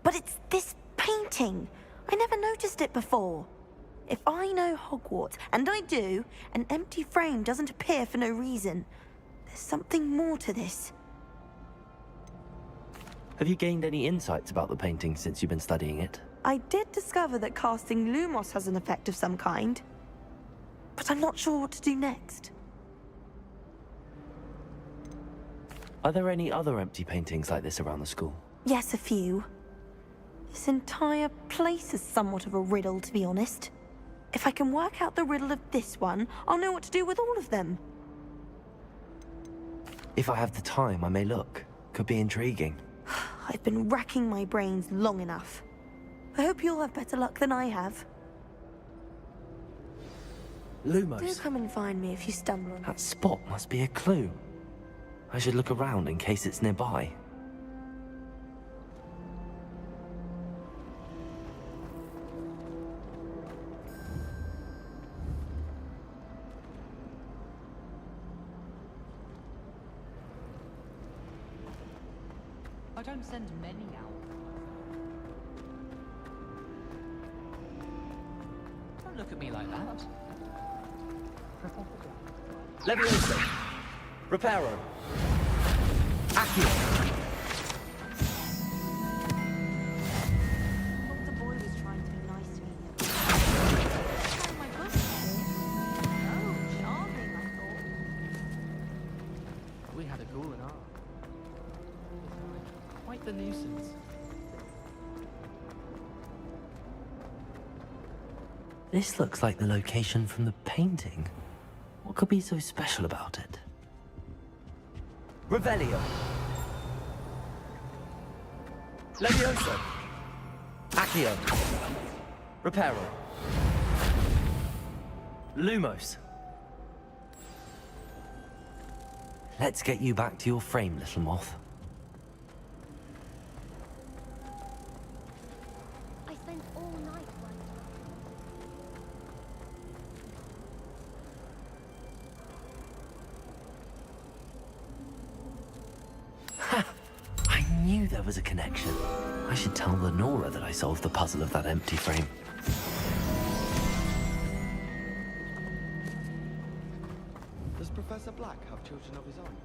But it's this painting. I never noticed it before. If I know Hogwarts, and I do, an empty frame doesn't appear for no reason. There's something more to this. Have you gained any insights about the painting since you've been studying it? I did discover that casting Lumos has an effect of some kind. But I'm not sure what to do next. Are there any other empty paintings like this around the school? Yes, a few. This entire place is somewhat of a riddle, to be honest. If I can work out the riddle of this one, I'll know what to do with all of them. If I have the time, I may look. Could be intriguing. I've been racking my brains long enough. I hope you'll have better luck than I have. Lumos. Do come and find me if you stumble on it. That spot must be a clue. I should look around in case it's nearby. I don't send many out. Don't look at me like that. Levioso. Reparo. Accio. The boy was trying to be nice to me. Oh my goodness. Oh, charming, I thought. We had a ghoul in art. Quite the nuisance. This looks like the location from the painting. What could be so special about it? Revelio. Levioso. Accio. Reparo. Lumos. Let's get you back to your frame, little moth. I spent all night working. I knew there was a connection. I should tell Lenora that I solved the puzzle of that empty frame. Does Professor Black have children of his own?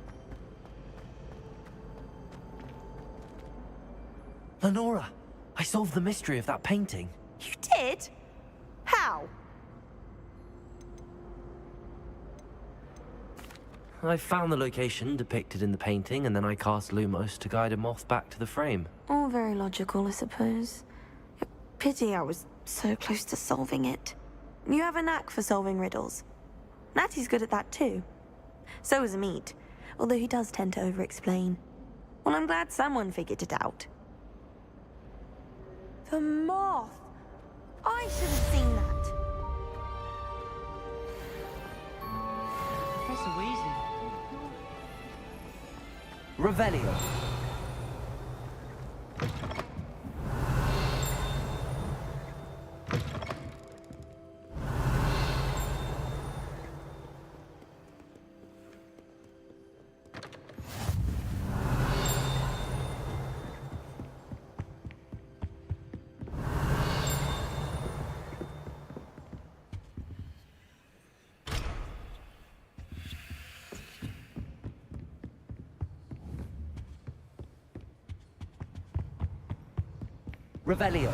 Lenora, I solved the mystery of that painting. You did? How? I found the location depicted in the painting, and then I cast Lumos to guide a moth back to the frame. All very logical, I suppose. Pity I was so close to solving it. You have a knack for solving riddles. Natty's good at that too. So is Amit, although he does tend to over-explain. Well, I'm glad someone figured it out. The moth! I should have seen that. Professor Weasley. Revelio. Revelio.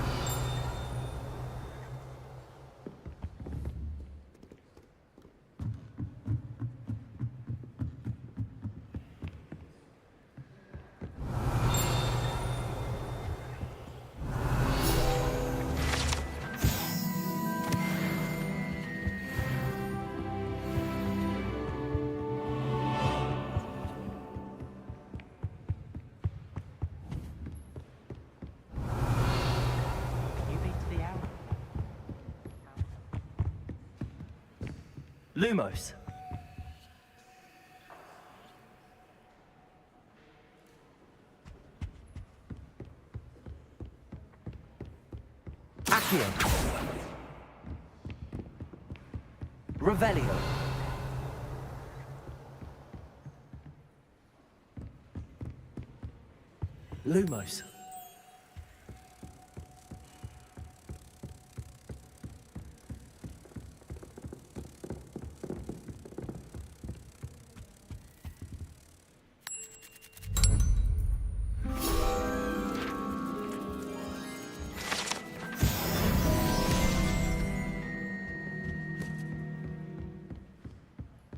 Lumos. Accio. Revelio. Lumos.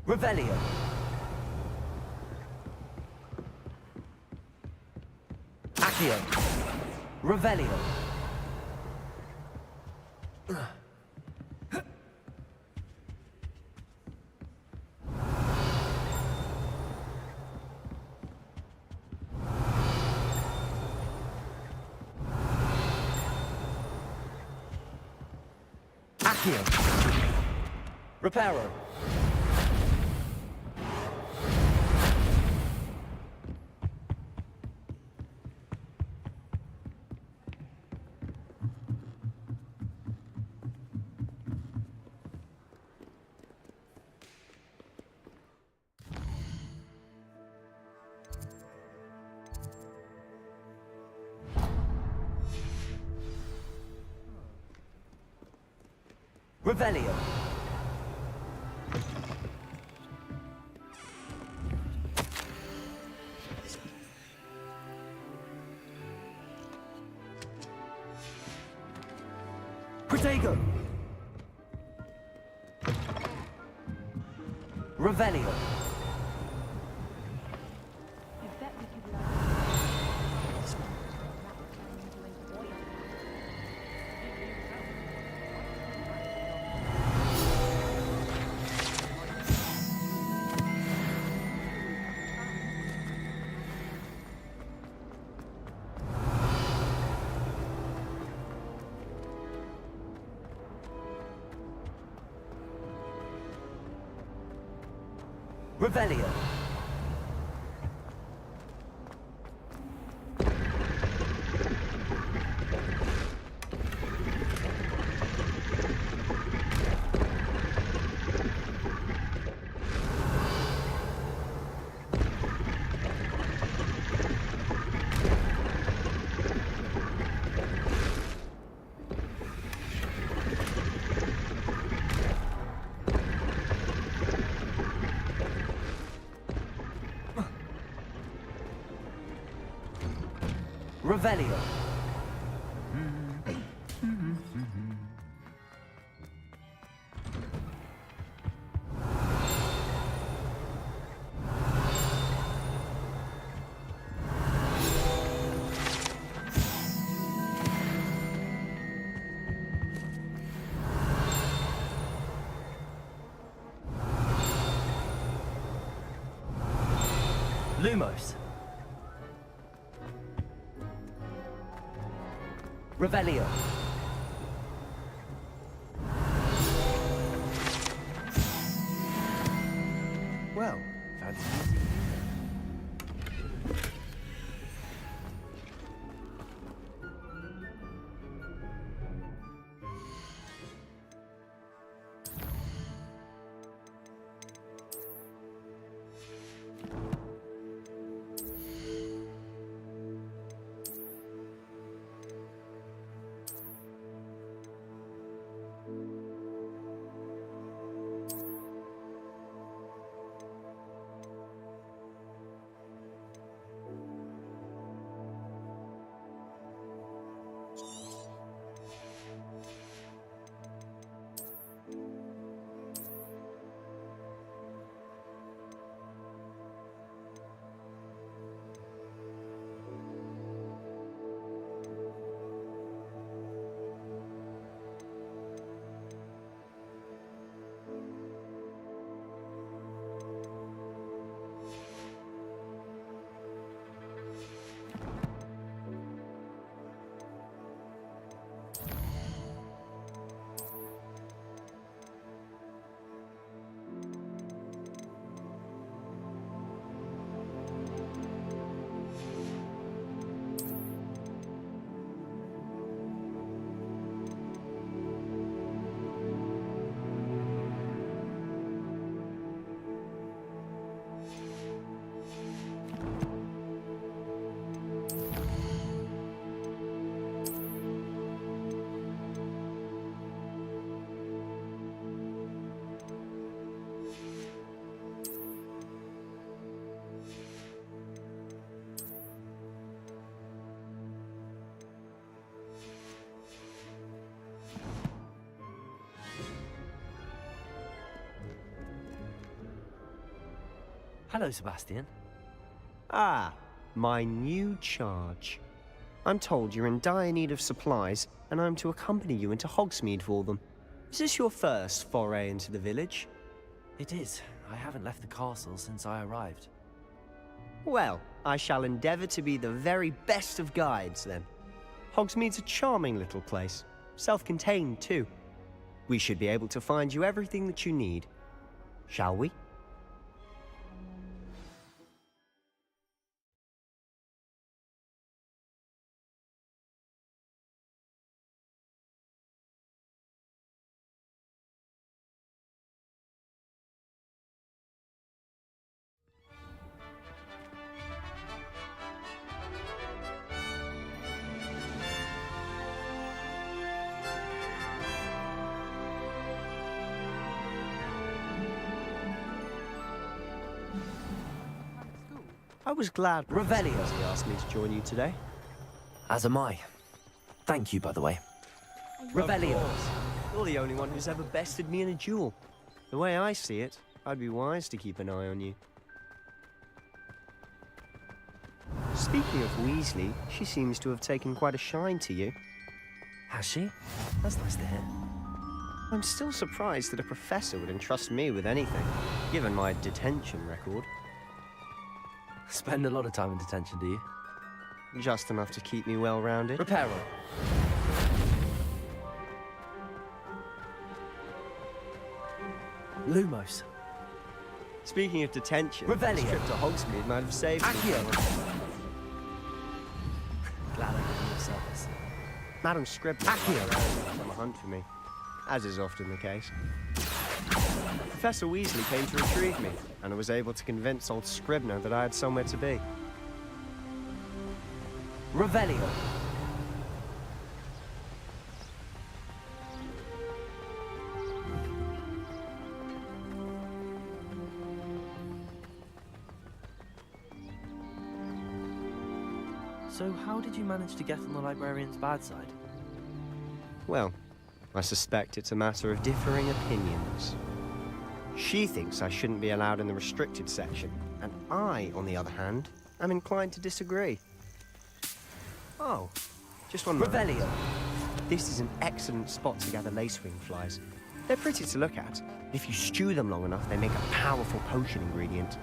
Revelio. Accio. Revelio. Accio. Reparo. Revelio. Protego. Revelio. Revelio. Revelio. Lumos. Revelio. Well, that's easy. Hello, Sebastian. Ah, my new charge. I'm told you're in dire need of supplies, and I'm to accompany you into Hogsmeade for them. Is this your first foray into the village? It is. I haven't left the castle since I arrived. Well, I shall endeavour to be the very best of guides, then. Hogsmeade's a charming little place. Self-contained, too. We should be able to find you everything that you need. Shall we? I was glad Revelio asked me to join you today. As am I. Thank you, by the way. Revelio. You're the only one who's ever bested me in a duel. The way I see it, I'd be wise to keep an eye on you. Speaking of Weasley, she seems to have taken quite a shine to you. Has she? That's nice to hear. I'm still surprised that a professor would entrust me with anything, given my detention record. Spend a lot of time in detention, do you? Just enough to keep me well-rounded. Reparo. Lumos. Speaking of detention, Revelio. this trip to Hogsmeade might have saved me. Glad I could be of service. Madam Scribner on a hunt for me, as is often the case. Professor Weasley came to retrieve me, and I was able to convince old Scribner that I had somewhere to be. Revelio. So how did you manage to get on the librarian's bad side? Well, I suspect it's a matter of differing opinions. She thinks I shouldn't be allowed in the restricted section, and I, on the other hand, am inclined to disagree. Oh, just one moment. Revelio. This is an excellent spot to gather lacewing flies. They're pretty to look at. If you stew them long enough, they make a powerful potion ingredient.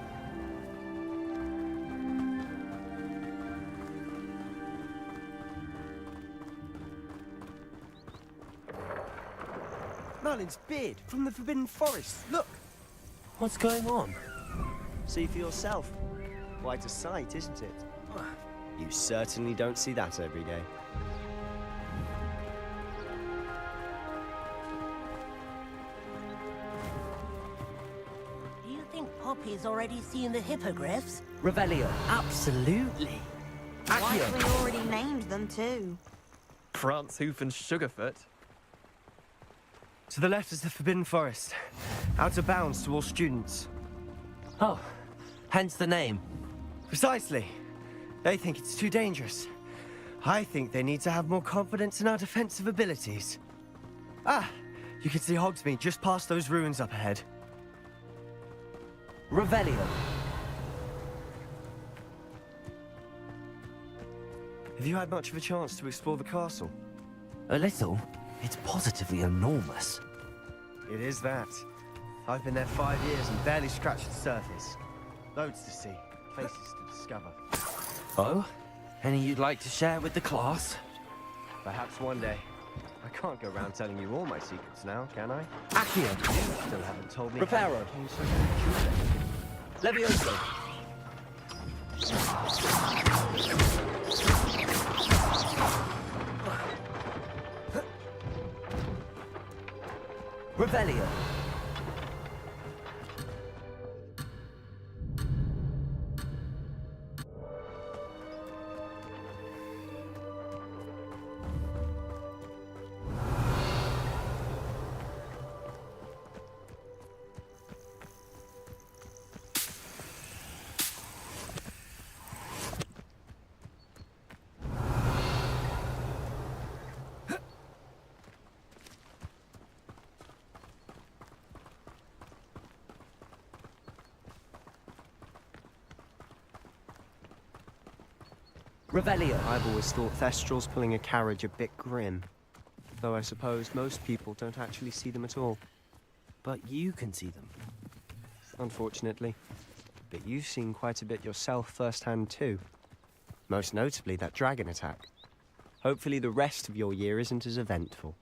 Merlin's beard from the Forbidden Forest. Look! What's going on? See for yourself. Quite a sight, isn't it? You certainly don't see that every day. Do you think Poppy's already seen the hippogriffs? Revelio. Absolutely. Why we already named them too? Prance, Hoof, and Sugarfoot. To the left is the Forbidden Forest. Out of bounds to all students. Oh, hence the name. Precisely. They think it's too dangerous. I think they need to have more confidence in our defensive abilities. Ah, you can see Hogsmeade just past those ruins up ahead. Revelio. Have you had much of a chance to explore the castle? A little. It's positively enormous. It is that. I've been there 5 years and barely scratched the surface. Loads to see, places to discover. Oh? Any you'd like to share with the class? Perhaps one day. I can't go around telling you all my secrets now, can I? Accio. You still haven't told me. Reparo. Levioso. Revelio. Revelio. I've always thought Thestrals pulling a carriage a bit grim. Though I suppose most people don't actually see them at all. But you can see them. Unfortunately. But you've seen quite a bit yourself firsthand too. Most notably that dragon attack. Hopefully the rest of your year isn't as eventful.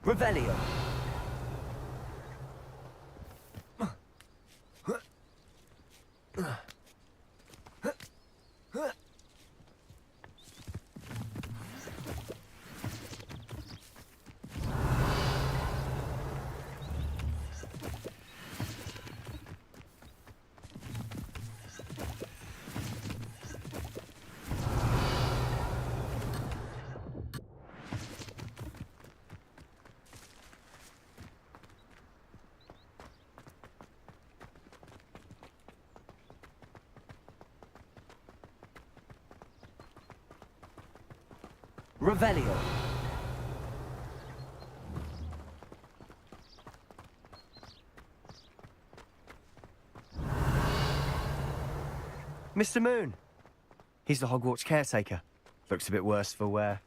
Revelio. Revelio. Mr. Moon! He's the Hogwarts caretaker. Looks a bit worse for wear.